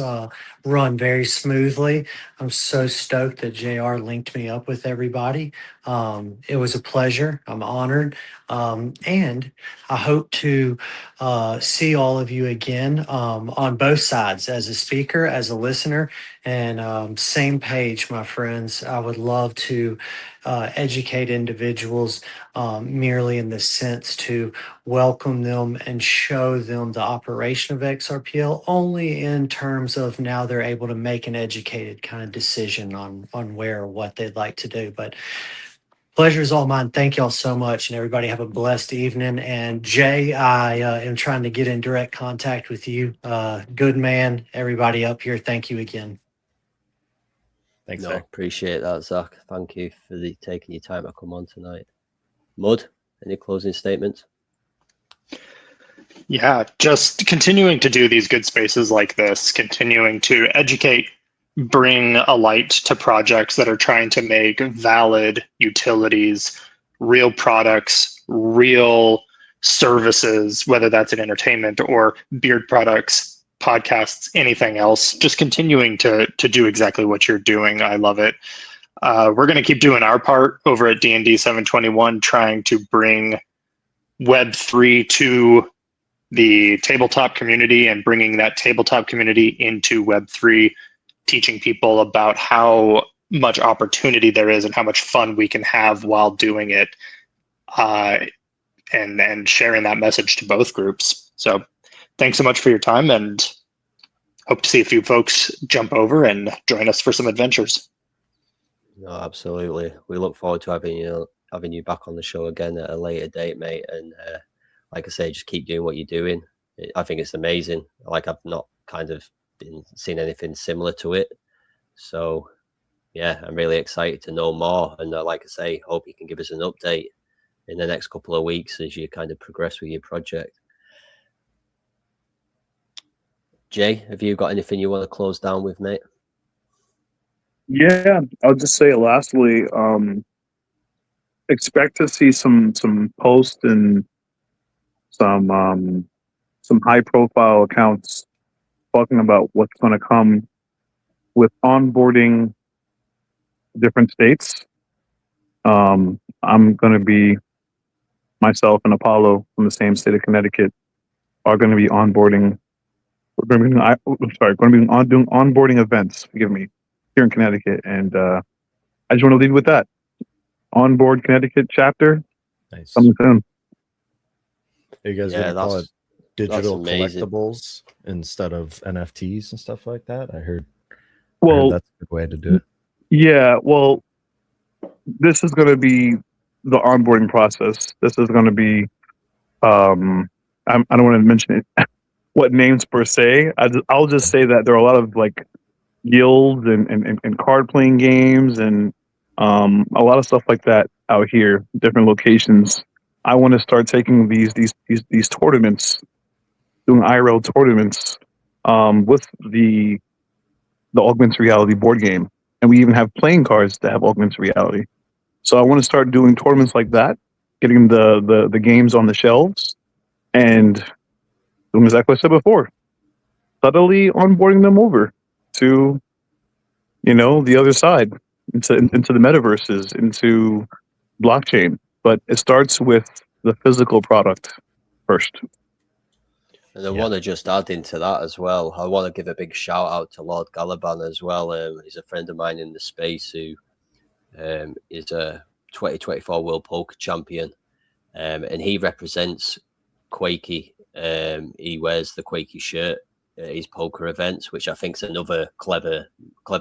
H: run very smoothly. I'm so stoked that JR linked me up with everybody. It was a pleasure. I'm honored. And I hope to see all of you again on both sides, as a speaker, as a listener, and same page, my friends. I would love to educate individuals merely in the sense to welcome them and show them the operation of XRPL, only in terms of now they're able to make an educated kind of decision on where or what they'd like to do. But pleasure is all mine. Thank y'all so much, and everybody have a blessed evening. And Jay, I am trying to get in direct contact with you. Good man. Everybody up here, thank you again.
I: Thanks,
B: No,
I: Zach.
B: appreciate that, Zach. Thank you for taking your time to come on tonight. Mud, any closing statements?
E: Yeah, just continuing to do these good spaces like this, continuing to educate, bring a light to projects that are trying to make valid utilities, real products, real services, whether that's in entertainment or beard products, podcasts, anything else. Just continuing to do exactly what you're doing. I love it. We're going to keep doing our part over at D&D 721, trying to bring Web3 to the tabletop community and bringing that tabletop community into Web3, teaching people about how much opportunity there is and how much fun we can have while doing it, and sharing that message to both groups. So thanks so much for your time, and hope to see a few folks jump over and join us for some adventures.
B: No, absolutely. We look forward to having you back on the show again at a later date, mate. And like I say, just keep doing what you're doing. I think it's amazing. Like, I've not kind of seen anything similar to it. So yeah, I'm really excited to know more. And like I say, hope you can give us an update in the next couple of weeks as you kind of progress with your project. Jay, have you got anything you want to close down with, mate?
G: Yeah, I'll just say lastly, expect to see some posts and some high profile accounts talking about what's going to come with onboarding different states. I'm going to be, myself and Apollo from the same state of Connecticut are going to be onboarding. We're going to be doing onboarding events. Forgive me, here in Connecticut, and I just want to leave with that. Onboard Connecticut chapter.
I: Nice.
G: Coming soon.
I: Are you guys
B: Yeah,
I: going to call it
B: that's
I: digital
B: amazing.
I: collectibles instead of NFTs and stuff like that? I heard
G: Well,
I: that's a good way to do it.
G: yeah. Well, this is going to be the onboarding process. This is going to be. I don't want to mention it, what names per se. I'll just say that there are a lot of like guilds and card playing games and a lot of stuff like that out here, different locations. I want to start taking these tournaments, doing IRL tournaments with the augmented reality board game. and we even have playing cards that have augmented reality. So I want to start doing tournaments like that, getting the games on the shelves, and doing exactly what I said before, subtly onboarding them over to, the other side, into the metaverses, into blockchain. But it starts with the physical product first.
B: And I want to just add into that as well. I want to give a big shout out to Lord Galaban as well. He's a friend of mine in the space who is a 2024 World Poker Champion, and he represents QUAKEY. He wears the QUAKEY shirt at his poker events, which I think is another clever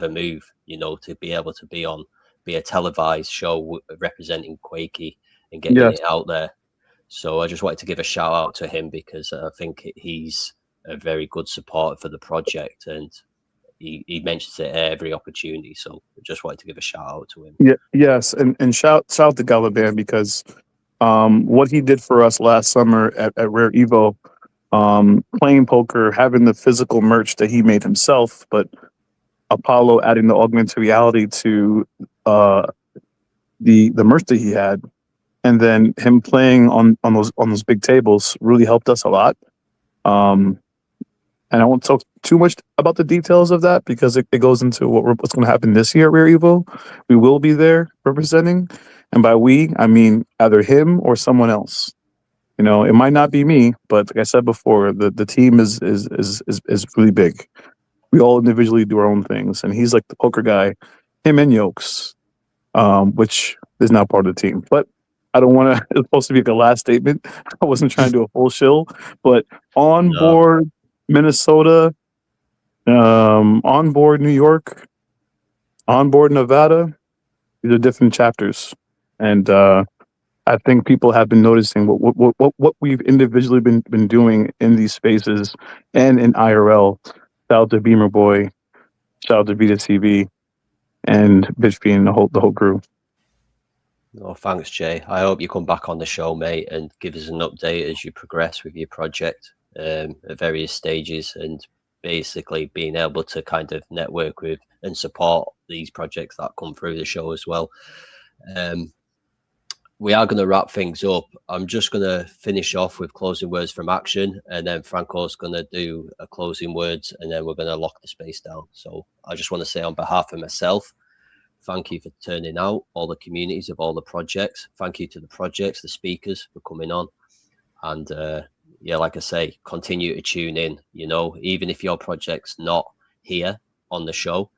B: move. To be able to be a televised show representing QUAKEY and getting
G: Yes.
B: it out there. So I just wanted to give a shout out to him because I think he's a very good support for the project, and he mentions it at every opportunity. So I just wanted to give a shout out to him.
G: Yeah, yes, and shout to Galaban, because what he did for us last summer at Rare Evo, playing poker, having the physical merch that he made himself, but Apollo adding the augmented reality to the merch that he had, and then him playing on those big tables really helped us a lot. And I won't talk too much about the details of that because it goes into what's going to happen this year at Rare Evo. We will be there representing, and by we, I mean either him or someone else. It might not be me, but like I said before, the team is really big. We all individually do our own things, and he's like the poker guy. Him and Yokes, which is not part of the team, but I don't want to. It's supposed to be like a last statement. I wasn't trying to do a full shill, but on board Minnesota, on board New York, on board Nevada. These are different chapters, and I think people have been noticing what we've individually been doing in these spaces and in IRL. Shout out to Beamer Boy, shout out to Vita TV, and Bitch Bean, the whole crew.
B: Oh, thanks, Jay. I hope you come back on the show, mate, and give us an update as you progress with your project at various stages, and basically being able to kind of network with and support these projects that come through the show as well. We are going to wrap things up. I'm just going to finish off with closing words from Action, and then Franco's going to do a closing words, and then we're going to lock the space down. So I just want to say on behalf of myself, thank you for turning out, all the communities of all the projects. Thank you to the projects, the speakers for coming on. And yeah, like I say, continue to tune in, even if your project's not here on the show,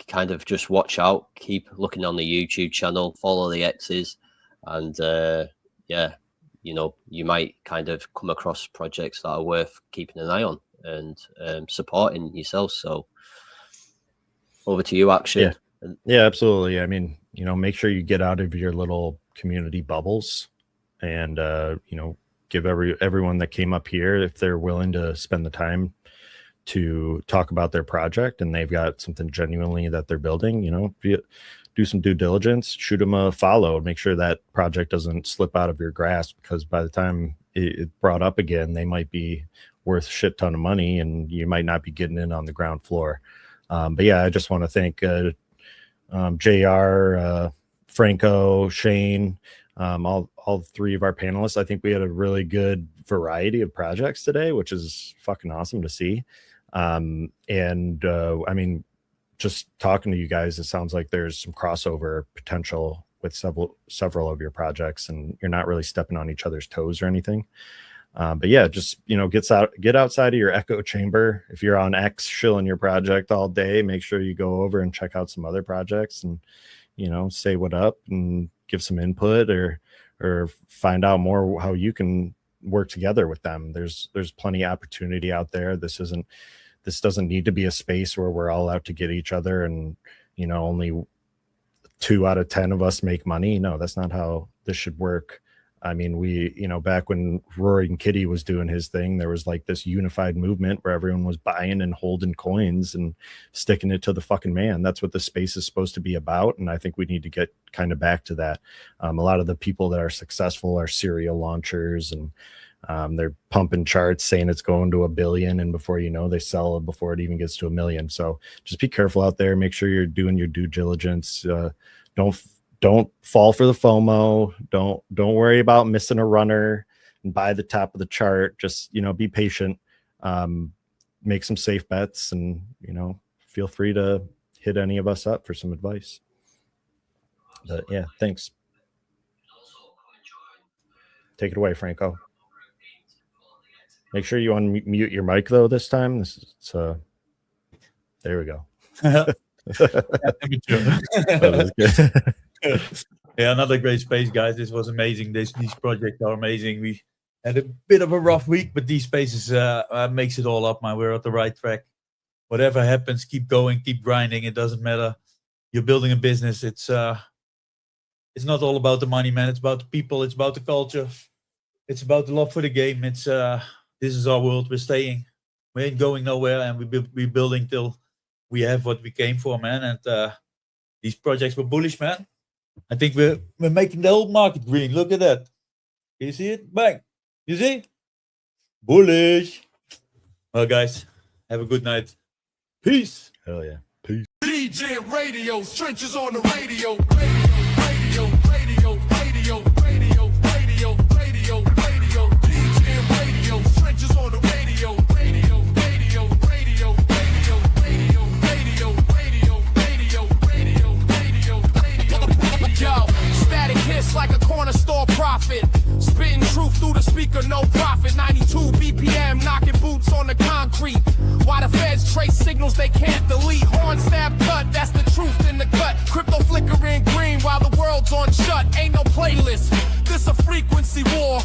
B: kind of just watch out, keep looking on the YouTube channel, follow the X's, and yeah, you might kind of come across projects that are worth keeping an eye on and supporting yourself. So over to you, Action.
I: Yeah, absolutely. I mean, make sure you get out of your little community bubbles, and give everyone that came up here, if they're willing to spend the time to talk about their project and they've got something genuinely that they're building, do some due diligence, shoot them a follow, make sure that project doesn't slip out of your grasp, because by the time it's brought up again, they might be worth a shit ton of money and you might not be getting in on the ground floor. But yeah, I just want to thank JR, Franco, Shane, all three of our panelists. I think we had a really good variety of projects today, which is fucking awesome to see. I mean, just talking to you guys, it sounds like there's some crossover potential with several of your projects, and you're not really stepping on each other's toes or anything. But yeah, just get outside of your echo chamber. If you're on X shilling your project all day, make sure you go over and check out some other projects and say what up and give some input or find out more how you can work together with them. There's plenty of opportunity out there. This doesn't need to be a space where we're all out to get each other and only 2 out of 10 of us make money. No, that's not how this should work. I mean, back when Roaring Kitty was doing his thing, there was like this unified movement where everyone was buying and holding coins and sticking it to the fucking man. That's what the space is supposed to be about. And I think we need to get kind of back to that. A lot of the people that are successful are serial launchers and They're pumping charts saying it's going to 1 billion, and before you know, they sell it before it even gets to 1 million. So just be careful out there. Make sure you're doing your due diligence. Don't fall for the FOMO. Don't worry about missing a runner and buy the top of the chart. Just, be patient. Make some safe bets, and feel free to hit any of us up for some advice. But yeah, thanks. Take it away, Franco. Make sure you unmute your mic though this time. There we go.
C: That was good. Yeah, another great space, guys. This was amazing. These projects are amazing. We had a bit of a rough week, but these spaces makes it all up, man. We're at the right track. Whatever happens, keep going, keep grinding. It doesn't matter. You're building a business. It's not all about the money, man. It's about the people. It's about the culture. It's about the love for the game. This is our world. We're staying. We ain't going nowhere, and we're building till we have what we came for, man. And these projects were bullish, man. I think we're making the whole market green. Look at that. Can you see it? Bang. You see? Bullish. Well, guys, have a good night. Peace.
I: Hell yeah. Peace.
A: DGNRadio, trenches on the radio. Radio. DGNRadio, trenches on the radio. Yo, static hits like a corner store prophet. Spitting truth through the speaker, no profit. 92 BPM, knocking boots on the concrete. Why the feds trace signals they can't delete. Horn stab cut, that's the truth in the cut. Crypto flickering green while the world's on shut. Ain't no playlist, this a frequency war.